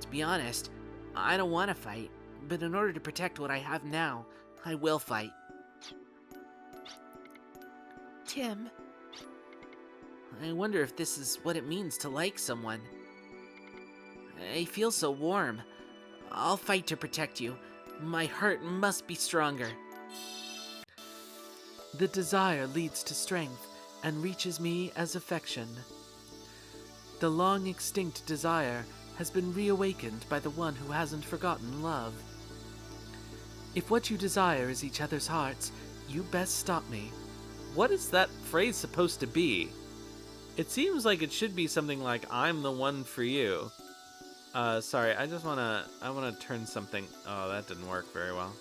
To be honest, I don't want to fight, but in order to protect what I have now, I will fight. Tim, I wonder if this is what it means to like someone. I feel so warm. I'll fight to protect you. My heart must be stronger. The desire leads to strength and reaches me as affection. The long extinct desire has been reawakened by the one who hasn't forgotten love. If what you desire is each other's hearts, you best stop me. What is that phrase supposed to be? It seems like it should be something like, I'm the one for you. Sorry, I wanna turn something. Oh, that didn't work very well.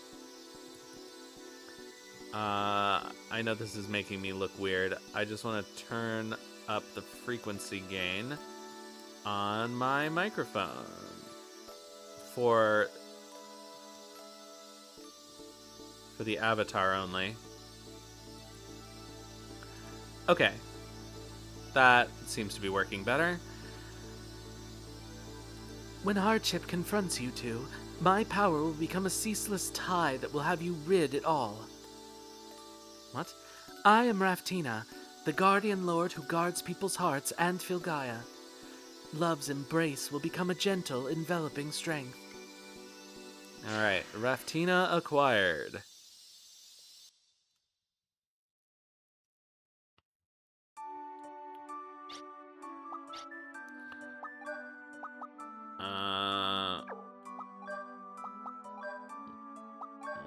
I know this is making me look weird. I just want to turn up the frequency gain on my microphone for the avatar only. Okay. That seems to be working better. When hardship confronts you two, my power will become a ceaseless tie that will have you rid it all. What? I am Raftina, the guardian lord who guards people's hearts and Filgaia. Love's embrace will become a gentle, enveloping strength. Alright, Raftina acquired.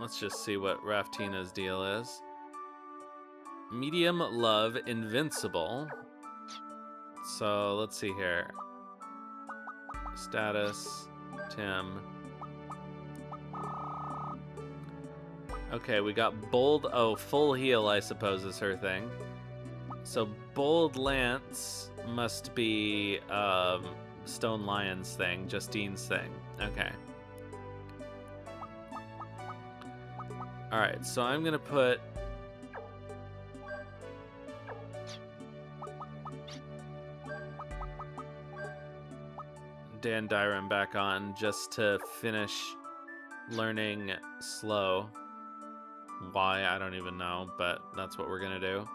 Let's just see what Raftina's deal is. Medium love invincible. So let's see here. Status, Tim. Okay, we got bold. Oh, full heal, I suppose, is her thing. So bold lance must be Stone Lion's thing, Justine's thing. Okay. Alright, so I'm gonna put Dandyrum back on just to finish learning slow. Why, I don't even know, but that's what we're gonna do.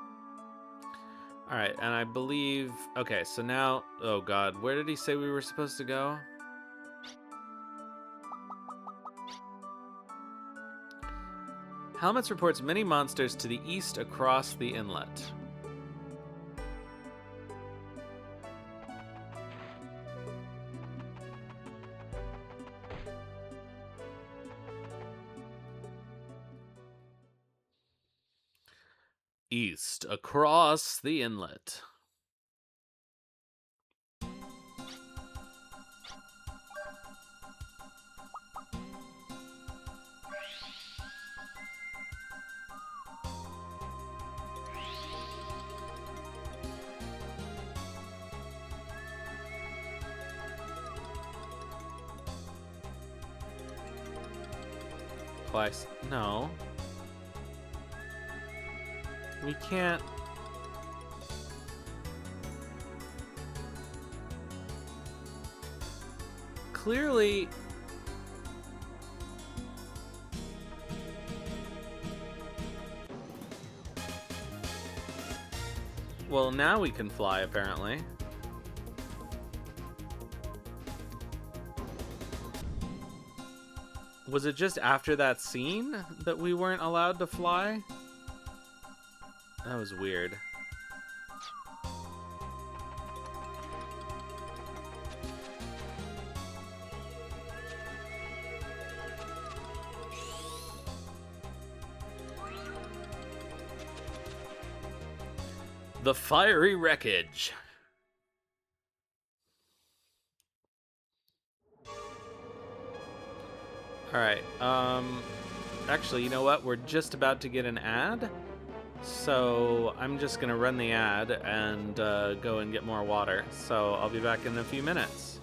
Alright, and I believe... Okay, so now... Oh god, where did he say we were supposed to go? Helmets reports many monsters to the east across the inlet. East across the inlet. Twice. No. We can't... Clearly... Well, now we can fly, apparently. Was it just after that scene that we weren't allowed to fly? That was weird. The Fiery Wreckage. Alright, actually, you know what? We're just about to get an ad. So I'm just gonna run the ad and go and get more water. So I'll be back in a few minutes.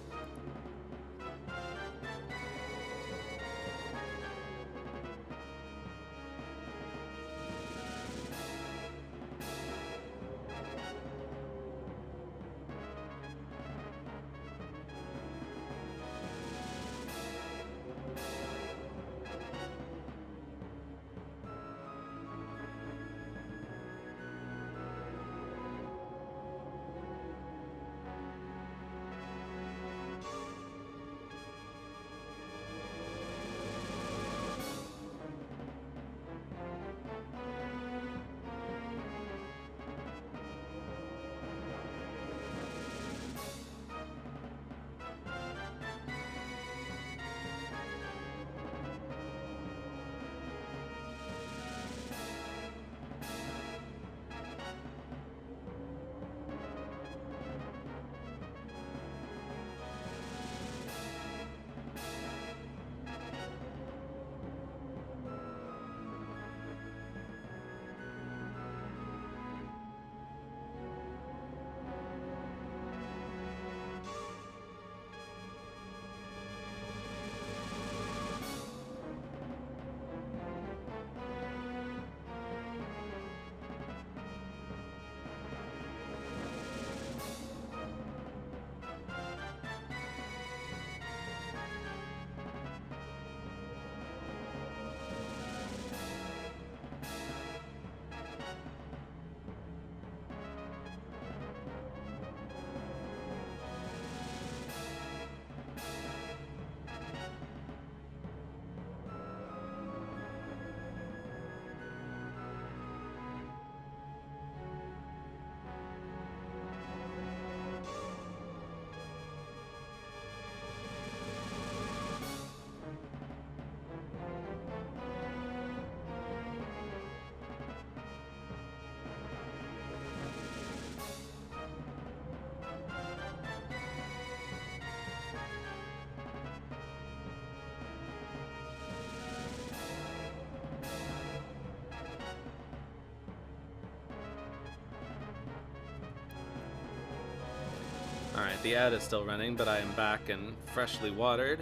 Alright, the ad is still running, but I am back and freshly watered.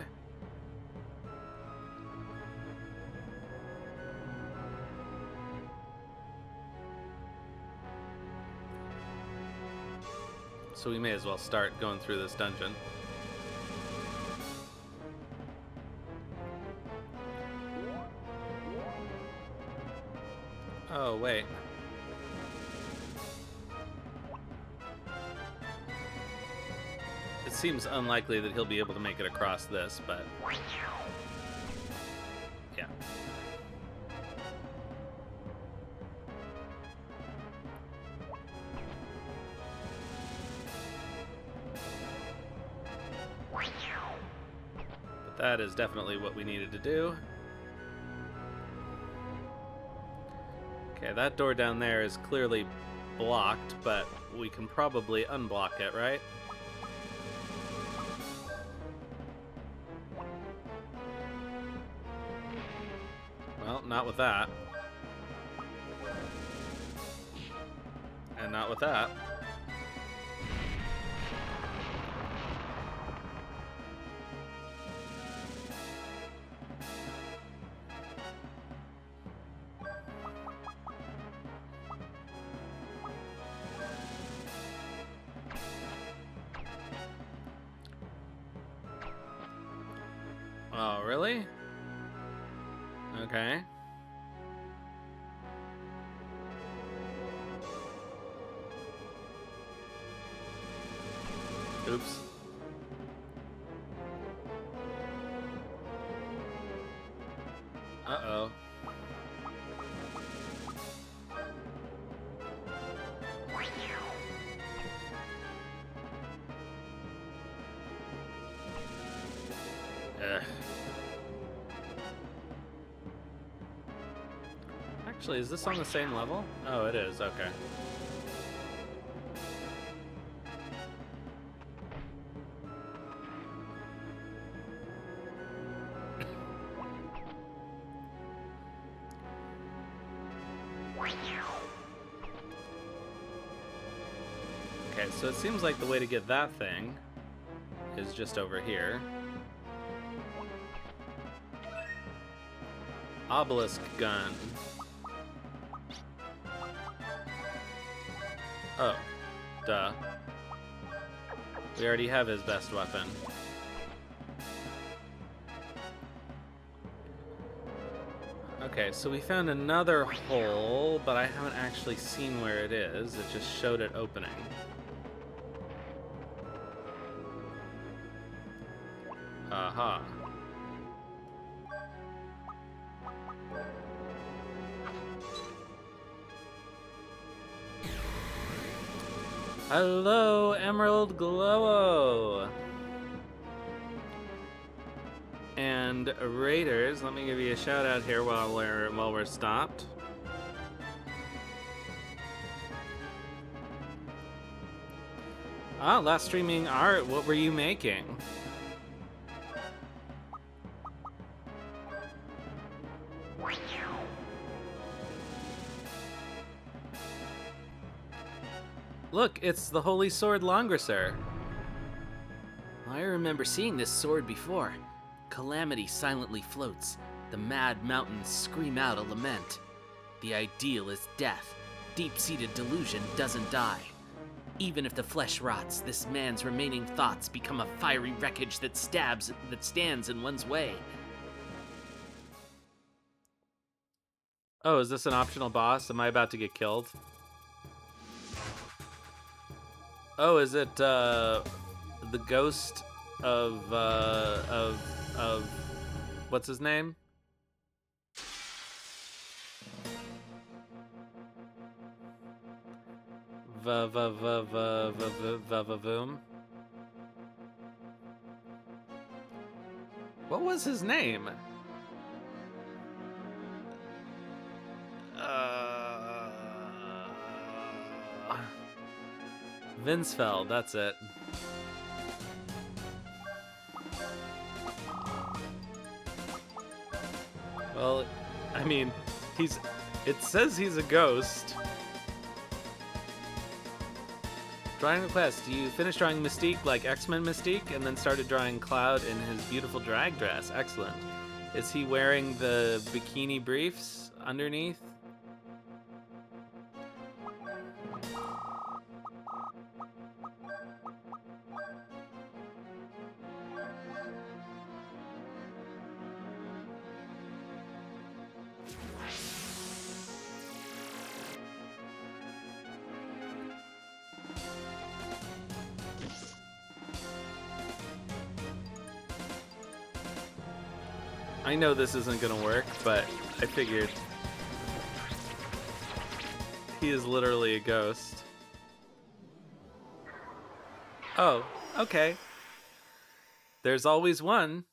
So we may as well start going through this dungeon. Oh, wait. It seems unlikely that he'll be able to make it across this, but... yeah. But that is definitely what we needed to do. Okay, that door down there is clearly blocked, but we can probably unblock it, right? Well, not with that. And not with that. Oh, really? Okay. Oops. Uh-oh. Ugh. Actually, is this on the same level? Oh, it is. Okay. Okay, so it seems like the way to get that thing is just over here. Obelisk gun. Oh, duh. We already have his best weapon. Okay, so we found another hole, but I haven't actually seen where it is. It just showed it opening. Aha. Hello, Emerald Glowo! And Raiders, let me give you a shout out here while we're stopped. Ah, last streaming art, what were you making? Look, it's the Holy Sword Longrisser. I remember seeing this sword before. Calamity silently floats. The mad mountains scream out a lament. The ideal is death. Deep-seated delusion doesn't die. Even if the flesh rots, this man's remaining thoughts become a fiery wreckage that stands in one's way. Oh, is this an optional boss? Am I about to get killed? Oh, is it the ghost of what's his name? Vavoom. What was his name? Vinsfeld, that's it. Well, I mean, it says he's a ghost. Drawing request. You finished drawing Mystique like X-Men Mystique and then started drawing Cloud in his beautiful drag dress. Excellent. Is he wearing the bikini briefs underneath? I know this isn't gonna work, but I figured. He is literally a ghost. Oh, okay. There's always one.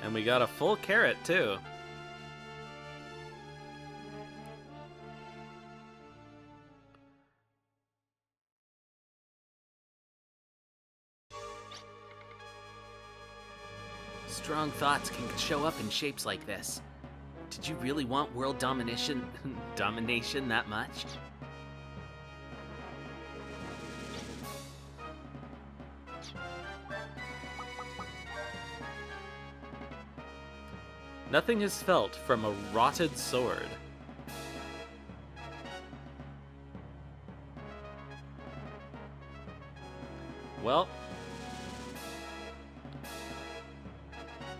And we got a full carrot, too. Strong thoughts can show up in shapes like this. Did you really want world domination that much? Nothing is felt from a rotted sword. Well,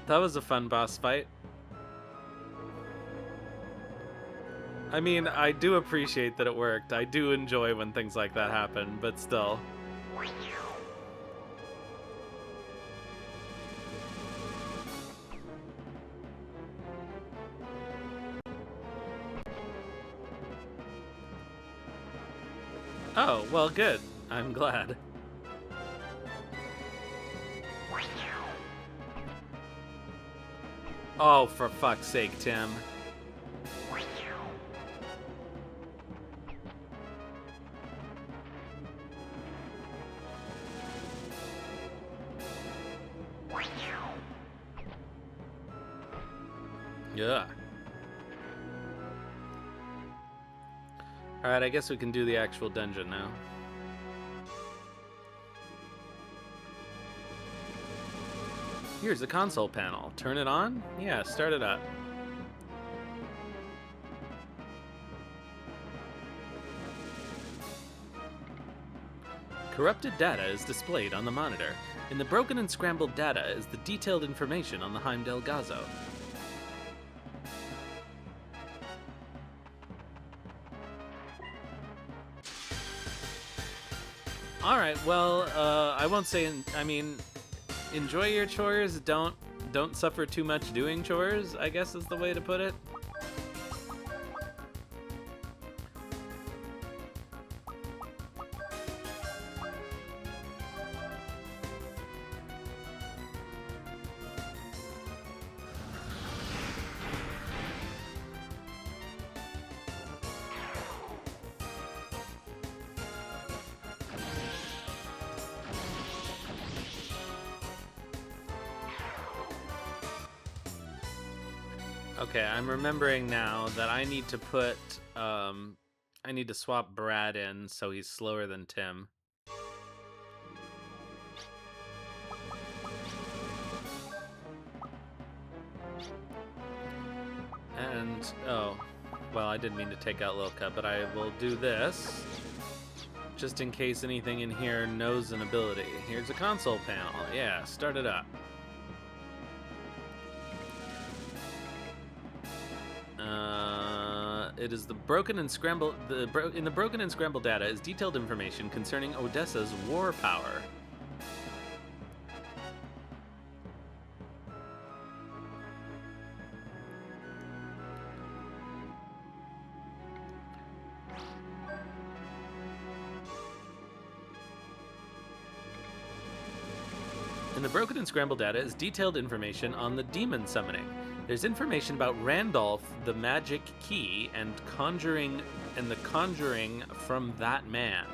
that was a fun boss fight. I mean, I do appreciate that it worked. I do enjoy when things like that happen, but still. Oh, well, good. I'm glad. Oh, for fuck's sake, Tim. Yeah. Alright, I guess we can do the actual dungeon now. Here's the console panel. Turn it on? Yeah, start it up. Corrupted data is displayed on the monitor. In the broken and scrambled data is the detailed information on the Heimdall Gazo. Alright, well, I won't say, I mean, enjoy your chores, don't suffer too much doing chores, I guess is the way to put it. Okay, I'm remembering now that I need to put, I need to swap Brad in so he's slower than Tim. And, oh, well, I didn't mean to take out Lilka, but I will do this, just in case anything in here knows an ability. Here's a console panel. Yeah, start it up. It is the broken and scrambled. In the broken and scrambled data is detailed information concerning Odessa's war power. In the broken and scrambled data is detailed information on the demon summoning. There's information about Randolph, the magic key, and the conjuring from that man.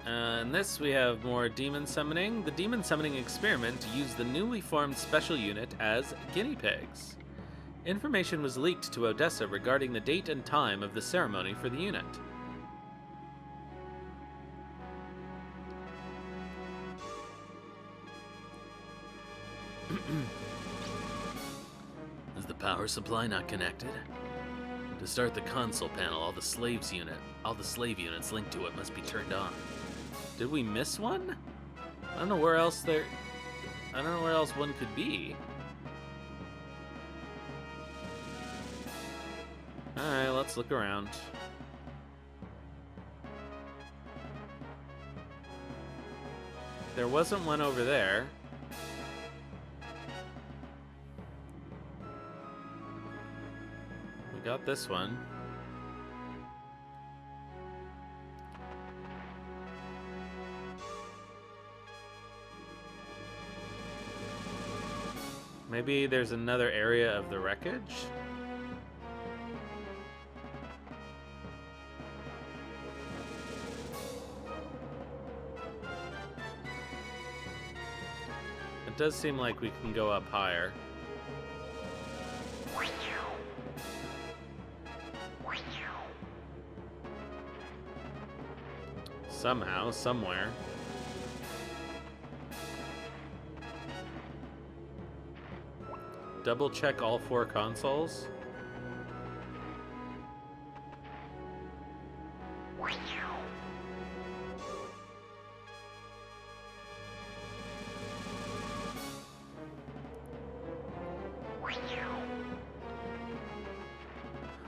In this, we have more demon summoning. The demon summoning experiment used the newly formed special unit as guinea pigs. Information was leaked to Odessa regarding the date and time of the ceremony for the unit. Is the power supply not connected? To start the console panel, all the slave units linked to it must be turned on. Did we miss one? I don't know where else one could be. Alright, let's look around. There wasn't one over there. We got this one. Maybe there's another area of the wreckage? It does seem like we can go up higher. Somehow, somewhere. Double check all 4 consoles.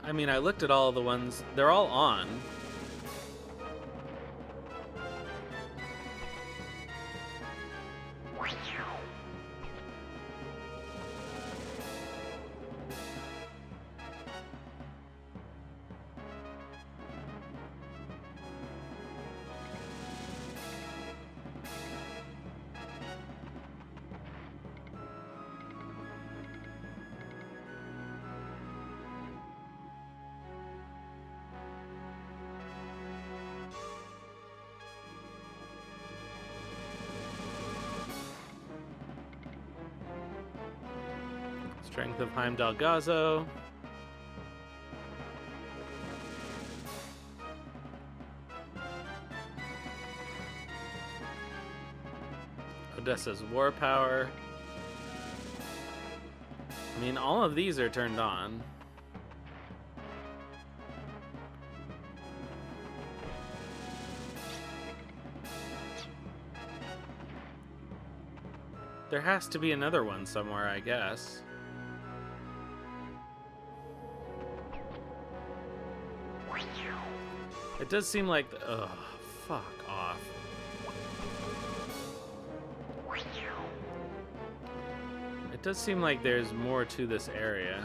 I mean, I looked at all the ones. They're all on. Strength of Heimdall Gazo. Odessa's War Power. I mean, all of these are turned on. There has to be another one somewhere, I guess. It does seem like... Ugh, fuck off. It does seem like there's more to this area.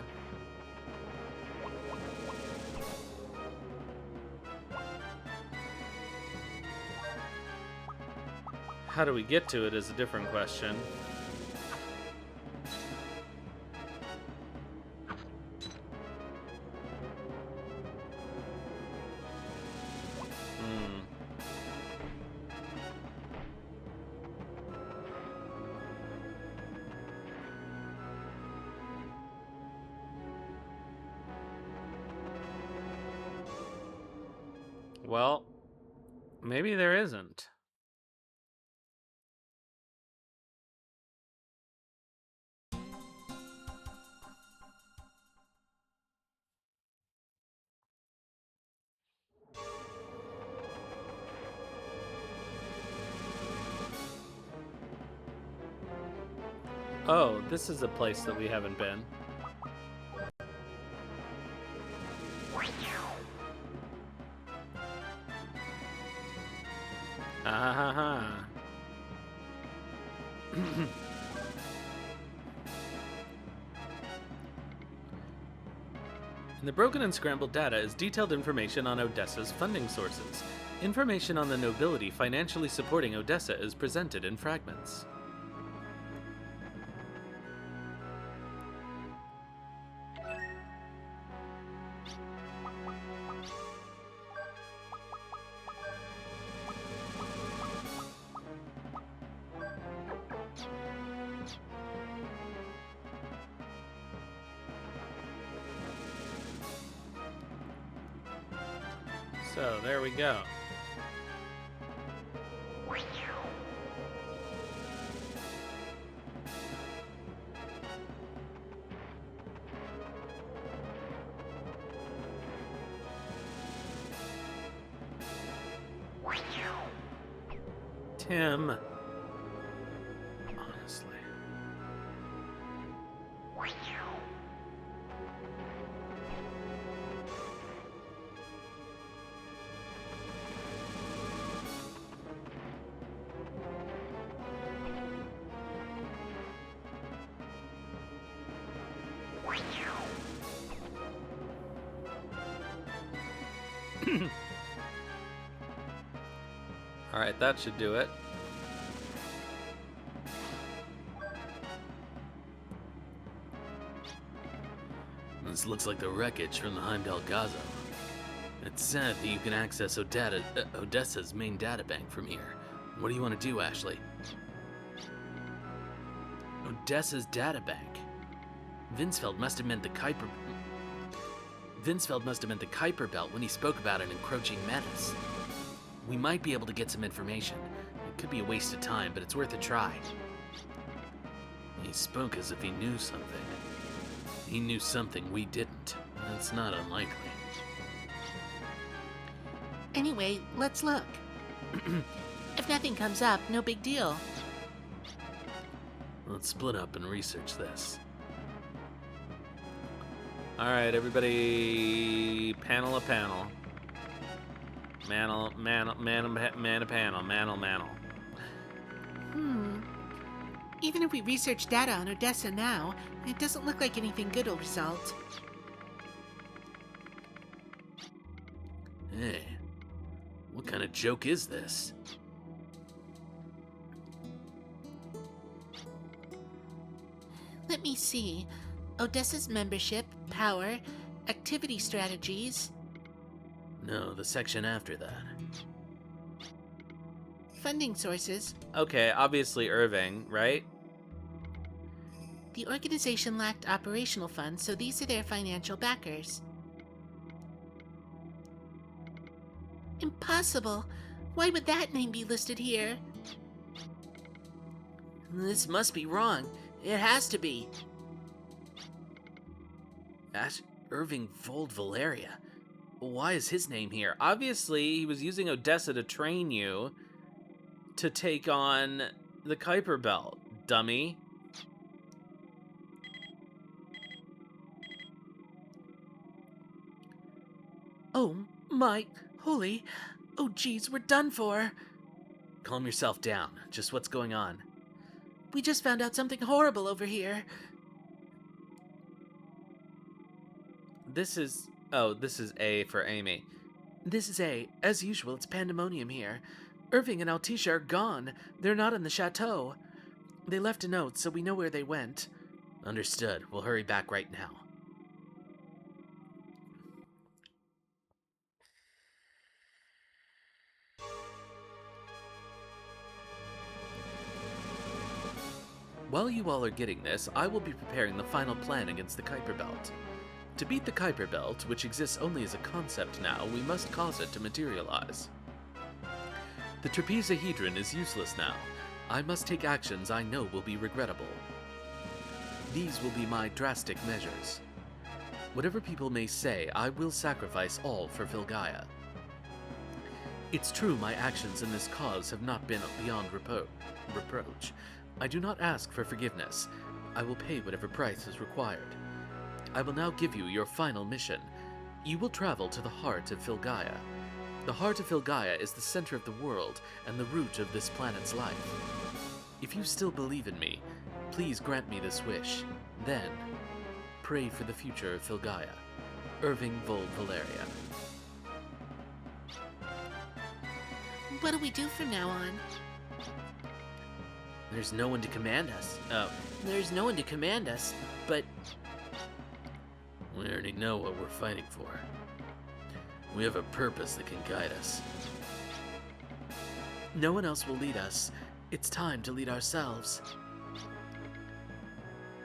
How do we get to it is a different question. Well, maybe there isn't. Oh, this is a place that we haven't been. Ah ha ha. In the broken and scrambled data is detailed information on Odessa's funding sources. Information on the nobility financially supporting Odessa is presented in fragments. So, there we go. Tim. Honestly. Alright, that should do it. This looks like the wreckage from the Heimdall Gaza. It's sad that you can access Odessa's main databank from here. What do you want to do, Ashley? Odessa's databank? Vinsfeld must have meant the Kuiper... Vinsfeld must have meant the Kuiper Belt when he spoke about an encroaching menace. We might be able to get some information. It could be a waste of time, but it's worth a try. He spoke as if he knew something. He knew something we didn't. That's not unlikely. Anyway, let's look. If nothing comes up, no big deal. Let's split up and research this. Alright, everybody, panel a panel. Man a panel, mantle. Even if we research data on Odessa now, it doesn't look like anything good will result. Hey, what kind of joke is this? Let me see. Odessa's membership, power, activity strategies, No, the section after that. funding sources. Okay, obviously Irving, right? The organization lacked operational funds, so these are their financial backers. Impossible! Why would that name be listed here? This must be wrong. It has to be. Irving Vold Valeria. Why is his name here? Obviously, he was using Odessa to train you to take on the Kuiper Belt, dummy. Oh my holy. Oh geez, we're done for. Calm yourself down. Just what's going on? We just found out something horrible over here. This is A for Amy. This is A. As usual, it's pandemonium here. Irving and Altisha are gone. They're not in the chateau. They left a note, so we know where they went. Understood. We'll hurry back right now. While you all are getting this, I will be preparing the final plan against the Kuiper Belt. To beat the Kuiper Belt, which exists only as a concept now, we must cause it to materialize. The Trapezohedron is useless now. I must take actions I know will be regrettable. These will be my drastic measures. Whatever people may say, I will sacrifice all for Filgaia. It's true my actions in this cause have not been beyond reproach. I do not ask for forgiveness. I will pay whatever price is required. I will now give you your final mission. You will travel to the heart of Filgaia. The heart of Filgaia is the center of the world and the root of this planet's life. If you still believe in me, please grant me this wish. Then, pray for the future of Filgaia. Irving Vold Valeria. What do we do from now on? There's no one to command us. Oh, There's no one to command us, but We already know what we're fighting for. We have a purpose that can guide us. no one else will lead us. It's time to lead ourselves.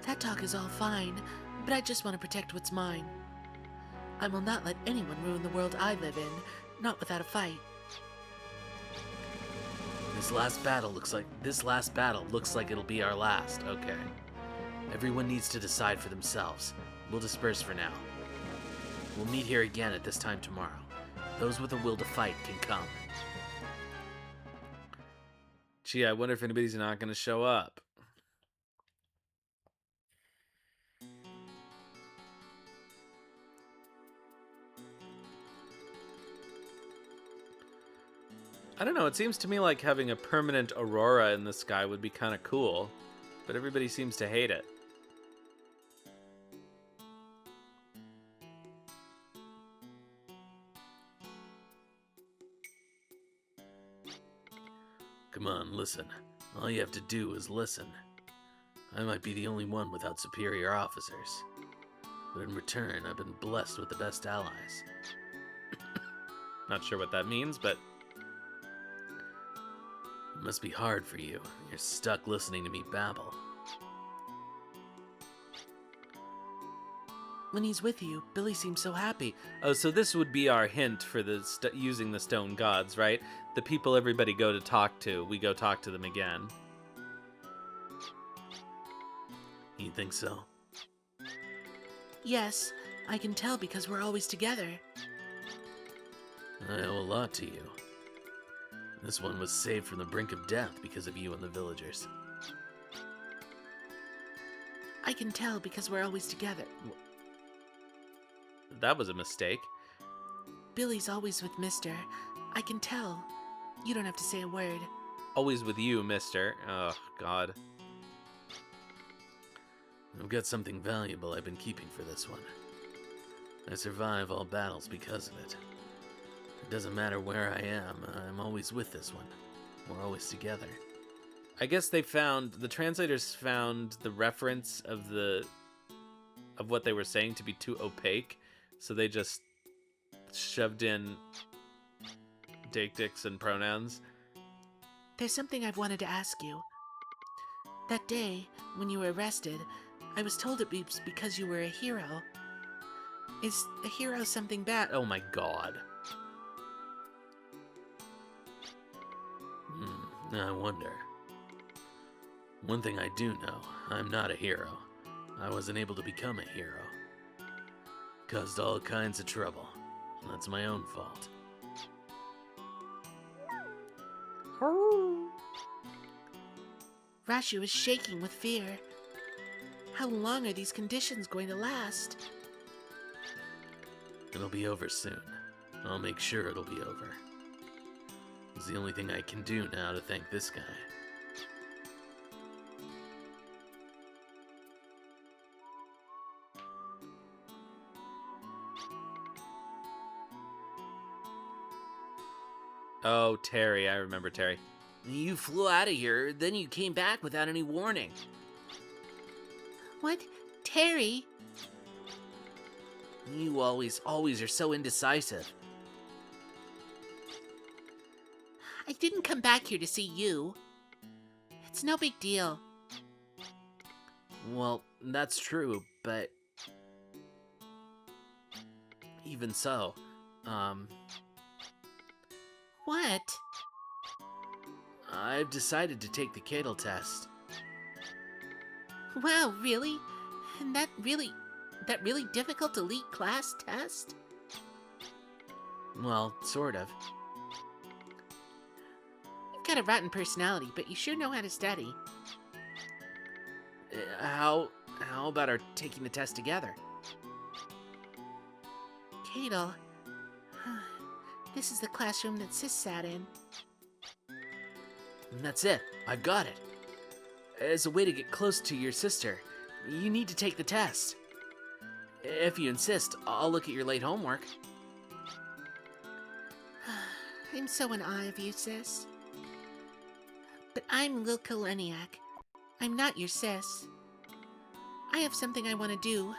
That talk is all fine, but I just want to protect what's mine. I will not let anyone ruin the world I live in, Not without a fight. This last battle looks like it'll be our last. Okay. Everyone needs to decide for themselves. We'll disperse for now. We'll meet here again at this time tomorrow. Those with a will to fight can come. Gee, I wonder if anybody's not going to show up. I don't know, it seems to me like having a permanent aurora in the sky would be kind of cool, but everybody seems to hate it. Come on, listen. All you have to do is listen. I might be the only one without superior officers, but in return, I've been blessed with the best allies. Not sure what that means, but It must be hard for you. You're stuck listening to me babble. When he's with you, Billy seems so happy. oh, so this would be our hint for the using the stone gods, right? The people everybody go to talk to, we go talk to them again. You think so? Yes, I can tell because we're always together. I owe a lot to you. This one was saved from the brink of death because of you and the villagers. I can tell because we're always together. That was a mistake. Billy's always with Mister. I can tell. You don't have to say a word. Always with you, mister. Oh, God. I've got something valuable I've been keeping for this one. I survive all battles because of it. It doesn't matter where I am, I'm always with this one. We're always together. I guess the translators found the reference of what they were saying to be too opaque, so they just shoved in dictics and pronouns. There's something I've wanted to ask you. That day, when you were arrested, I was told it was because you were a hero. Is a hero something bad? Oh my God. I wonder. One thing I do know, I'm not a hero. I wasn't able to become a hero. Caused all kinds of trouble. And that's my own fault. Rashu is shaking with fear. How long are these conditions going to last? It'll be over soon. I'll make sure it'll be over. It's the only thing I can do now to thank this guy. Oh, Terry. I remember Terry. You flew out of here, then you came back without any warning. What? Terry? You always are so indecisive. I didn't come back here to see you. It's no big deal. Well, that's true, but even so, What? I've decided to take the Cadle test. Wow, really? And that really difficult elite class test? Well, sort of. You've got a rotten personality, but you sure know how to study. How about our taking the test together? Cadle. This is the classroom that Sis sat in. And that's it. I've got it. As a way to get close to your sister, you need to take the test. If you insist, I'll look at your late homework. I'm so in awe of you, Sis. But I'm Lil Kaleniak. I'm not your sis. I have something I want to do,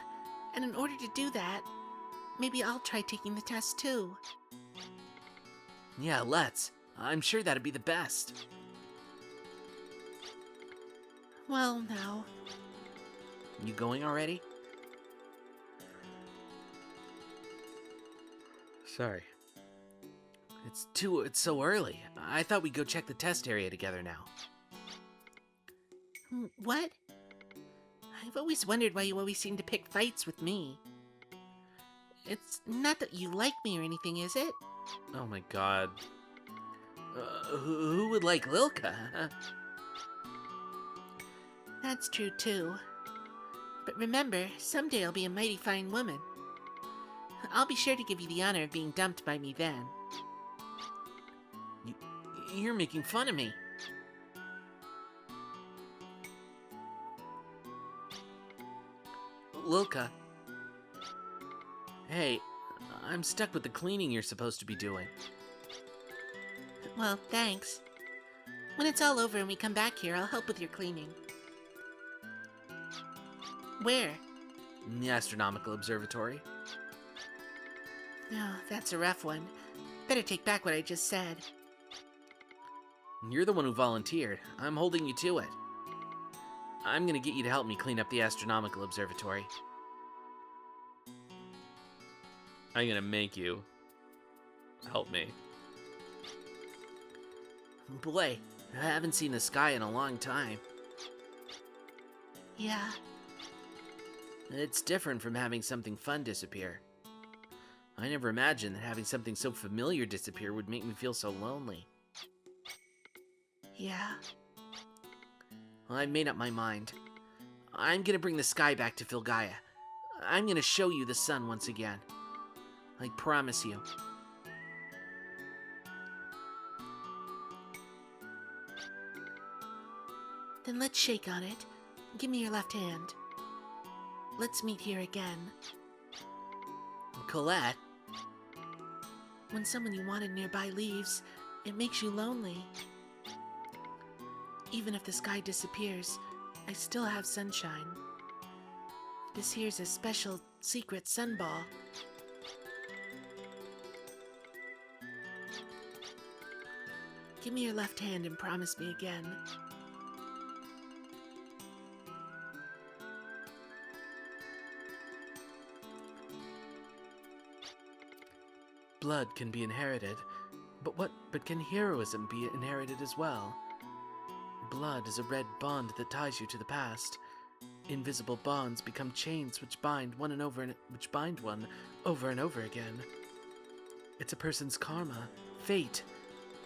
and in order to do that, maybe I'll try taking the test too. Yeah, let's. I'm sure that'd be the best. Well, now. You going already? Sorry. It's so early. I thought we'd go check the test area together now. What? I've always wondered why you always seem to pick fights with me. It's not that you like me or anything, is it? Oh my god. Who would like Lilka? That's true, too. But remember, someday I'll be a mighty fine woman. I'll be sure to give you the honor of being dumped by me then. You're making fun of me. Lilka. Hey, I'm stuck with the cleaning you're supposed to be doing. Well, thanks. When it's all over and we come back here, I'll help with your cleaning. Where? In the astronomical observatory. Oh, that's a rough one. Better take back what I just said. You're the one who volunteered. I'm holding you to it. I'm gonna get you to help me clean up the astronomical observatory. I'm gonna make you help me. Boy, I haven't seen the sky in a long time. Yeah. It's different from having something fun disappear. I never imagined that having something so familiar disappear would make me feel so lonely. Yeah. Well, I've made up my mind. I'm gonna bring the sky back to Filgaia. I'm gonna show you the sun once again. I promise you. Then let's shake on it. Give me your left hand. Let's meet here again. Colette? When someone you wanted nearby leaves, it makes you lonely. Even if the sky disappears, I still have sunshine. This here's a special, secret sunball. Give me your left hand and promise me again. Blood can be inherited, but can heroism be inherited as well? Blood is a red bond that ties you to the past. Invisible bonds become chains which bind one over and over again. It's a person's karma, fate,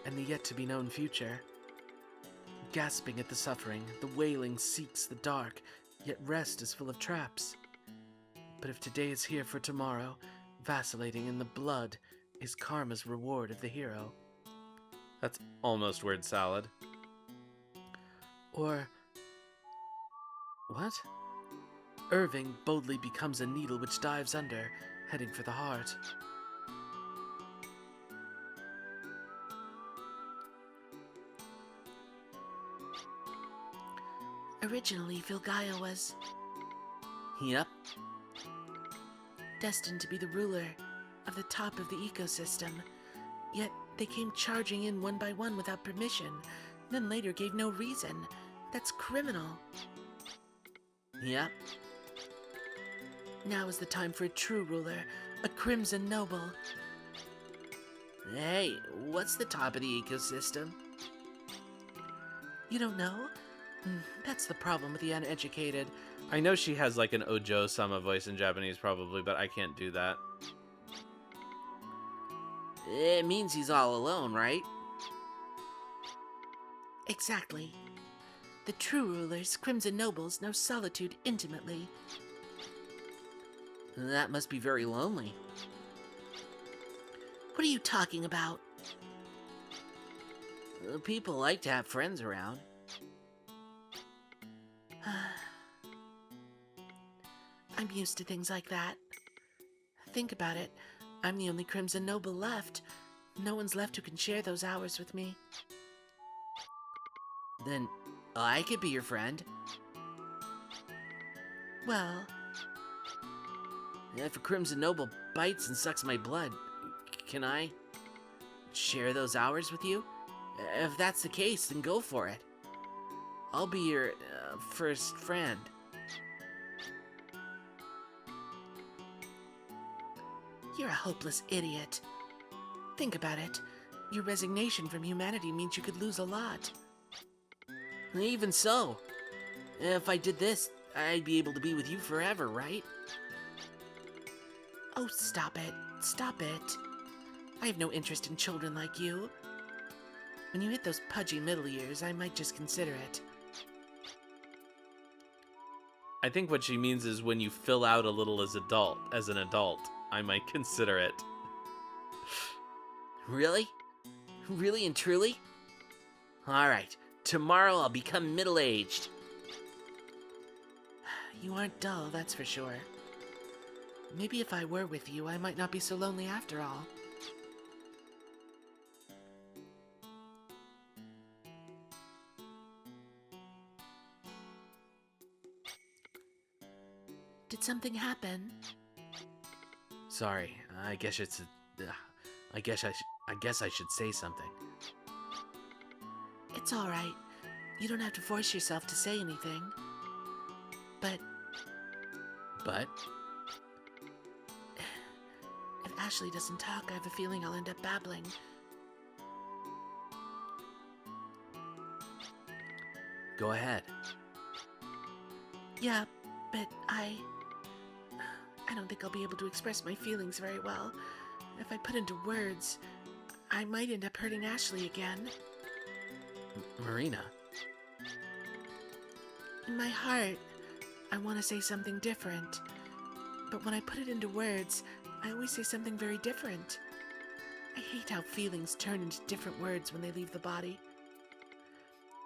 and the yet-to-be-known future. Gasping at the suffering, the wailing seeks the dark, yet rest is full of traps. But if today is here for tomorrow, vacillating in the blood is karma's reward of the hero. That's almost word salad. Or... what? Irving boldly becomes a needle which dives under, heading for the heart. Originally, Filgaia was Yep. destined to be the ruler of the top of the ecosystem. Yet they came charging in one by one without permission, then later gave no reason. That's criminal. Yep. Now is the time for a true ruler, a crimson noble. Hey, what's the top of the ecosystem? You don't know? That's the problem with the uneducated. I know she has like an Ojo-sama voice in Japanese probably, but I can't do that. It means he's all alone, right? Exactly. The true rulers, crimson nobles, know solitude intimately. That must be very lonely. What are you talking about? People like to have friends around. I'm used to things like that. Think about it. I'm the only crimson noble left. No one's left who can share those hours with me. Then I could be your friend. Well, If a crimson noble bites and sucks my blood, can I share those hours with you? If that's the case, then go for it. I'll be your first friend. you're a hopeless idiot. Think about it. Your resignation from humanity means you could lose a lot. Even so, if I did this, I'd be able to be with you forever, right? Oh, stop it. Stop it. I have no interest in children like you. When you hit those pudgy middle years, I might just consider it. I think what she means is when you fill out a little as an adult, I might consider it. Really? Really and truly? Alright, tomorrow I'll become middle-aged. You aren't dull, that's for sure. Maybe if I were with you, I might not be so lonely after all. Did something happen? Sorry, I guess it's I guess I should say something. It's all right. You don't have to force yourself to say anything. But But if Ashley doesn't talk, I have a feeling I'll end up babbling. go ahead. Yeah, but I don't think I'll be able to express my feelings very well. If I put into words, I might end up hurting Ashley again. Marina, In my heart, I want to say something different. But when I put it into words, I always say something very different. I hate how feelings turn into different words when they leave the body.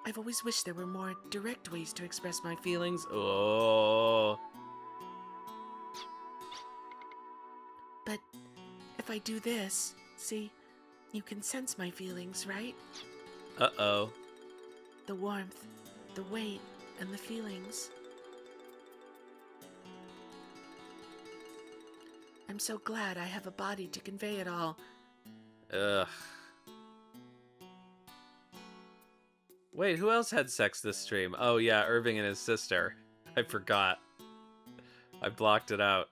I've always wished there were more direct ways to express my feelings. Oh. But if I do this, see, you can sense my feelings, right? Uh-oh. The warmth, the weight, and the feelings. I'm so glad I have a body to convey it all. Ugh. Wait, who else had sex this stream? Oh yeah, Irving and his sister. I forgot. I blocked it out.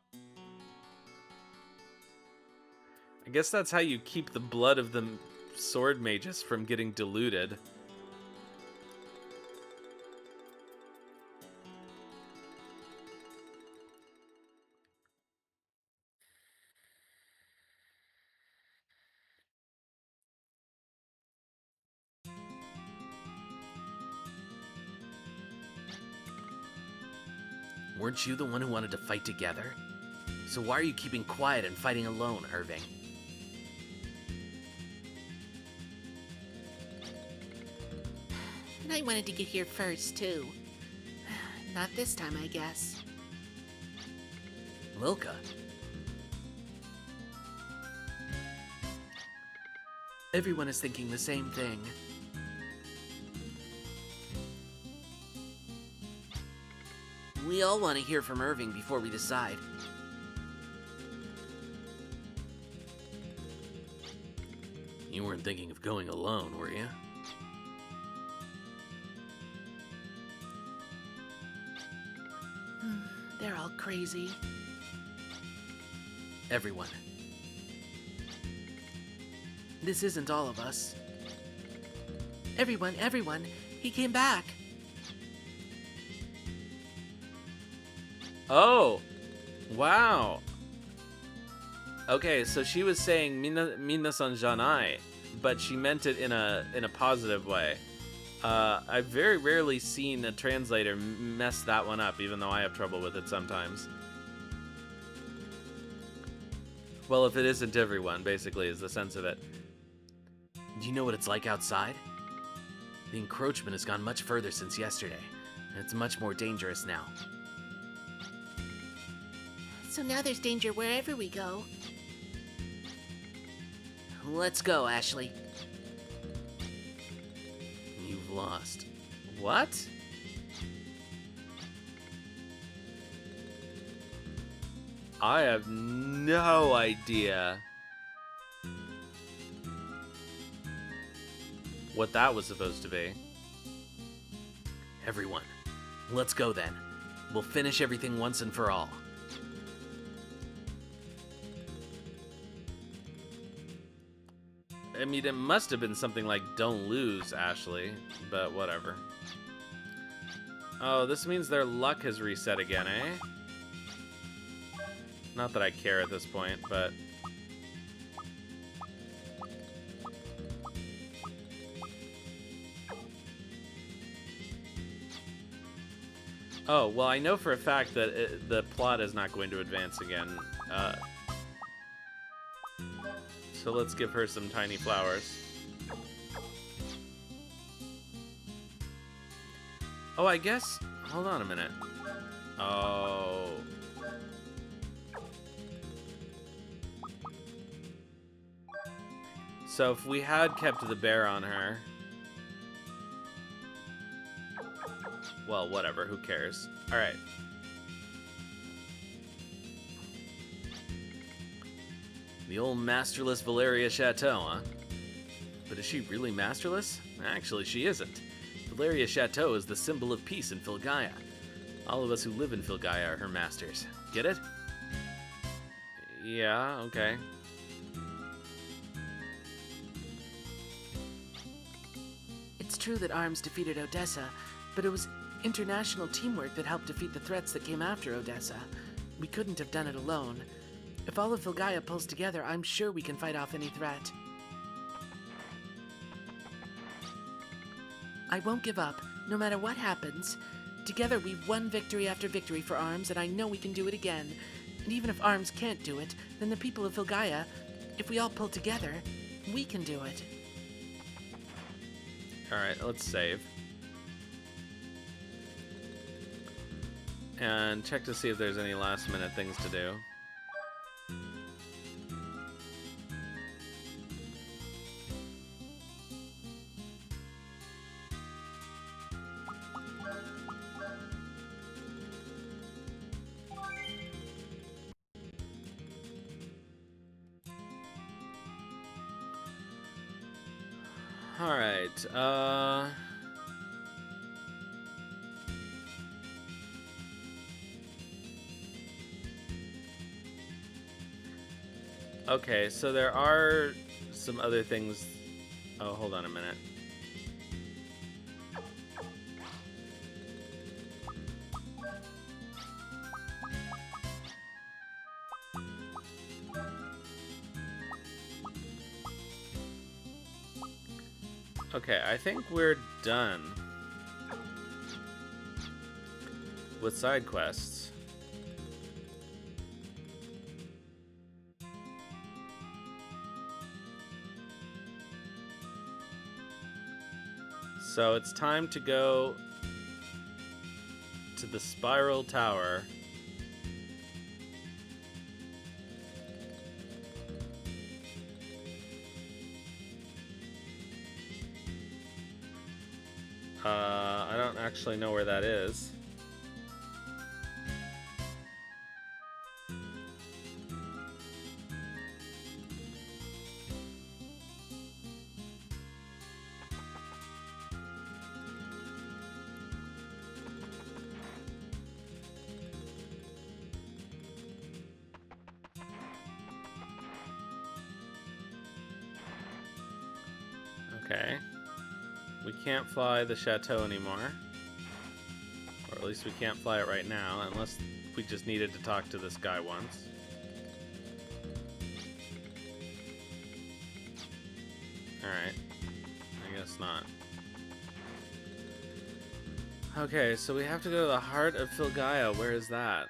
I guess that's how you keep the blood of the sword mages from getting diluted. weren't you the one who wanted to fight together? So why are you keeping quiet and fighting alone, Irving? And I wanted to get here first, too. Not this time, I guess. Lilka. Everyone is thinking the same thing. We all want to hear from Irving before we decide. You weren't thinking of going alone, were you? They're all crazy. Everyone. This isn't all of us. Everyone, he came back. Oh! Wow. Okay, so she was saying minasan janai, but she meant it in a positive way. I've very rarely seen a translator mess that one up, even though I have trouble with it sometimes. Well, if it isn't everyone, basically, is the sense of it. Do you know what it's like outside? The encroachment has gone much further since yesterday, and it's much more dangerous now. So now there's danger wherever we go. Let's go, Ashley. You've lost. What? I have no idea what that was supposed to be. Everyone, let's go then. We'll finish everything once and for all. I mean, it must have been something like "Don't lose, Ashley," but whatever. Oh, this means their luck has reset again, eh? Not that I care at this point, but... Oh, well, I know for a fact that the plot is not going to advance again. So let's give her some tiny flowers. Oh, I guess... Hold on a minute. Oh... So if we had kept the bear on her... Well, whatever, who cares? Alright. The old masterless Valeria Chateau, huh? But is she really masterless? Actually, she isn't. Valeria Chateau is the symbol of peace in Filgaia. All of us who live in Filgaia are her masters. Get it? Yeah, okay. It's true that Arms defeated Odessa, but it was international teamwork that helped defeat the threats that came after Odessa. We couldn't have done it alone. If all of Filgaia pulls together, I'm sure we can fight off any threat. I won't give up, no matter what happens. Together we've won victory after victory for Arms, and I know we can do it again. And even if Arms can't do it, then the people of Filgaia, if we all pull together, we can do it. Alright, let's save. And check to see if there's any last minute things to do. Alright, okay, so there are some other things... Oh, hold on a minute. Okay, I think we're done with side quests. So it's time to go to the Spiral Tower. I don't actually know where that is. Okay. We can't fly the chateau anymore. Or at least we can't fly it right now, unless we just needed to talk to this guy once. Alright. I guess not. Okay, so we have to go to the heart of Filgaia. Where is that?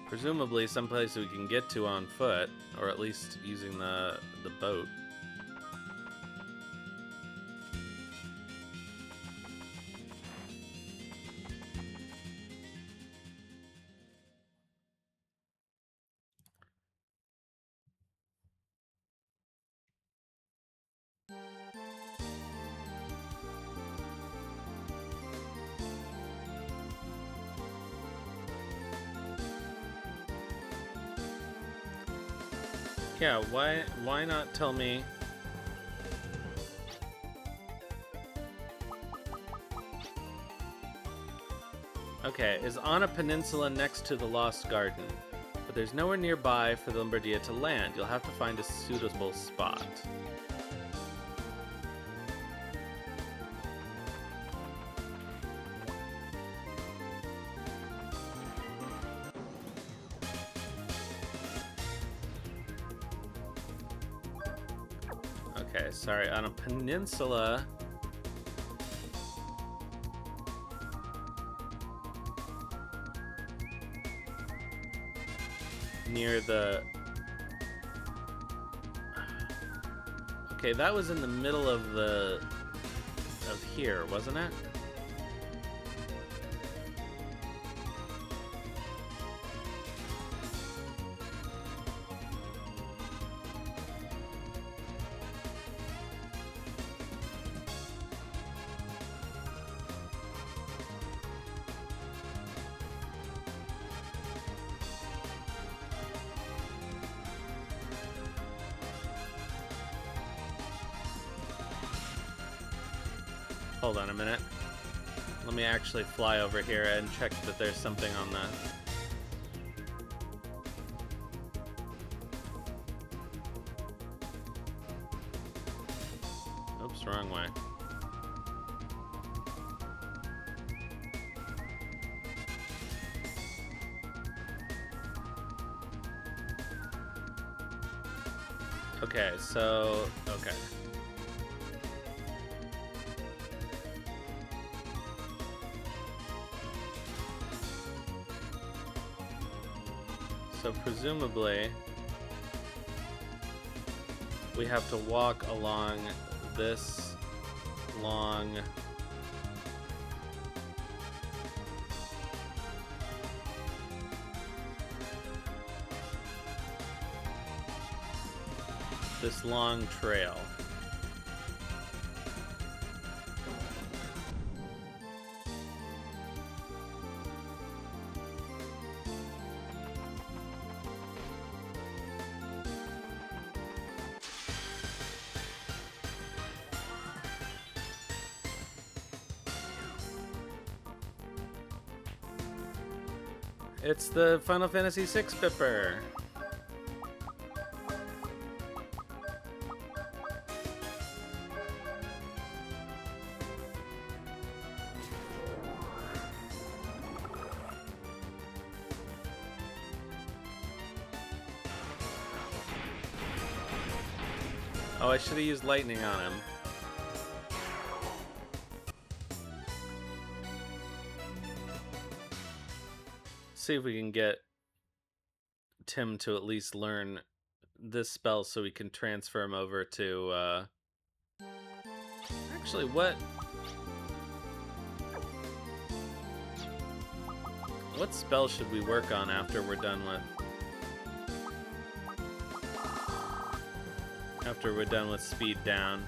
Presumably someplace we can get to on foot, or at least using the boat. Yeah, why not tell me? Okay, is on a peninsula next to the Lost Garden, but there's nowhere nearby for the Lombardia to land. You'll have to find a suitable spot. Okay, sorry, on a peninsula. Near the... Okay, that was in the middle of here, wasn't it? Hold on a minute. Let me actually fly over here and check that there's something on the... Oops, wrong way. Okay, so... Okay. So presumably, we have to walk along this long trail. It's the Final Fantasy VI Pipper. Oh, I should have used lightning on him. See if we can get Tim to at least learn this spell so we can transfer him over to, Actually, what spell should we work on after we're done with... After we're done with speed down?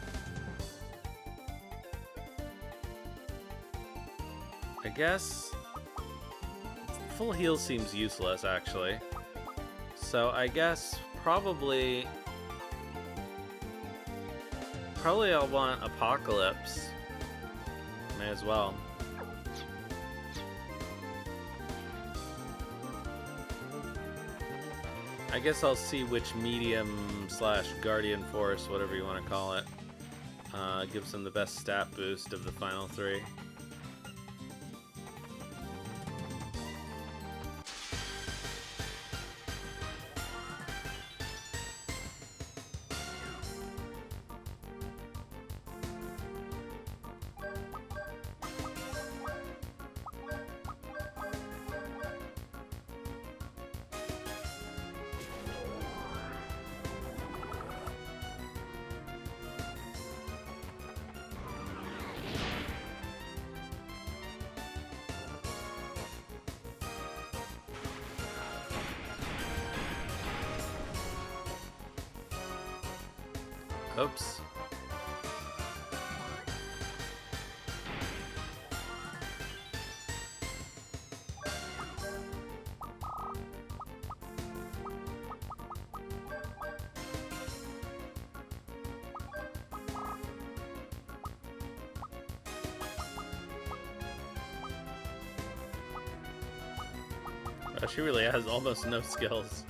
I guess... Full heal seems useless, actually. So I guess probably I'll want Apocalypse. May as well. I guess I'll see which medium / guardian force, whatever you want to call it, gives them the best stat boost of the final three. Oops. Oh, she really has almost no skills.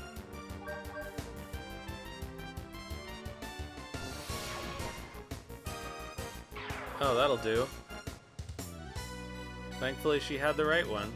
Oh, that'll do. Thankfully, she had the right one.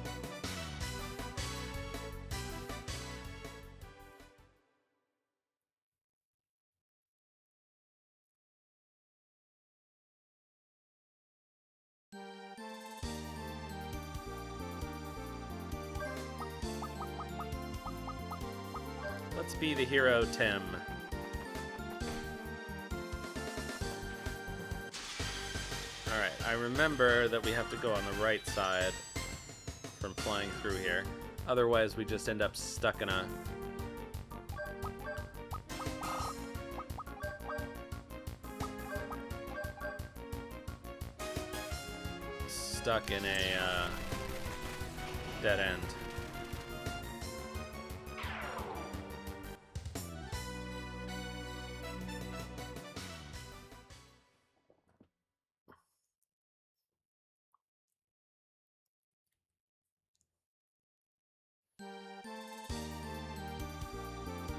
Let's be the hero, Tim. Alright, I remember that we have to go on the right side from flying through here. Otherwise, we just end up stuck in a... dead end.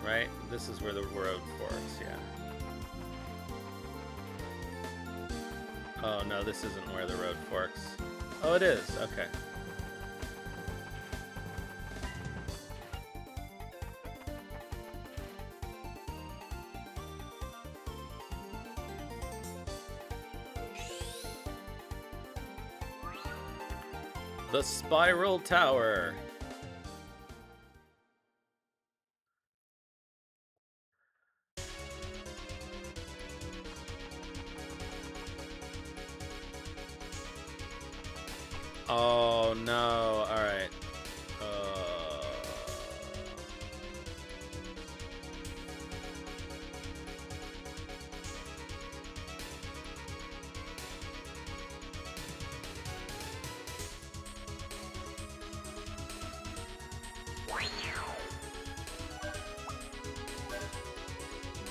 Right? This is where the road forks, yeah. Oh no, this isn't where the road forks. Oh, it is, okay. The Spiral Tower. Oh no, alright.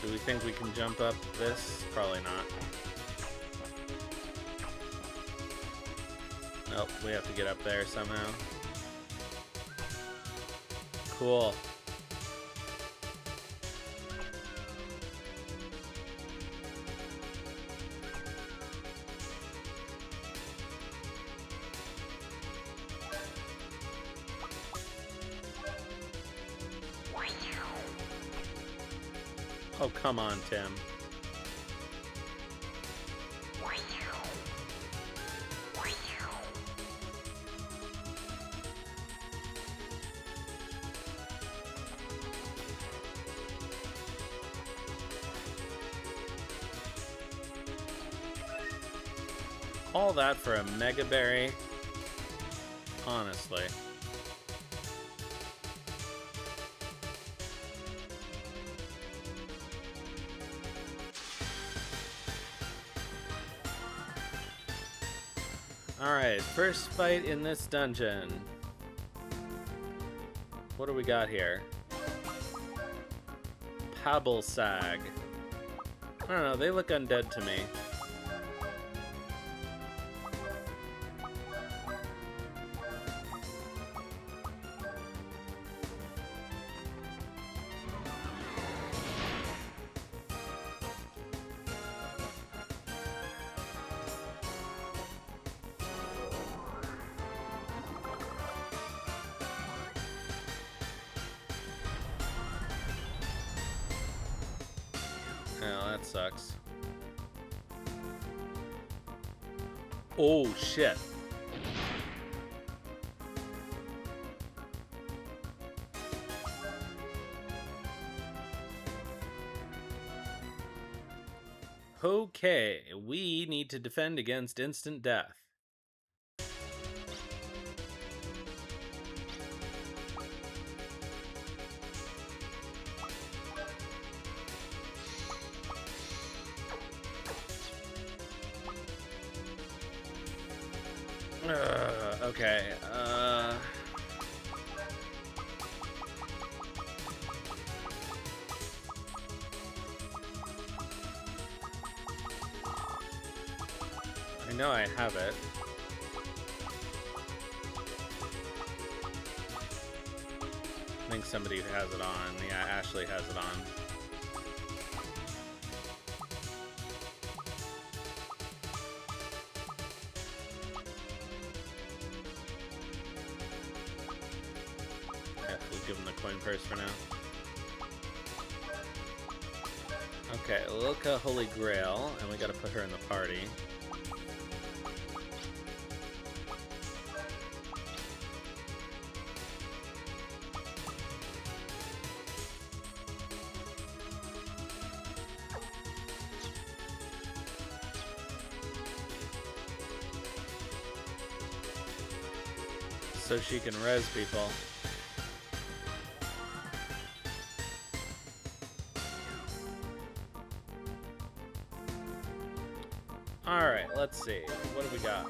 Do we think we can jump up this? Probably not. Nope, we have to get up there somehow. Cool. Oh, come on, Tim. All that for a Mega Berry? Honestly. Alright, first fight in this dungeon. What do we got here? Pabblesag. I don't know, they look undead to me. Oh, that sucks. Oh, shit. Okay, we need to defend against instant death. Okay, I know I have it. think somebody has it on. Yeah, Ashley has it on. Yeah, we'll give him the coin purse for now. Okay, Lilka Holy Grail, and we gotta put her in the party. So she can res people. Alright, let's see. What do we got?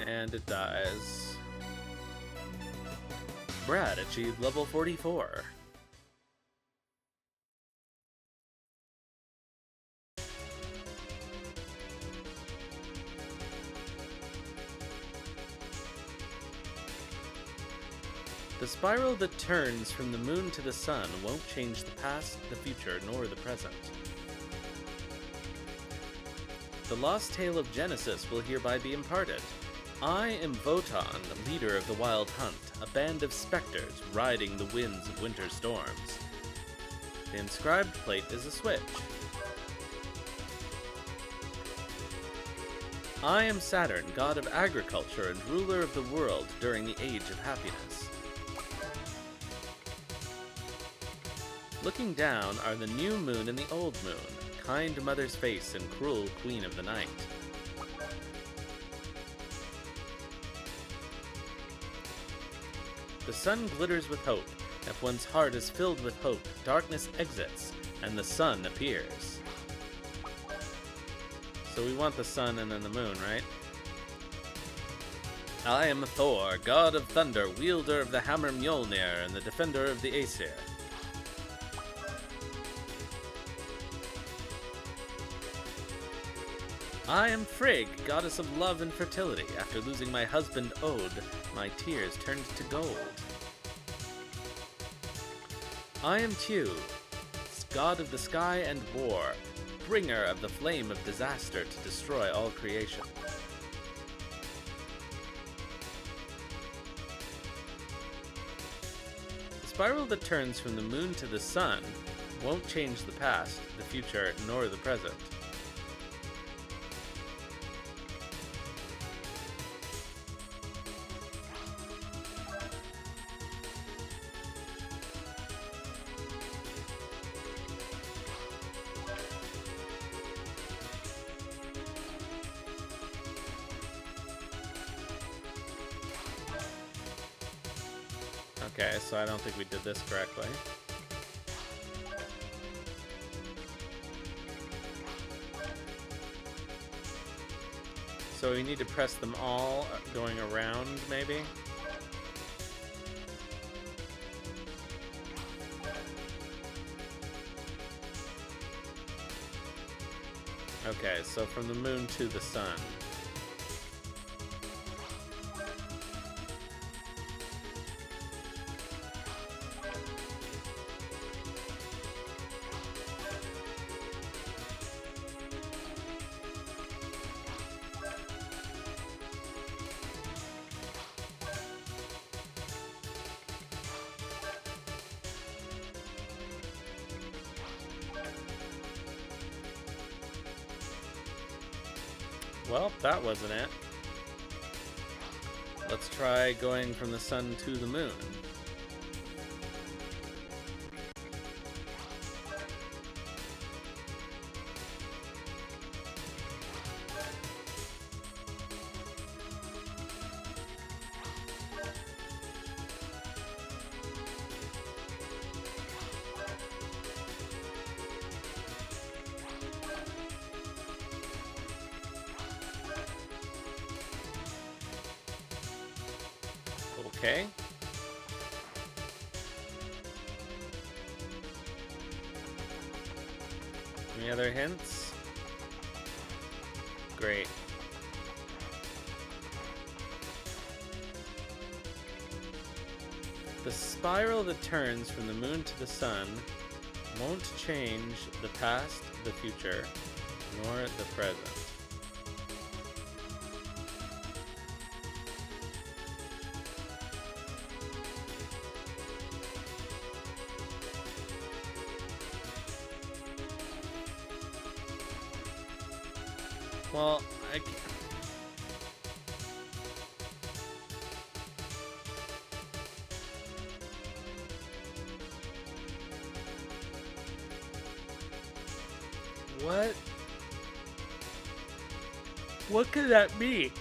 And it dies. Brad achieved level 44. The spiral that turns from the moon to the sun won't change the past, the future, nor the present. The lost tale of Genesis will hereby be imparted. I am Votan, leader of the Wild Hunt, a band of specters riding the winds of winter storms. The inscribed plate is a switch. I am Saturn, god of agriculture and ruler of the world during the Age of Happiness. Looking down are the new moon and the old moon, kind mother's face and cruel queen of the night. The sun glitters with hope. If one's heart is filled with hope, darkness exits, and the sun appears. So we want the sun and then the moon, right? I am Thor, god of thunder, wielder of the hammer Mjolnir, and the defender of the Aesir. I am Frigg, goddess of love and fertility. After losing my husband Ode, my tears turned to gold. I am Tew, god of the sky and war, bringer of the flame of disaster to destroy all creation. The spiral that turns from the moon to the sun won't change the past, the future, nor the present. Okay, so I don't think we did this correctly. So we need to press them all going around, maybe? Okay, so from the moon to the sun. Well, that wasn't it. Let's try going from the sun to the moon. Okay. Any other hints? Great. The spiral that turns from the moon to the sun won't change the past, the future, nor the present. Well, what? What could that be?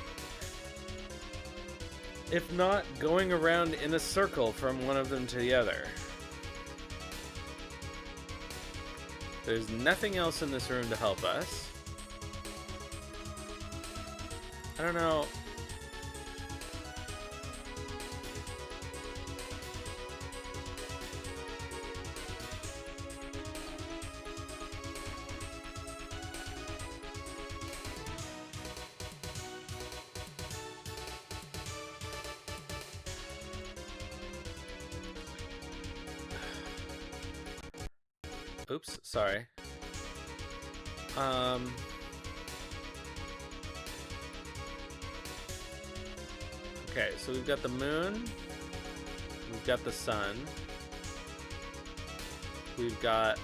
If not going around in a circle from one of them to the other. There's nothing else in this room to help us. I don't know. Oops, sorry. Okay, so we've got the moon. We've got the sun. We've got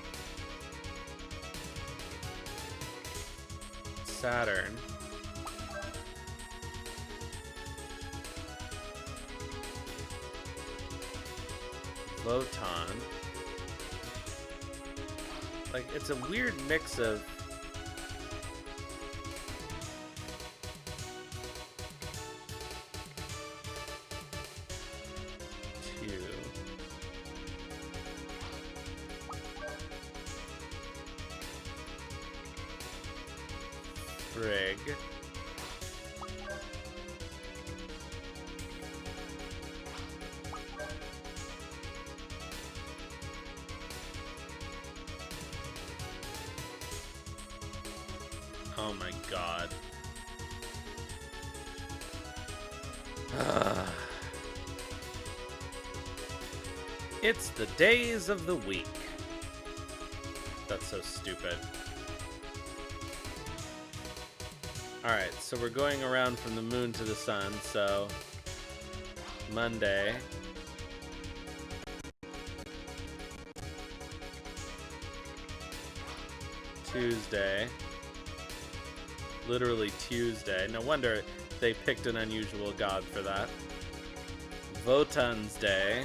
Saturn. Photon. Like, it's a weird mix of two. Frig. Oh my god. It's the days of the week. That's so stupid. Alright, so we're going around from the moon to the sun, so Monday. Tuesday. Literally Tuesday. No wonder they picked an unusual god for that. Wotan's Day.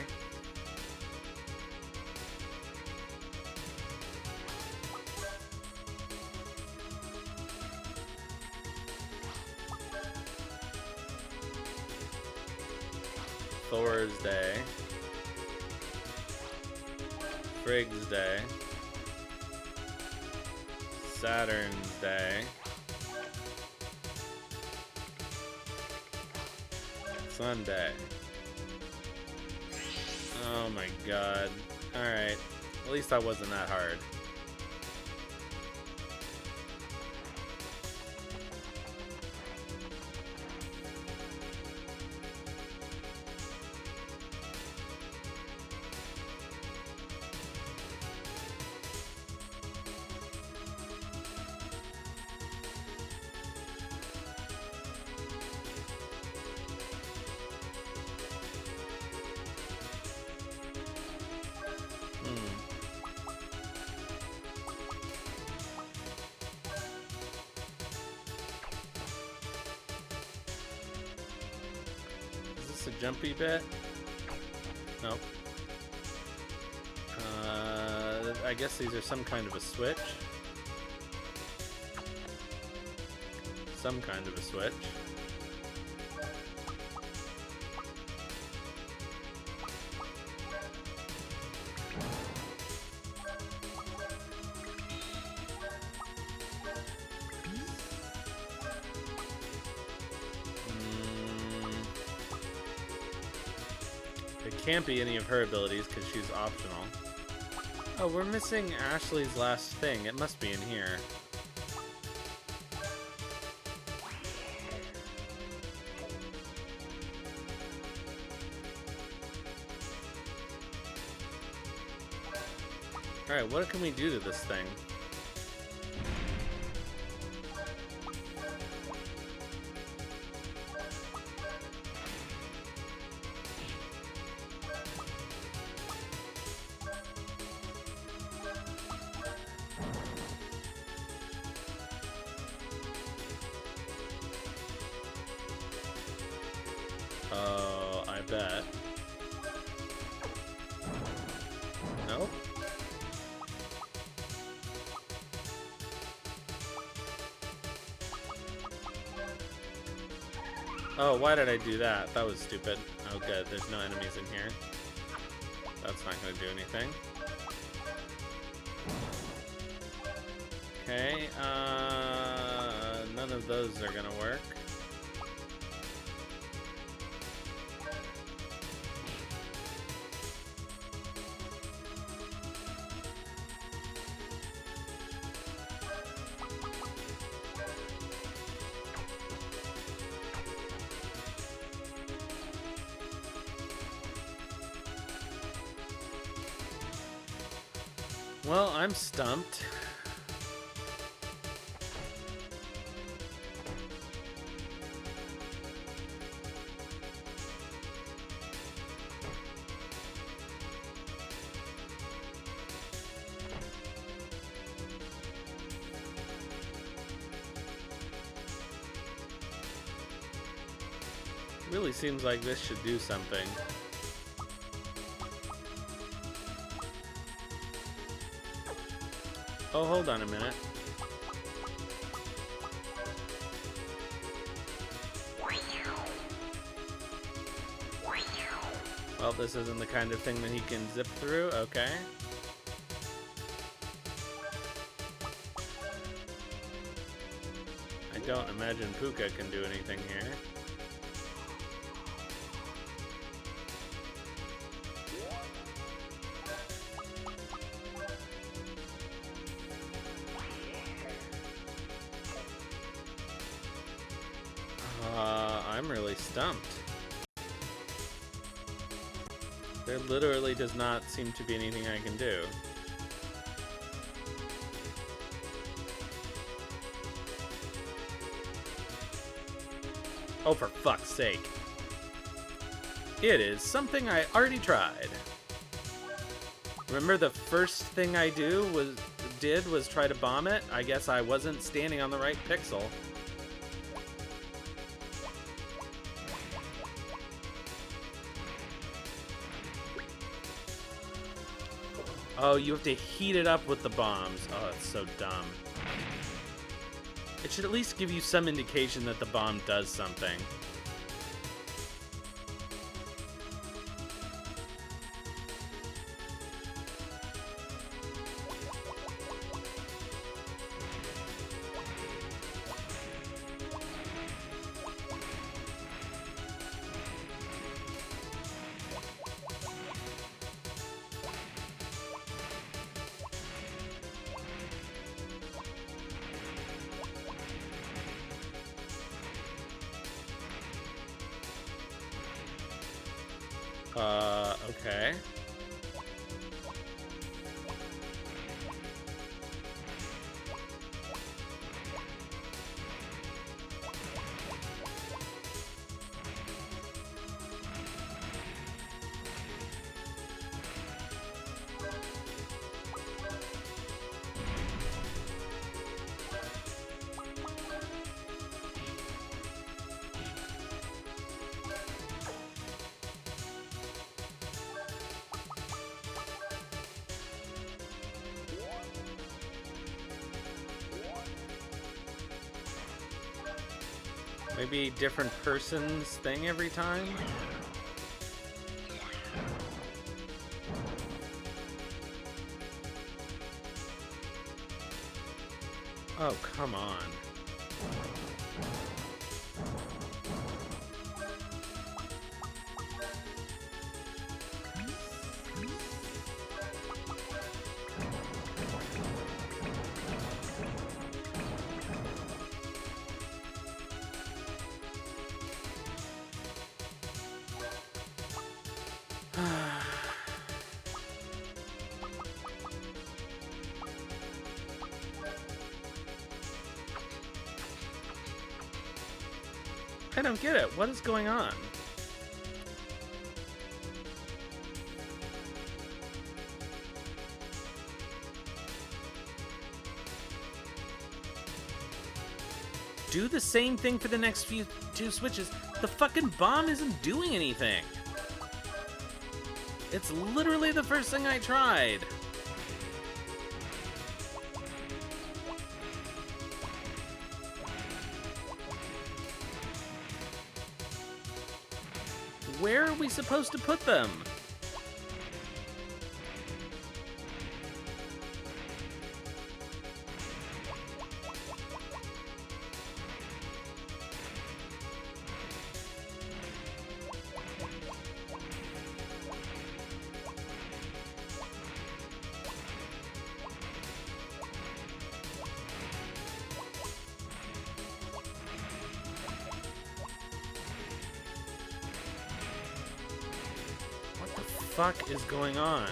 Thor's Day. Frig's Day. Saturn's Day. Sunday. Oh my god. Alright. At least that wasn't that hard. Is this a jumpy bit? Nope. I guess these are some kind of a switch. Some kind of a switch. can't be any of her abilities because she's optional. Oh, we're missing Ashley's last thing. It must be in here. Alright, what can we do to this thing? Oh, I bet. Nope. Oh, why did I do that? That was stupid. Oh, good. There's no enemies in here. That's not going to do anything. Okay, none of those are going to work. Well, I'm stumped. Really seems like this should do something. Oh, hold on a minute. Well, this isn't the kind of thing that he can zip through. Okay. I don't imagine Puka can do anything here. I'm really stumped. There literally does not seem to be anything I can do. Oh, for fuck's sake. It is something I already tried. Remember the first thing I did was try to bomb it? I guess I wasn't standing on the right pixel. Oh, you have to heat it up with the bombs. Oh, it's so dumb. It should at least give you some indication that the bomb does something. Okay. Maybe different person's thing every time? Oh, come on. I don't get it. What is going on? Do the same thing for the next two switches. The fucking bomb isn't doing anything. It's literally the first thing I tried. Where are we supposed to put them? What the fuck is going on?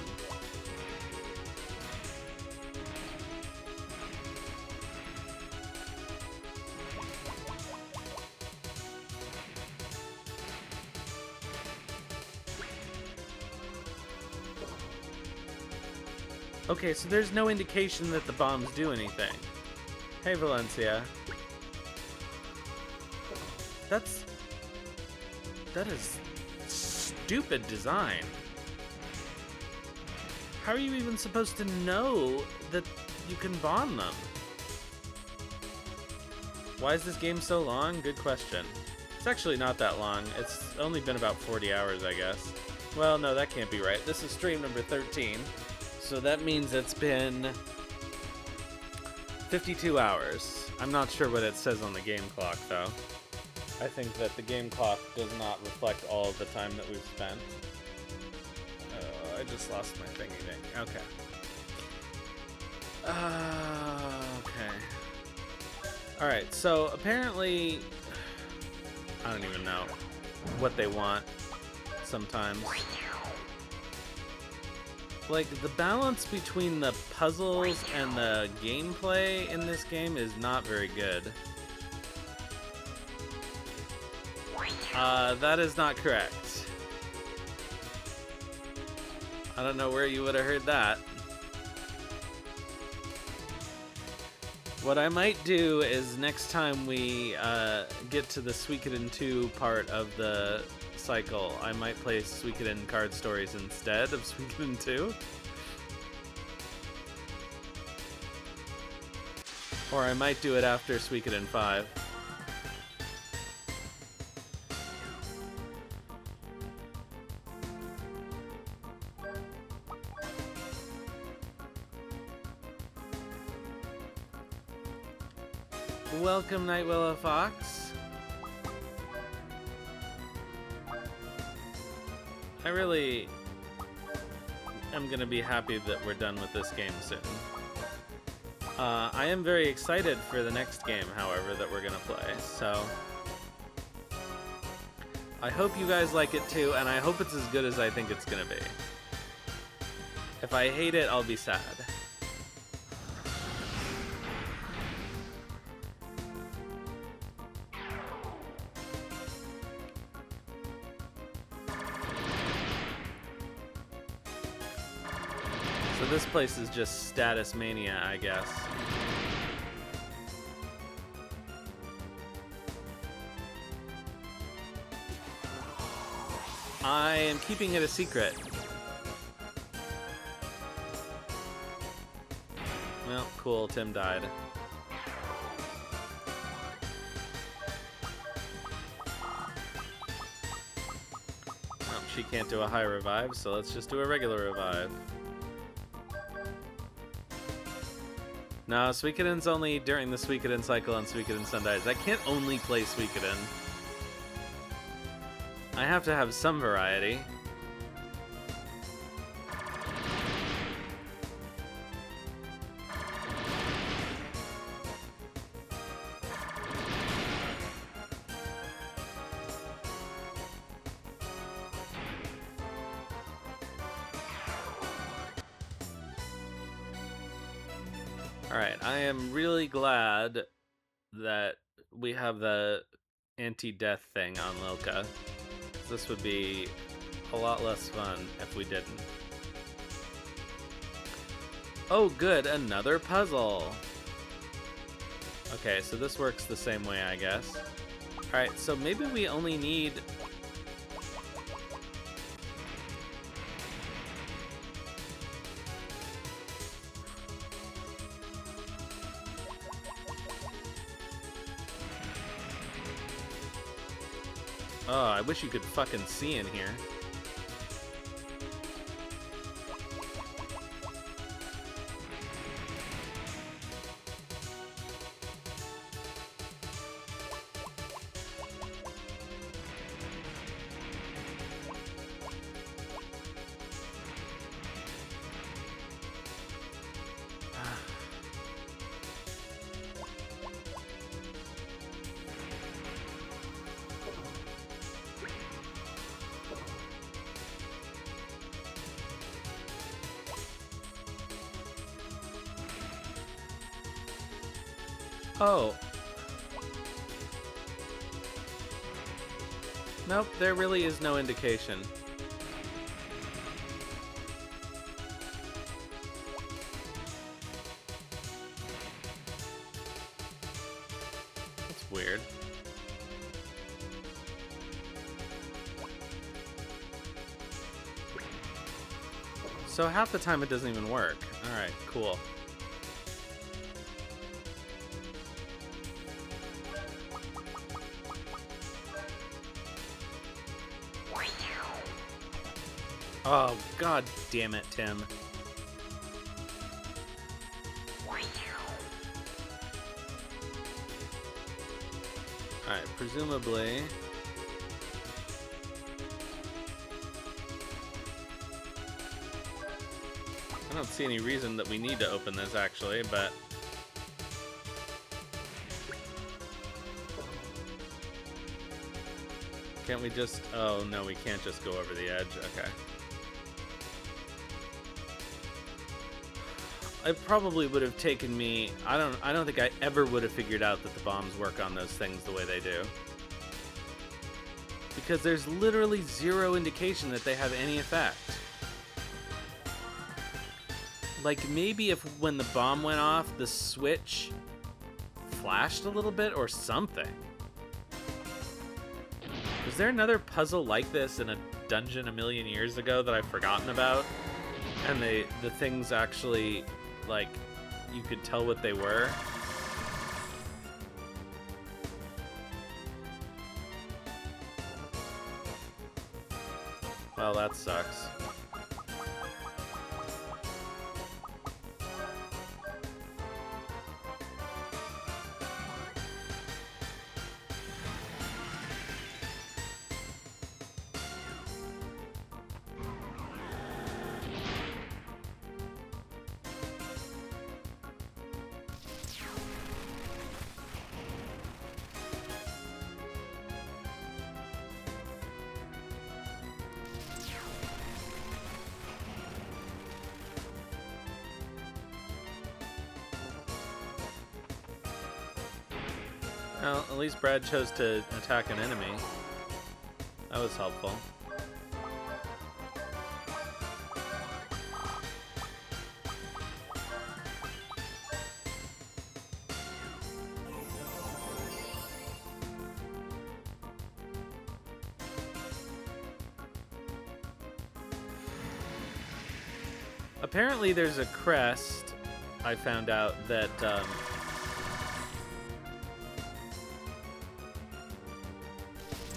Okay, so there's no indication that the bombs do anything. Hey, Valencia. That is stupid design. How are you even supposed to know that you can bomb them? Why is this game so long? Good question. It's actually not that long. It's only been about 40 hours, I guess. Well, no, that can't be right. This is stream number 13. So that means it's been 52 hours. I'm not sure what it says on the game clock, though. I think that the game clock does not reflect all of the time that we've spent. I just lost my thingy thing. Okay. Okay. Alright, so apparently... I don't even know what they want sometimes. Like, the balance between the puzzles and the gameplay in this game is not very good. That is not correct. I don't know where you would have heard that. What I might do is next time we get to the Suikoden 2 part of the cycle, I might play Suikoden card stories instead of Suikoden 2. Or I might do it after Suikoden 5. Welcome, Night Willow Fox. I really am gonna be happy that we're done with this game soon. I am very excited for the next game, however, that we're gonna play, so... I hope you guys like it too, and I hope it's as good as I think it's gonna be. If I hate it, I'll be sad. So this place is just status mania, I guess. I am keeping it a secret. Well, cool, Tim died. Well, she can't do a high revive, so let's just do a regular revive. No, Suikoden's only during the Suikoden cycle on Suikoden Sundays. I can't only play Suikoden. I have to have some variety. Alright, I am really glad that we have the anti-death thing on Lilka. This would be a lot less fun if we didn't. Oh good, another puzzle! Okay, so this works the same way, I guess. Alright, so maybe we only need... Oh, I wish you could fucking see in here. Oh. Nope, there really is no indication. That's weird. So half the time it doesn't even work. Alright, cool. Oh, god damn it, Tim. Alright, presumably... I don't see any reason that we need to open this, actually, but... Can't we just... Oh, no, we can't just go over the edge. Okay. It probably would have taken me... I don't think I ever would have figured out that the bombs work on those things the way they do. Because there's literally zero indication that they have any effect. Like, maybe if when the bomb went off, the switch flashed a little bit or something. Was there another puzzle like this in a dungeon a million years ago that I've forgotten about? And the things actually, like, you could tell what they were? Well, that sucks. Well, at least Brad chose to attack an enemy. That was helpful. Apparently there's a crest, I found out, that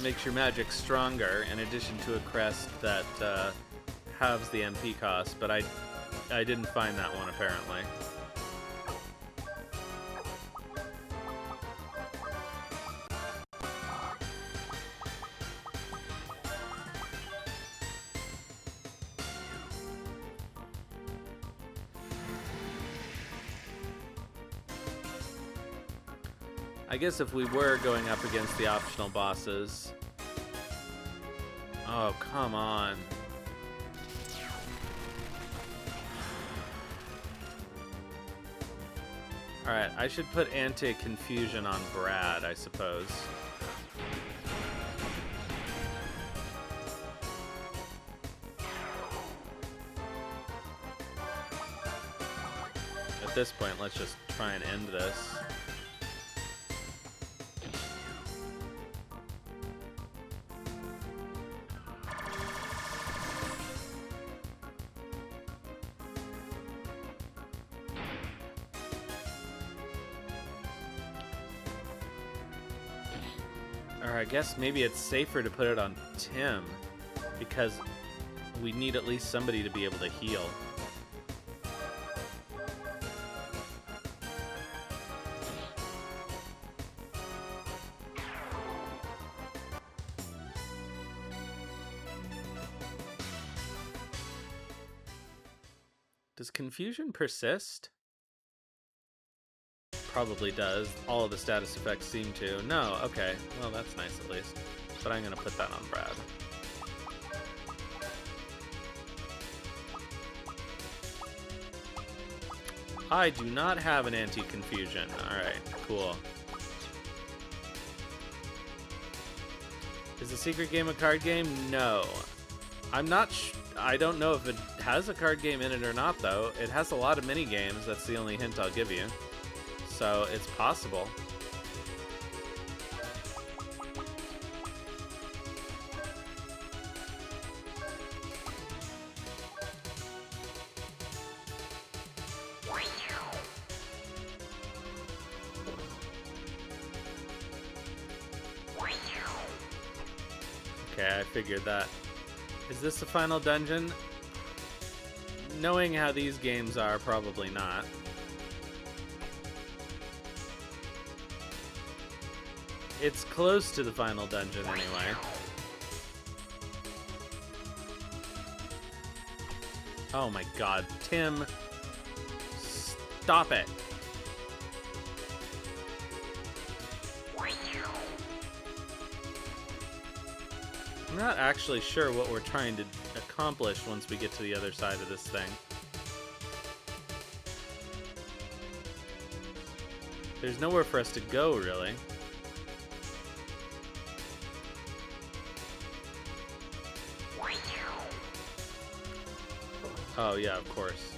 makes your magic stronger, in addition to a crest that halves the MP cost, but I didn't find that one, apparently. I guess if we were going up against the optional bosses... Oh, come on. Alright, I should put anti-confusion on Brad, I suppose. at this point, let's just try and end this. Or I guess maybe it's safer to put it on Tim, because we need at least somebody to be able to heal. Does confusion persist? Probably does. All of the status effects seem to. No, okay. Well, that's nice at least. But I'm going to put that on Brad. I do not have an anti-confusion. Alright, cool. Is the secret game a card game? No. I'm not I don't know if it has a card game in it or not, though. It has a lot of mini games. That's the only hint I'll give you. So it's possible. Okay, I figured that. Is this the final dungeon? Knowing how these games are, probably not. It's close to the final dungeon anyway. Oh my god, Tim. Stop it. I'm not actually sure what we're trying to accomplish once we get to the other side of this thing. There's nowhere for us to go, really. Oh, yeah, of course.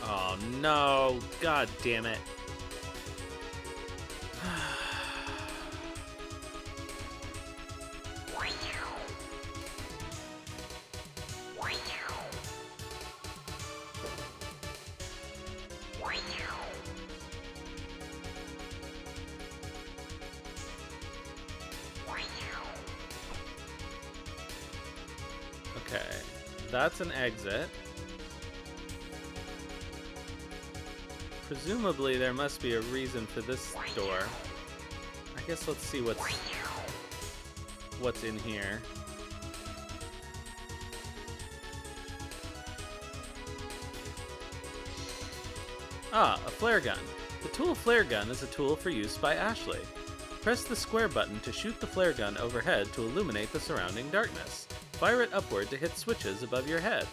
Oh, no. God damn it. Okay, that's an exit. Presumably there must be a reason for this door. I guess let's see what's in here. Ah, a flare gun. The tool flare gun is a tool for use by Ashley. Press the square button to shoot the flare gun overhead to illuminate the surrounding darkness. Fire it upward to hit switches above your head.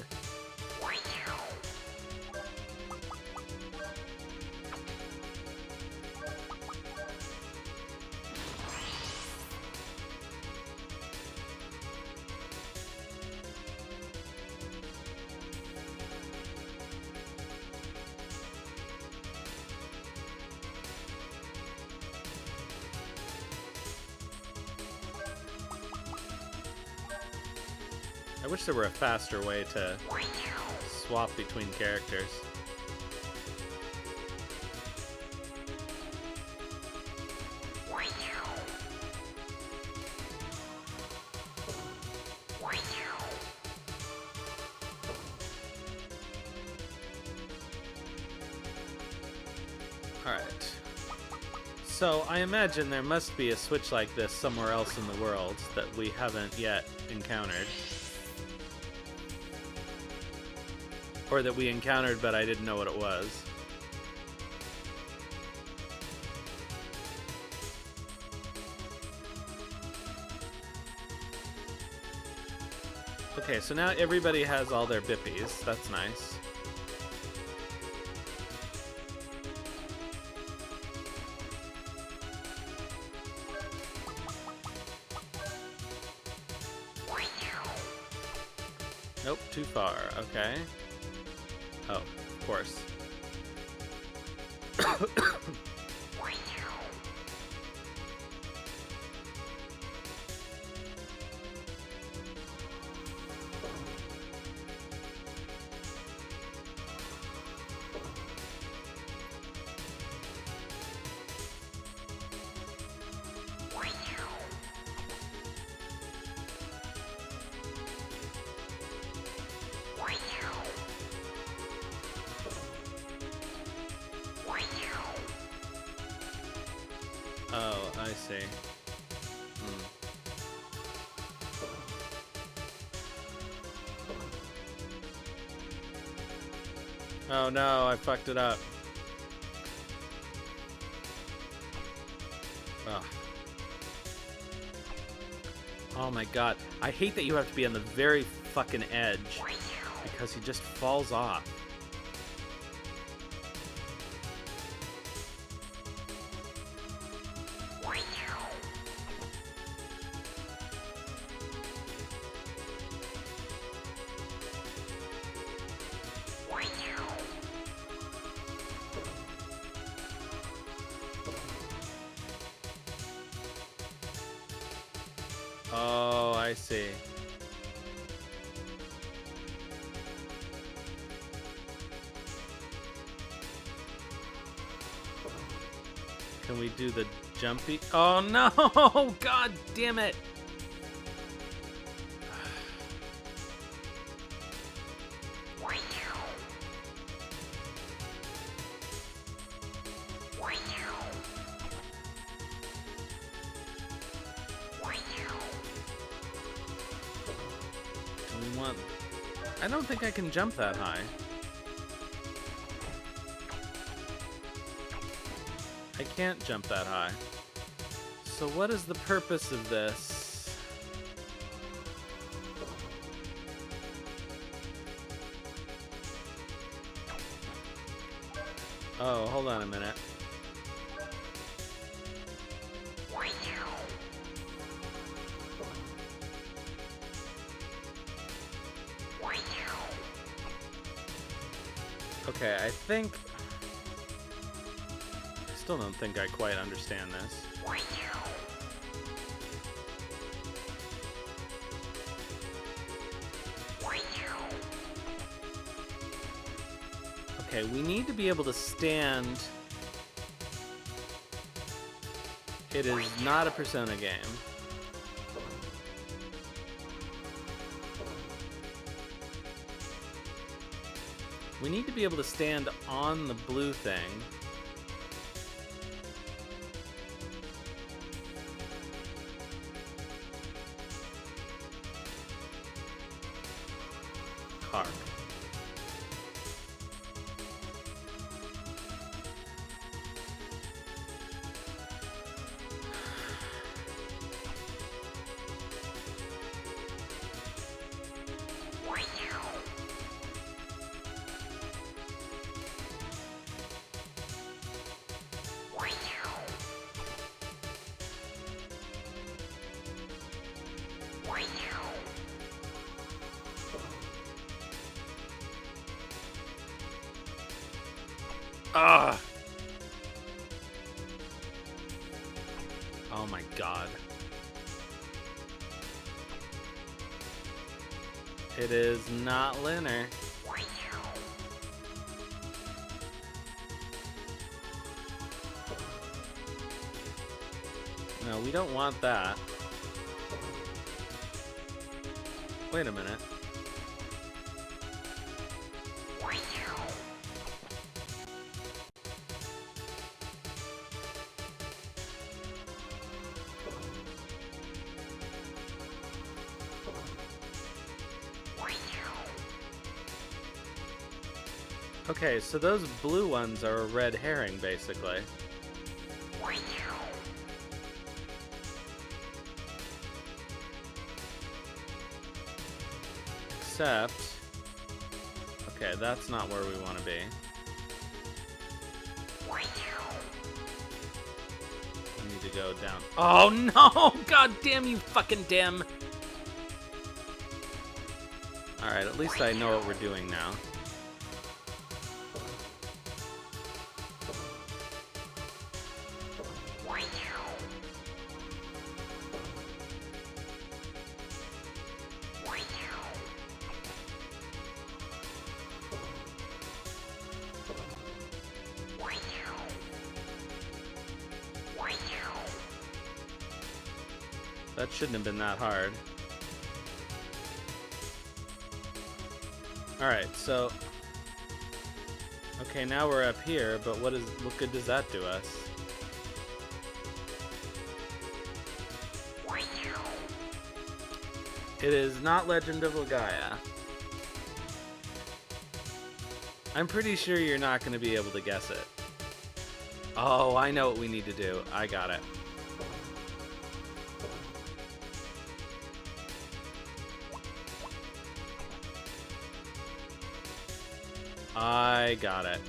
I wish there were a faster way to swap between characters. Alright. So I imagine there must be a switch like this somewhere else in the world that we haven't yet encountered. Or that we encountered, but I didn't know what it was. Okay, so now everybody has all their bippies. That's nice. Nope, too far. Okay. Oh, of course. Oh, I see. Oh no, I fucked it up. Ugh. Oh my god. I hate that you have to be on the very fucking edge because he just falls off. Oh, I see. Can we do the jumpy? Oh no! God damn it! We want... I don't think I can jump that high. I can't jump that high. So what is the purpose of this? Oh, hold on a minute. Okay, I think... I still don't think I quite understand this. Okay, we need to be able to stand. It is not a Persona game. We need to be able to stand on the blue thing. Hark. Ugh. Oh my god. It is not linear. No, we don't want that. Wait a minute. Okay, so those blue ones are a red herring, basically. Except... Okay, that's not where we want to be. We need to go down. Oh no! God damn you fucking dim! Alright, at least I know what we're doing now. That shouldn't have been that hard. Alright, so... Okay, now we're up here, but what good does that do us? It is not Legend of Legaia. I'm pretty sure you're not going to be able to guess it. Oh, I know what we need to do. I got it. I got it.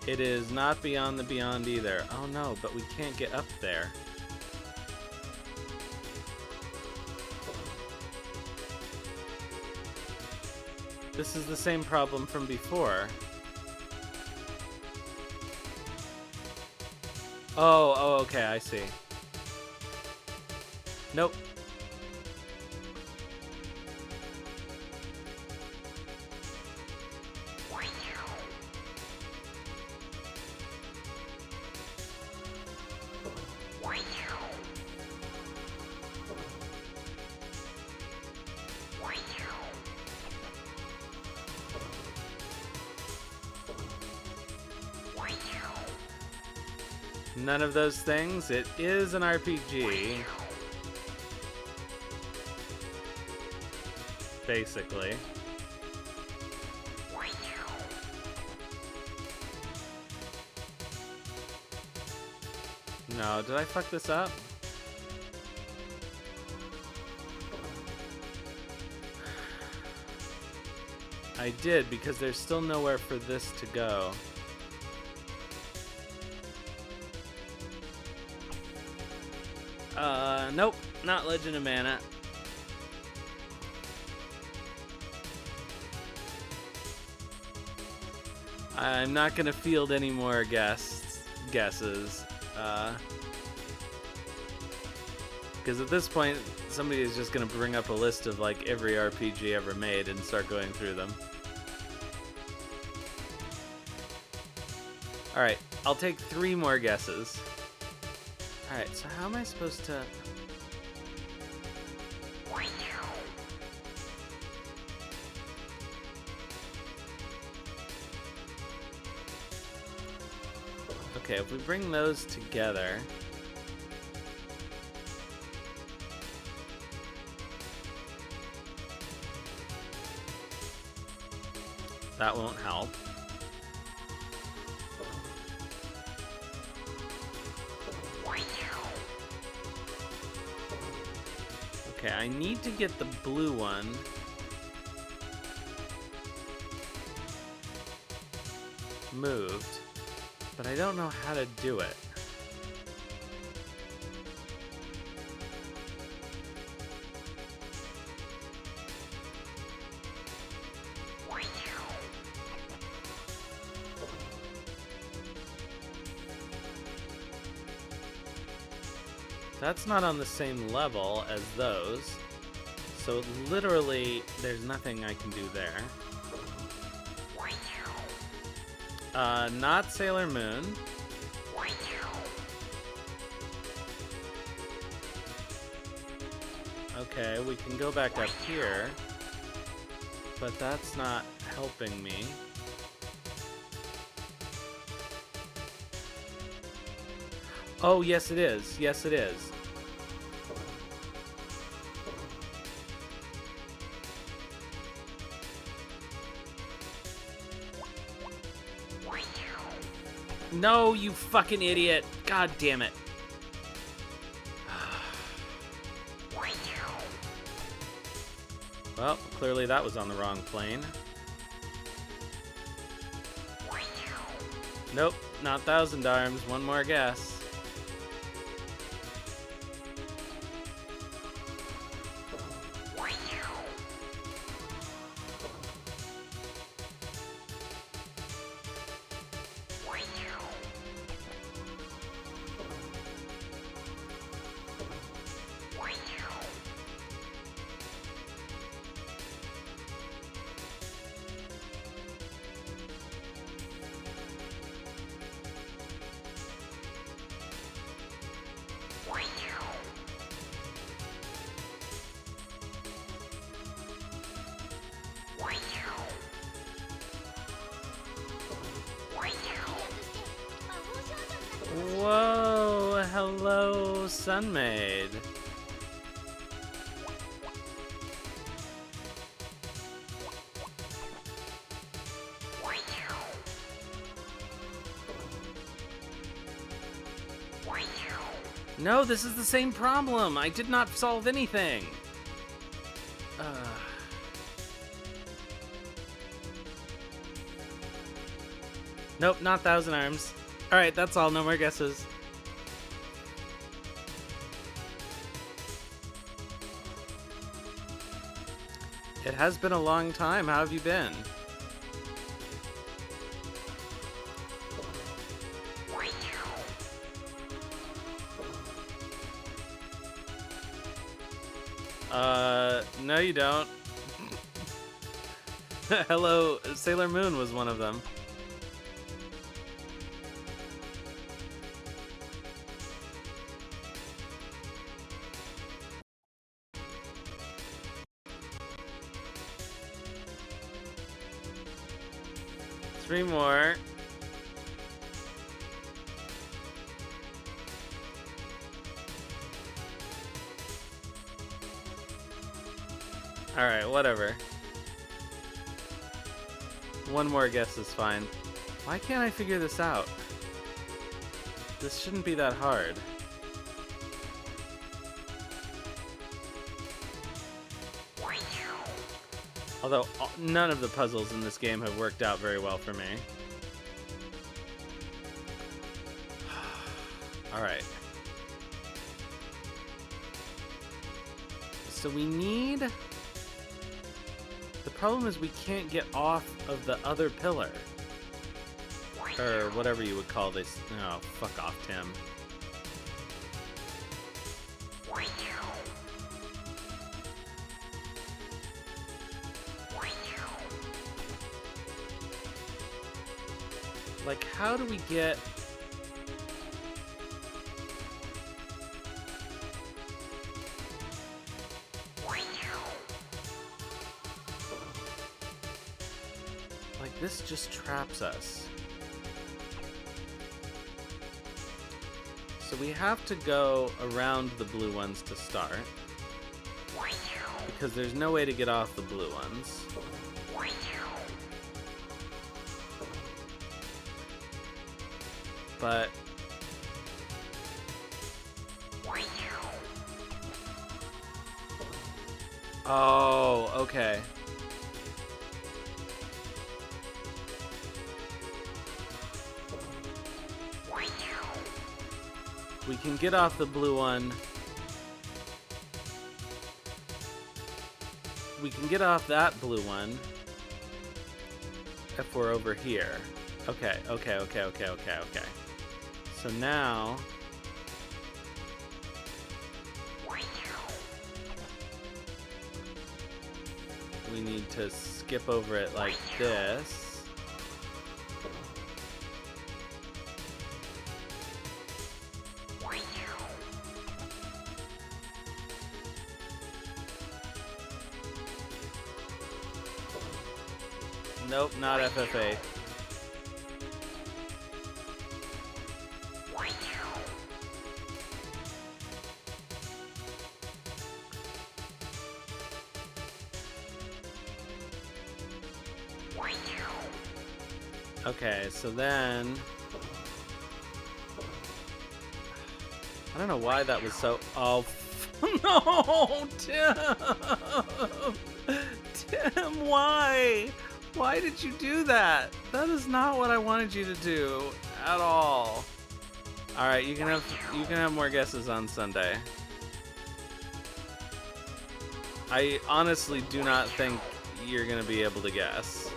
It is not Beyond the Beyond either. Oh no, but we can't get up there. This is the same problem from before. Oh, okay, I see. Nope. None of those things. It is an RPG. Basically. No, did I fuck this up? I did, because there's still nowhere for this to go. Nope, not Legend of Mana. I'm not gonna field any more guesses. Because at this point, somebody is just gonna bring up a list of like every RPG ever made and start going through them. Alright, I'll take 3 more guesses. Alright, so how am I supposed to... Okay, if we bring those together... That won't help. Okay, I need to get the blue one. Moved. But I don't know how to do it. That's not on the same level as those. So literally, there's nothing I can do there. Not Sailor Moon. Okay, we can go back up here. But that's not helping me. Oh, yes it is. Yes it is. No, you fucking idiot. God damn it. Well, clearly that was on the wrong plane. Nope, not Thousand Arms. One more guess. Whoa, hello, Sunmaid. No, this is the same problem. I did not solve anything. Nope, not Thousand Arms. Alright, that's all. No more guesses. It has been a long time. How have you been? No you don't. Hello, Sailor Moon was one of them. Three more. Alright, whatever. One more guess is fine. Why can't I figure this out? This shouldn't be that hard. Although, none of the puzzles in this game have worked out very well for me. Alright. So we need... The problem is we can't get off of the other pillar. Or whatever you would call this. Oh, fuck off, Tim. Like, how do we get... Like, this just traps us. So we have to go around the blue ones to start. Because there's no way to get off the blue ones. But... Oh, okay. We can get off the blue one. We can get off that blue one if we're over here. Okay. So now... we need to skip over it like this. Nope, not FFA. Okay, so then... I don't know why that was so... Oh, no! Tim! Tim, why? Why did you do that? That is not what I wanted you to do at all. All right, you can have more guesses on Sunday. I honestly do not think you're gonna be able to guess.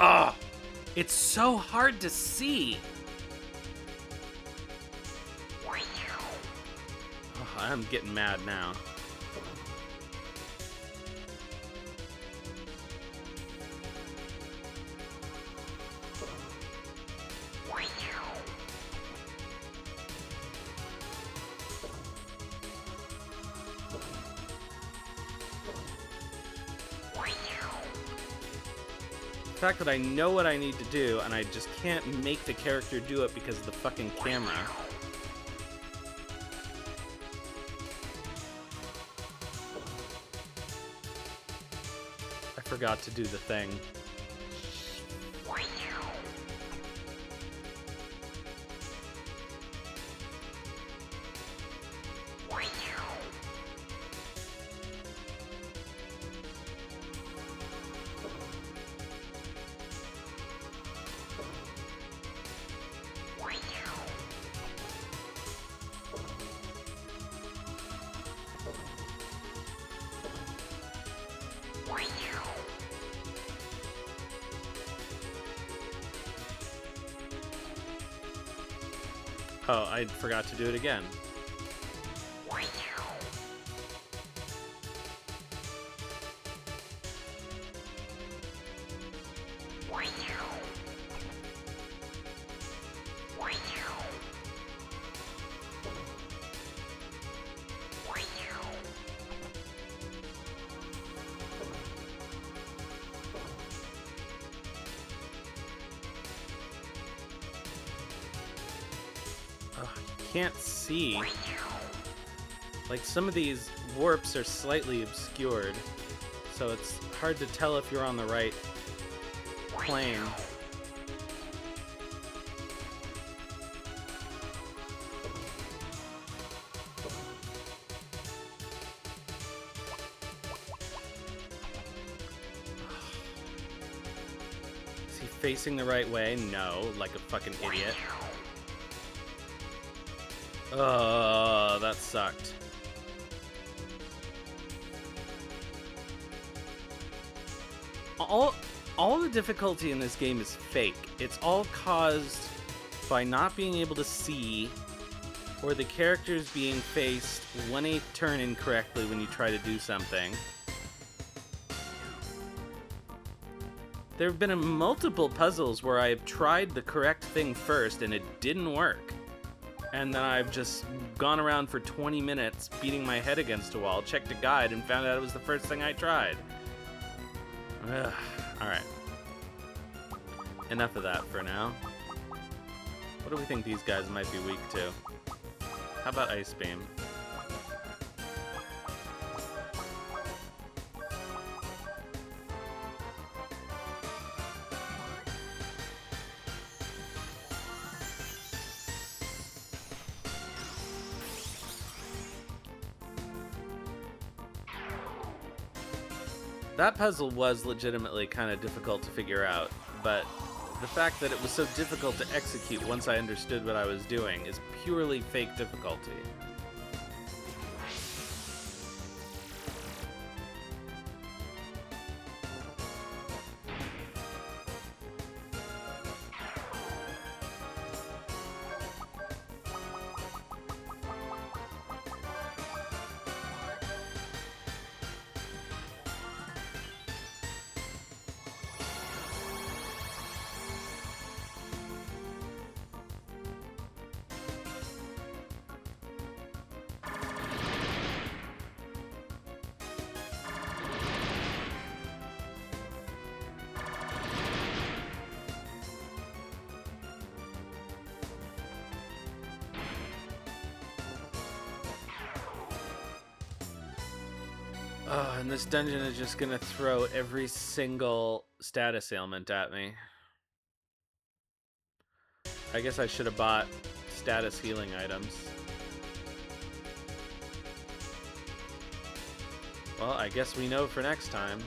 Oh, it's so hard to see. Oh, I'm getting mad now. The fact that I know what I need to do and I just can't make the character do it because of the fucking camera. I forgot to do the thing. Oh, I forgot to do it again. Can't see. Like, some of these warps are slightly obscured, so it's hard to tell if you're on the right plane. Is he facing the right way? No, like a fucking idiot. Oh, that sucked. All the difficulty in this game is fake. It's all caused by not being able to see, or the characters being faced 1/8 turn incorrectly when you try to do something. There have been multiple puzzles where I have tried the correct thing first and it didn't work. And then I've just gone around for 20 minutes beating my head against a wall, checked a guide, and found out it was the first thing I tried. Ugh. Alright. Enough of that for now. What do we think these guys might be weak to? How about Ice Beam? That puzzle was legitimately kind of difficult to figure out, but the fact that it was so difficult to execute once I understood what I was doing is purely fake difficulty. Oh, and this dungeon is just gonna throw every single status ailment at me. I guess I should have bought status healing items. Well, I guess we know for next time.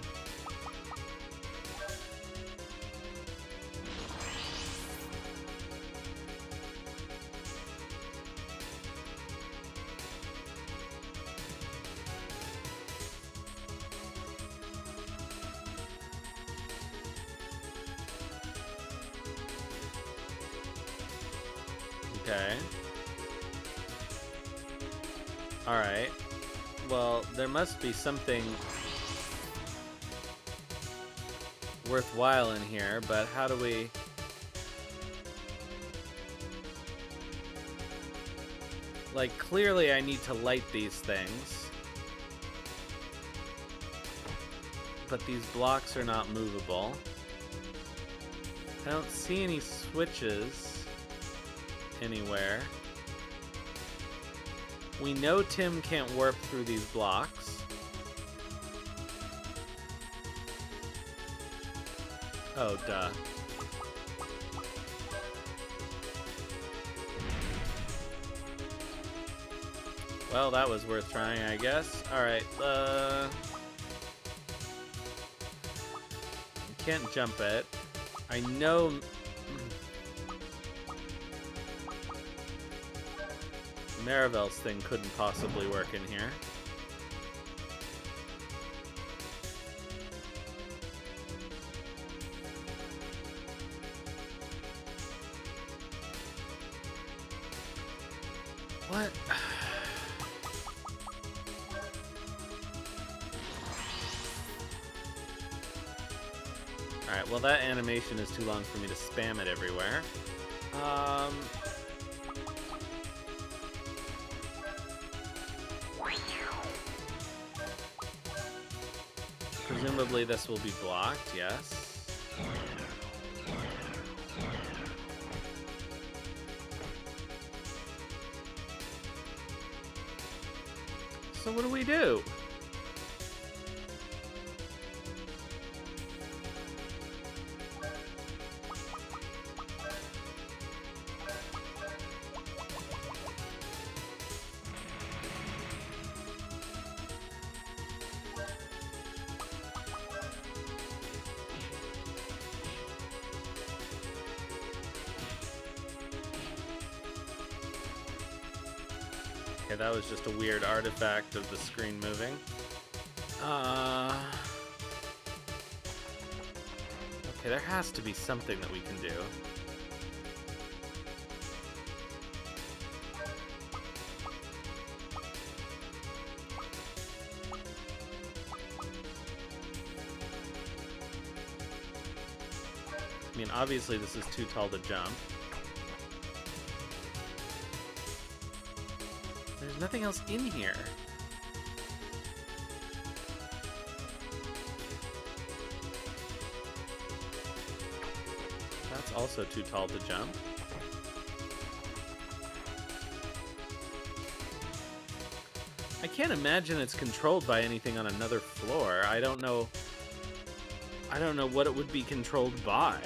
Okay. Alright. Well, there must be something worthwhile in here, but how do we... Like, clearly I need to light these things. But these blocks are not movable. I don't see any switches anywhere. We know Tim can't warp through these blocks. Oh, duh. Well, that was worth trying, I guess. Alright, can't jump it. I know... Maribel's thing couldn't possibly work in here. What? Alright, well that animation is too long for me to spam it everywhere. Presumably this will be blocked, yes. So what do we do? Okay, that was just a weird artifact of the screen moving. Okay, there has to be something that we can do. I mean, obviously this is too tall to jump. There's nothing else in here. That's also too tall to jump. I can't imagine it's controlled by anything on another floor. I don't know what it would be controlled by.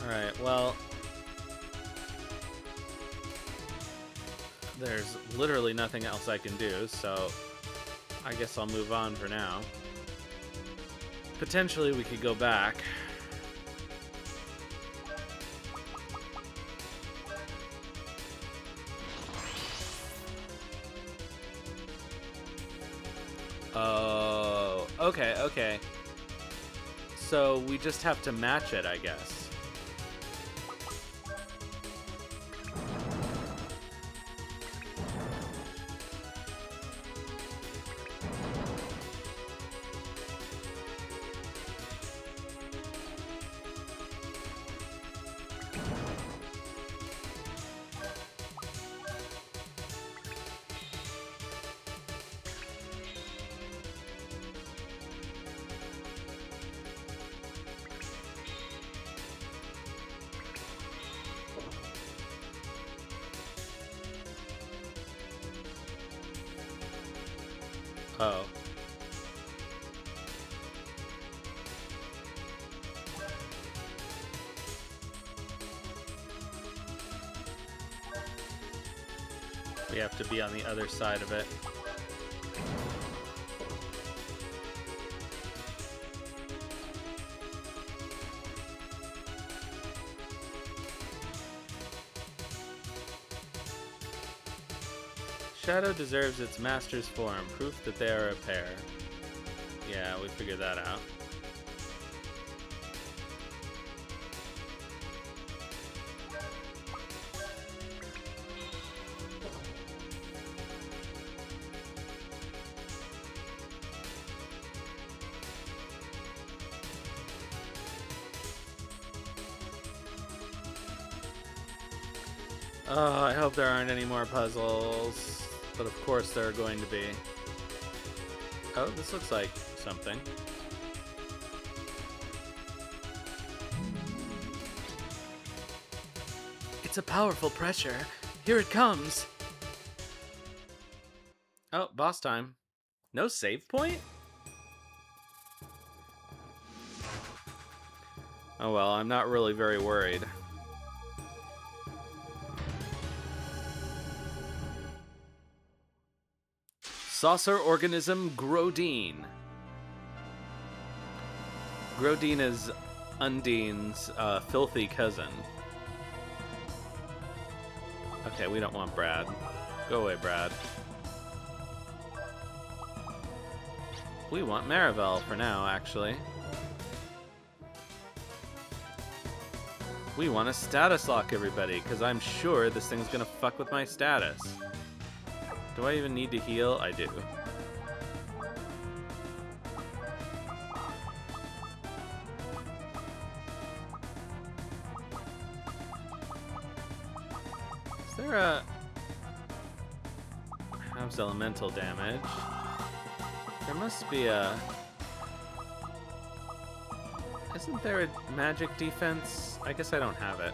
Alright, well... There's literally nothing else I can do, so... I guess I'll move on for now. Potentially we could go back. Oh, okay. So we just have to match it, I guess. Oh. We have to be on the other side of it. Shadow deserves its master's form, proof that they are a pair. Yeah, we figured that out. Oh, I hope there aren't any more puzzles. But of course there are going to be. Oh, this looks like something. It's a powerful pressure. Here it comes. Oh, boss time. No save point? Oh well, I'm not really very worried. Saucer organism Grodine. Grodine is Undine's filthy cousin. Okay, we don't want Brad. Go away, Brad. We want Maribel for now, actually. We want to status lock everybody, because I'm sure this thing's gonna fuck with my status. Do I even need to heal? I do. Is there a... Has elemental damage. There must be a... Isn't there a magic defense? I guess I don't have it.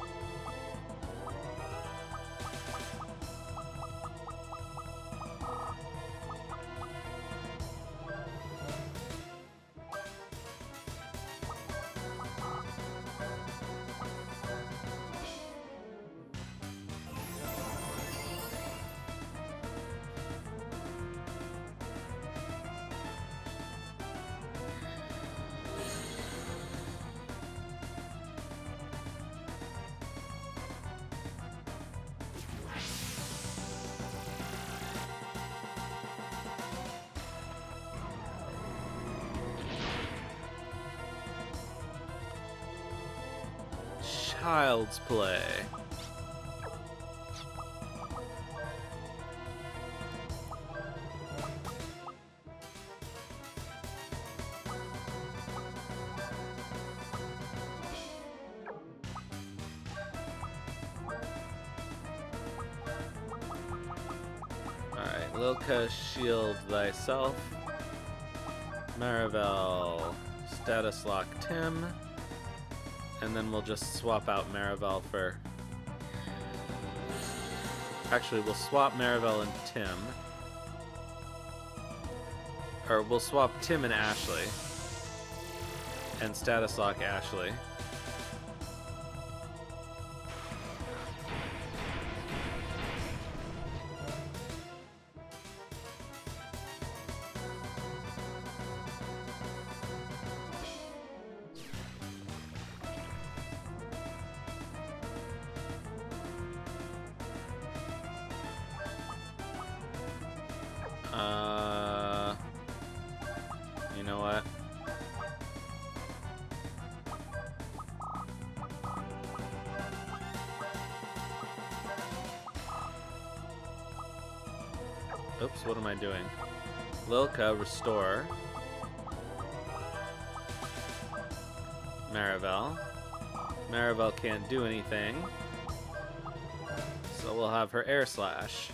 Child's play. Alright, Lilka, shield thyself. Maribel, status lock Tim. And then we'll just swap out Maribel for... Actually, we'll swap Maribel and Tim. Or we'll swap Tim and Ashley. And status lock Ashley. You know what? Oops, what am I doing? Lilka, restore. Maribel. Maribel can't do anything. So we'll have her air slash.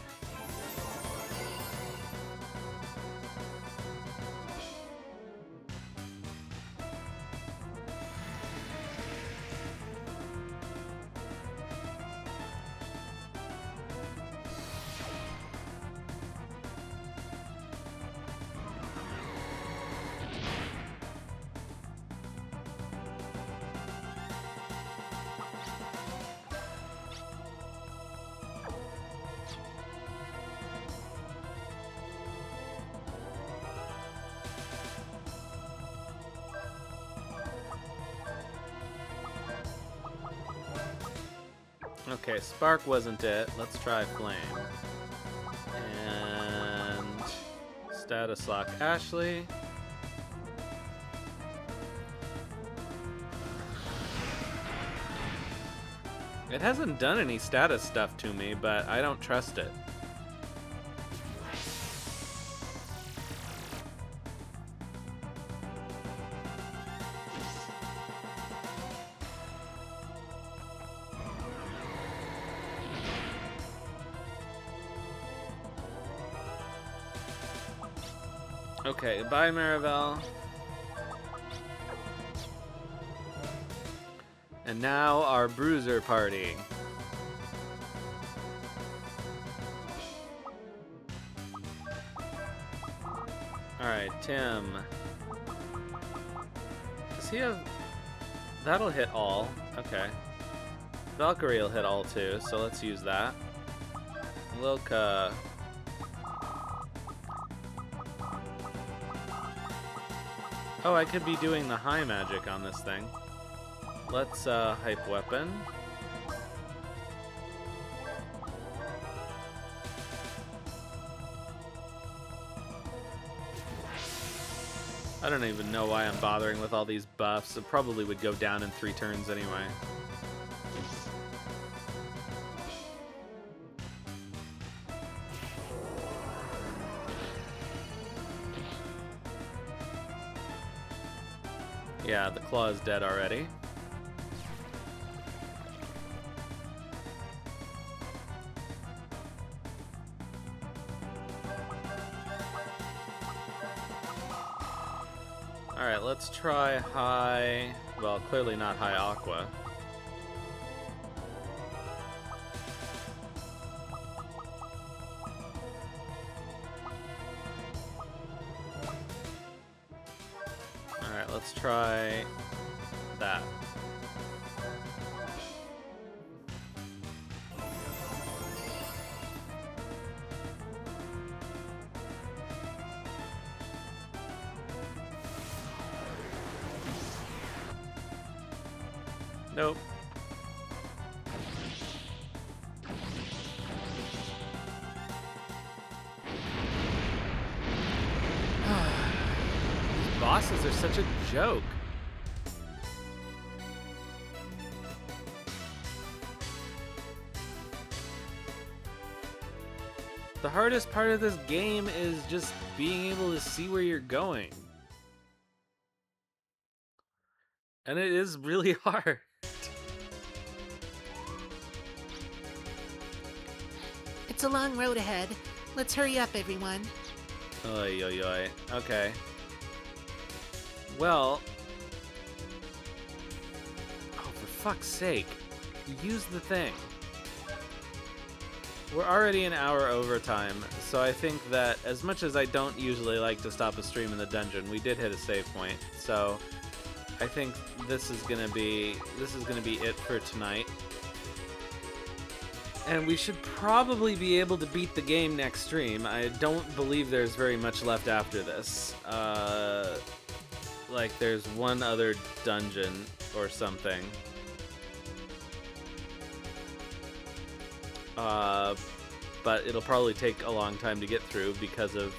Okay, spark wasn't it. Let's try flame. And status lock Ashley. It hasn't done any status stuff to me, but I don't trust it. Okay, bye Maribel. And now our bruiser party. Alright, Tim. Does he have... That'll hit all. Okay. Valkyrie will hit all too, so let's use that. Lilka. Oh, I could be doing the high magic on this thing. Let's hype weapon. I don't even know why I'm bothering with all these buffs. It probably would go down in 3 turns anyway. Yeah, the claw is dead already. Alright, let's try high... Well, clearly not high aqua. Alright, let's try that. Nope. These bosses are such a joke. The hardest part of this game is just being able to see where you're going. And it is really hard. It's a long road ahead. Let's hurry up, everyone. Oy, oy, oy. Okay. Well... Oh, for fuck's sake. Use the thing. We're already an hour overtime, so I think that as much as I don't usually like to stop a stream in the dungeon, we did hit a save point, so I think this is gonna be it for tonight. And we should probably be able to beat the game next stream. I don't believe there's very much left after this. Like there's one other dungeon or something. But it'll probably take a long time to get through because of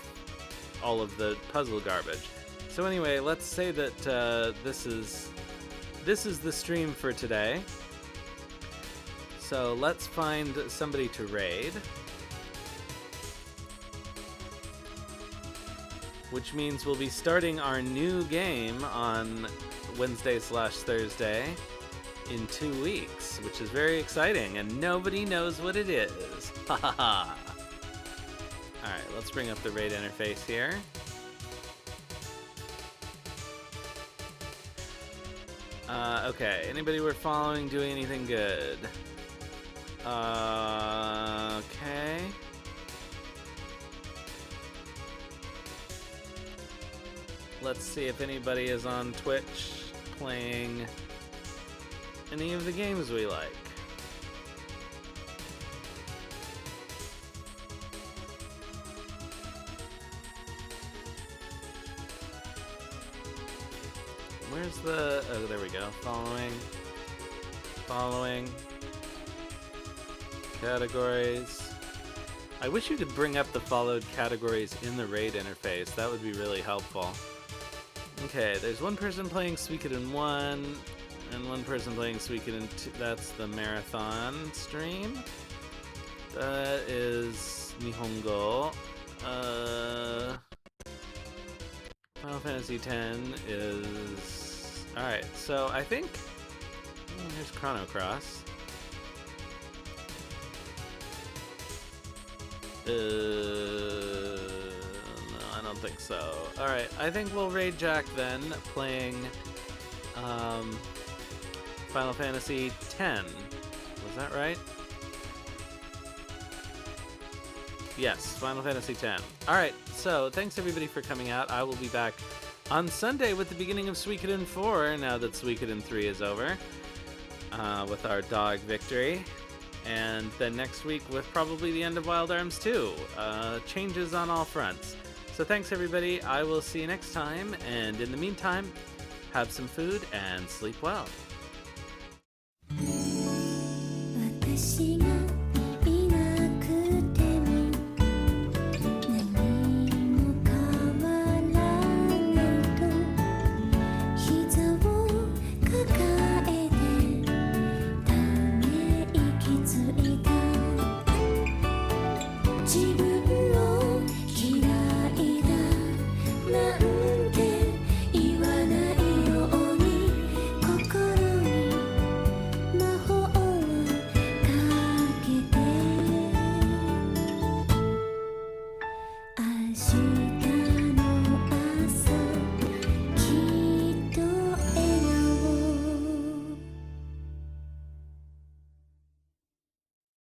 all of the puzzle garbage. So anyway, let's say that this is the stream for today. So let's find somebody to raid. Which means we'll be starting our new game on Wednesday/Thursday in 2 weeks, which is very exciting, and nobody knows what it is. Ha ha ha. Alright, let's bring up the raid interface here. Okay, anybody we're following doing anything good? Okay. Let's see if anybody is on Twitch playing any of the games we like. Where's the... Oh, there we go. Following. Categories. I wish you could bring up the followed categories in the raid interface. That would be really helpful. Okay, there's one person playing Suikoden 1 and one person playing Suikoden 2. That's the marathon stream. That is Nihongo. Final Fantasy X is... Alright, so I think... here's Chrono Cross. No, I don't think so. Alright, I think we'll raid Jack then, playing Final Fantasy X. Was that right? Yes, Final Fantasy X. Alright, so thanks everybody for coming out. I will be back on Sunday with the beginning of Suikoden 4, now that Suikoden 3 is over, with our dog victory. And then next week with probably the end of Wild Arms 2. Changes on all fronts. So thanks everybody, I will see you next time, and in the meantime, have some food and sleep well. 私がいなくても何も変わらないと膝を抱えてため息ついた自分